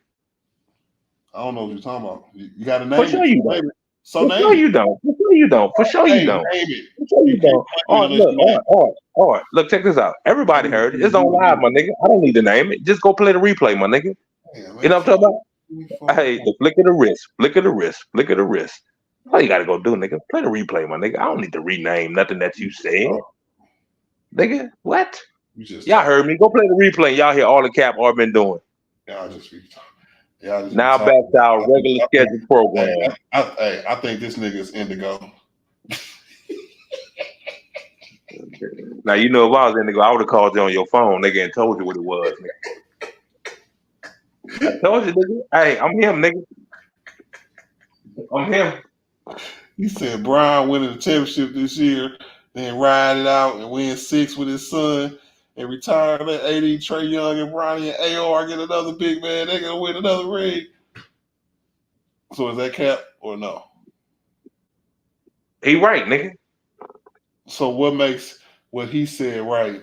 I don't know what you're talking about. You got to name For it. sure you don't. So For sure you don't. For sure you don't. For sure you don't. Name it. For sure you don't. Art, look, check this out. Everybody heard it. It's on live, my nigga. I don't need to name it. Just go play the replay, my nigga. You know what I'm talking about? Hey, the flick of the wrist, flick of the wrist, flick of the wrist. All you gotta go do, nigga, play the replay, my nigga. I don't need to rename nothing that you said. Nigga, what? Y'all heard me. Go play the replay. Y'all hear all the cap Art been doing. Y'all just be talking. Now back to our regular scheduled program. I think this nigga is indigo. Now you know if I was indigo, I would have called you on your phone, nigga, and told you what it was, nigga. I told you, nigga. Hey, I'm him, nigga. I'm him. He said Brian winning the championship this year, then ride it out and win 6 with his son, and retire. Let AD, Trey Young, and Bronny and AR get another big man. They're gonna win another ring. So is that cap or no? He right, nigga. So what makes what he said right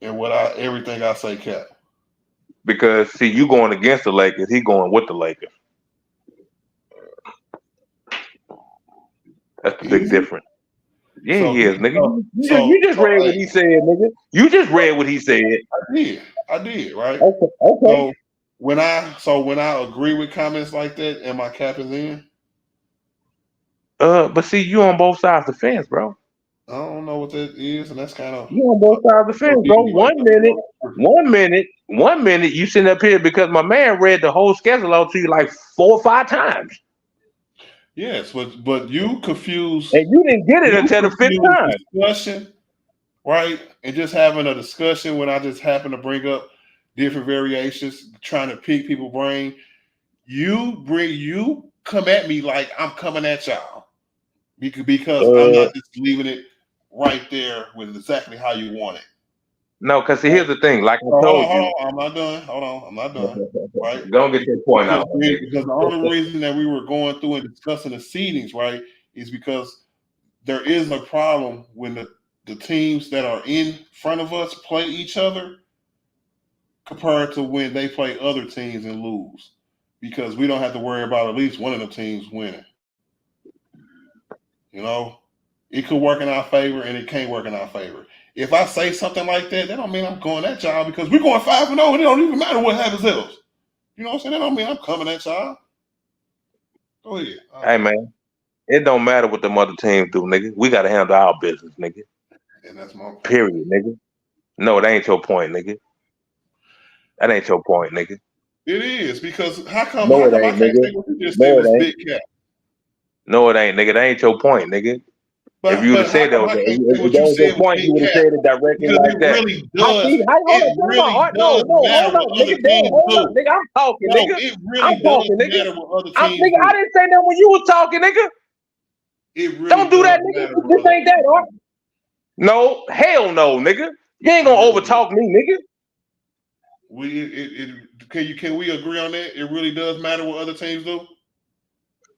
and everything I say cap? Because see, you going against the Lakers, he going with the Lakers. That's the big difference. Yeah, he is, nigga. You just read what he said, nigga. You just read what he said. I did, right? Okay. So when I agree with comments like that, am I capping in? But see, you on both sides of the fence, bro. I don't know what that is, and that's kind of you on both sides of the fence, bro. 1 minute, you sitting up here because my man read the whole schedule out to you like 4 or 5 times. Yes, but you confused, and you didn't get it until the 5th time. Discussion, right? And just having a discussion when I just happen to bring up different variations, trying to pick people's brain. You come at me like I'm coming at y'all because I'm not just leaving it right there with exactly how you want it. No, because here's the thing. Like I told you, I'm not done. Hold on, I'm not done. Right? Don't get your point out. Because the only reason that we were going through and discussing the seedings, right, is because there is a problem when the teams that are in front of us play each other compared to when they play other teams and lose. Because we don't have to worry about at least one of the teams winning. You know, it could work in our favor and it can't work in our favor. If I say something like that don't mean I'm going at y'all because we're going 5-0 and it don't even matter what happens else. You know what I'm saying? That don't mean I'm coming at y'all. Go ahead. Hey, man, it don't matter what the other teams do, nigga. We got to handle our business, nigga. And that's my point. Period, nigga. No, that ain't your point, nigga. That ain't your point, nigga. It is because how come I can't nigga. say what you just said was big cap? No, it ain't, nigga. That ain't your point, nigga. If you would have But how said that, come I can't say if what that you was your said was point, you big would have cap? said it directly Because like that. it really does matter Hold on, what nigga, other damn, teams hold up, do. nigga, I'm talking, No, nigga. it I'm really does talking, nigga. matter what other teams Nigga, I do. didn't say that when you was talking, nigga. It really Don't do does that, nigga. matter what This other ain't that, teams Art. do. No, hell no, nigga. You ain't It gonna really does. overtalk me, nigga. Can we agree on that? It really does matter what other teams do.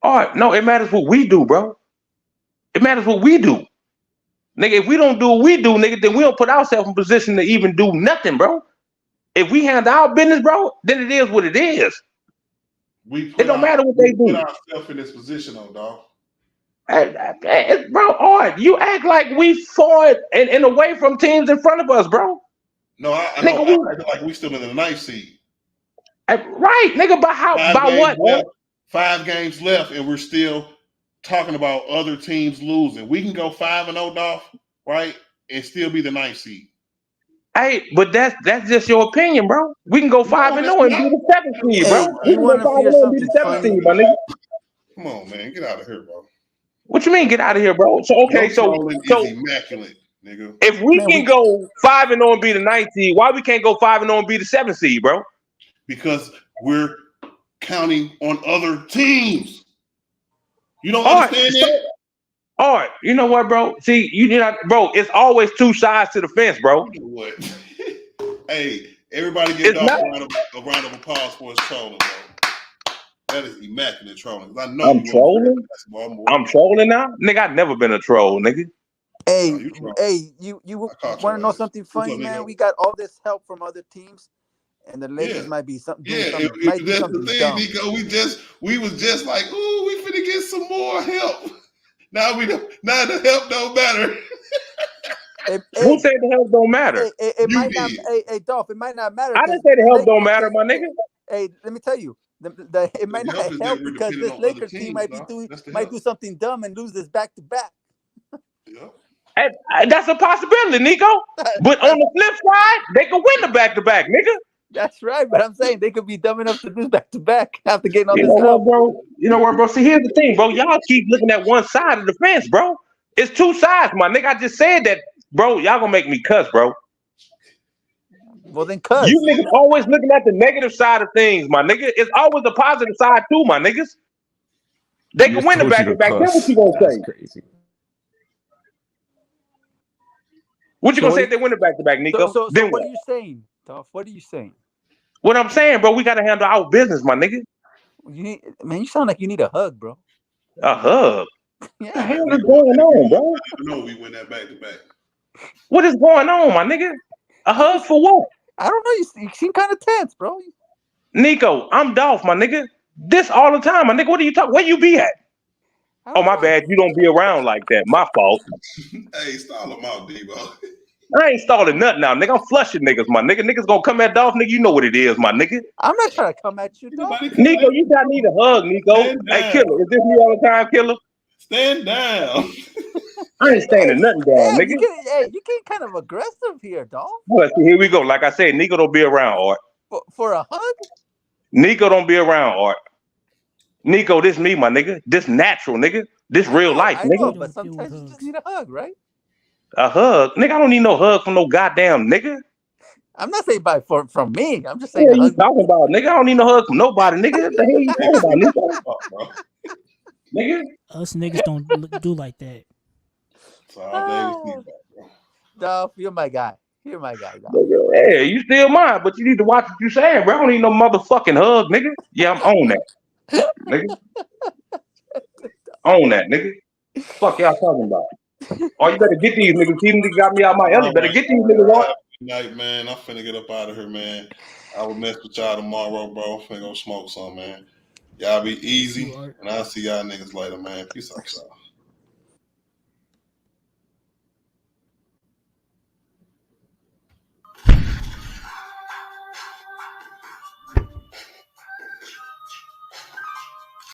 Art, no, it matters what we do, bro. It matters what we do. Nigga, if we don't do what we do, nigga, then we don't put ourselves in position to even do nothing, bro. If we handle our business, bro, then it is what it is. It don't matter what they put do. ourselves in this position, though, dog. Bro, Art, you act like we fought and away from teams in front of us, bro. No, I know. Nigga, I feel like we still in the ninth seed. Right, nigga, but how? By what? Left, 5 games left, and we're still talking about other teams losing. We can go 5-0, dog, right, and still be the ninth seed. Hey, but that's just your opinion, bro. We can go 5-0 and be the 7th seed, bro. Hey, We you can go want to 5-0 hear and be the something 7th funny? seed, my nigga. Come on, man, get out of here, bro. What you mean, get out of here, bro? So okay, Your so trolling is immaculate, nigga. if we Man, can go 5-0 and be the 9th seed, why we can't go 5-0 and be the 7th seed, bro? Because we're counting on other teams. You don't All right, understand that? all right. You know what, bro? See, you know, bro. It's always 2 sides to the fence, bro. You know what? Hey, everybody give It's Dolph not. a round of applause for his trolling, bro. That is immaculate trolling. I know I'm you trolling. basketball more. I'm trolling now, nigga. I've never been a troll, nigga. Hey, You trolling. hey, you I caught want to your know ass. something What's funny, up, man? nigga? We got all this help from other teams, and the Lakers Yeah. might be doing Yeah, something, might do that's the something thing, dumb. Nico. We was just like, ooh, we finna get some more help. Now the help don't matter. Hey, Who hey, said the help don't matter? it You might not. did. Hey, Dolph, it might not matter I because didn't say the this help don't Lakers matter, team. my nigga. Hey, let me tell you, it might The not help is that help we're because depending this on other Lakers team teams, dog. That's the might help. do something dumb and lose this back to back. Yep. And that's a possibility, Nico. But on the flip side, they could win the back-to-back, nigga. That's right, but I'm saying they could be dumb enough to lose back to back after getting all You this know what, help. bro? You know what, bro? See, here's the thing, bro. Y'all keep looking at one side of the fence, bro. It's 2 sides, my nigga. I just said that, bro. Y'all gonna make me cuss, bro. Well, then, You cuz. niggas always looking at the negative side of things, my nigga. It's always the positive side too, my niggas. They We can just win the told you to back-to-back. Then what cuss. you gonna That's say? crazy. What you So gonna what? say if they win the back-to-back, Nico? So Then what what? are you saying, Dolph? What are you saying? What I'm saying, bro, we gotta handle our business, my nigga. You need, man. You sound like you need a hug, bro. A hug. What the Yeah. hell Man, is Nico, going on, bro? I know we win that back to back. What is going on, my nigga? A hug for what? I don't know. You seem kind of tense, bro. Nico, I'm Dolph, my nigga. This all the time, my nigga. What are you talking? Where you be at? I Oh, don't my know. bad. You don't be around like that. My fault. Hey, stall him out, Debo. I ain't stalling nothing now, nigga. I'm flushing niggas, my nigga. Niggas gonna come at Dolph, nigga. You know what it is, my nigga. I'm not trying to come at you, Dolph. Anybody coming Nico, at you got need a hug, Nico. Stand Hey, down. killer. Is this me all the time, killer? Stand down. I ain't standing nothing down, Damn, nigga. you get kind of aggressive here, Dolph. Well, see, here we go. Like I said, Nico don't be around, Art. For a hug. Nico don't be around, Art. Nico, this me, my nigga. This natural, nigga. This real life, I know, nigga. but sometimes you just need a hug, right? A hug, nigga. I don't need no hug from no goddamn nigga. I'm not saying from me. I'm just saying What a are you hug. talking about, nigga? I don't need no hug from nobody, nigga. What the hell you talking about, Nico? Bro. Nigga? Us niggas don't do like that. It's all Davis feedback, bro. Dolph, you're my guy. You're my guy, Dolph. Yeah, you still mine, but you need to watch what you saying, bro. I don't need no motherfucking hug, nigga. Yeah, I'm on that, nigga. On that, nigga. Fuck y'all talking about? Oh, you better get these niggas. These niggas got me out my alley. All Better right, get these man. niggas Y'all on. have a good night, man. I'm finna get up out of here, man. I will mess with y'all tomorrow, bro. I'm finna go smoke some, man. Y'all be easy, and I'll see y'all niggas later, man. Peace out, y'all.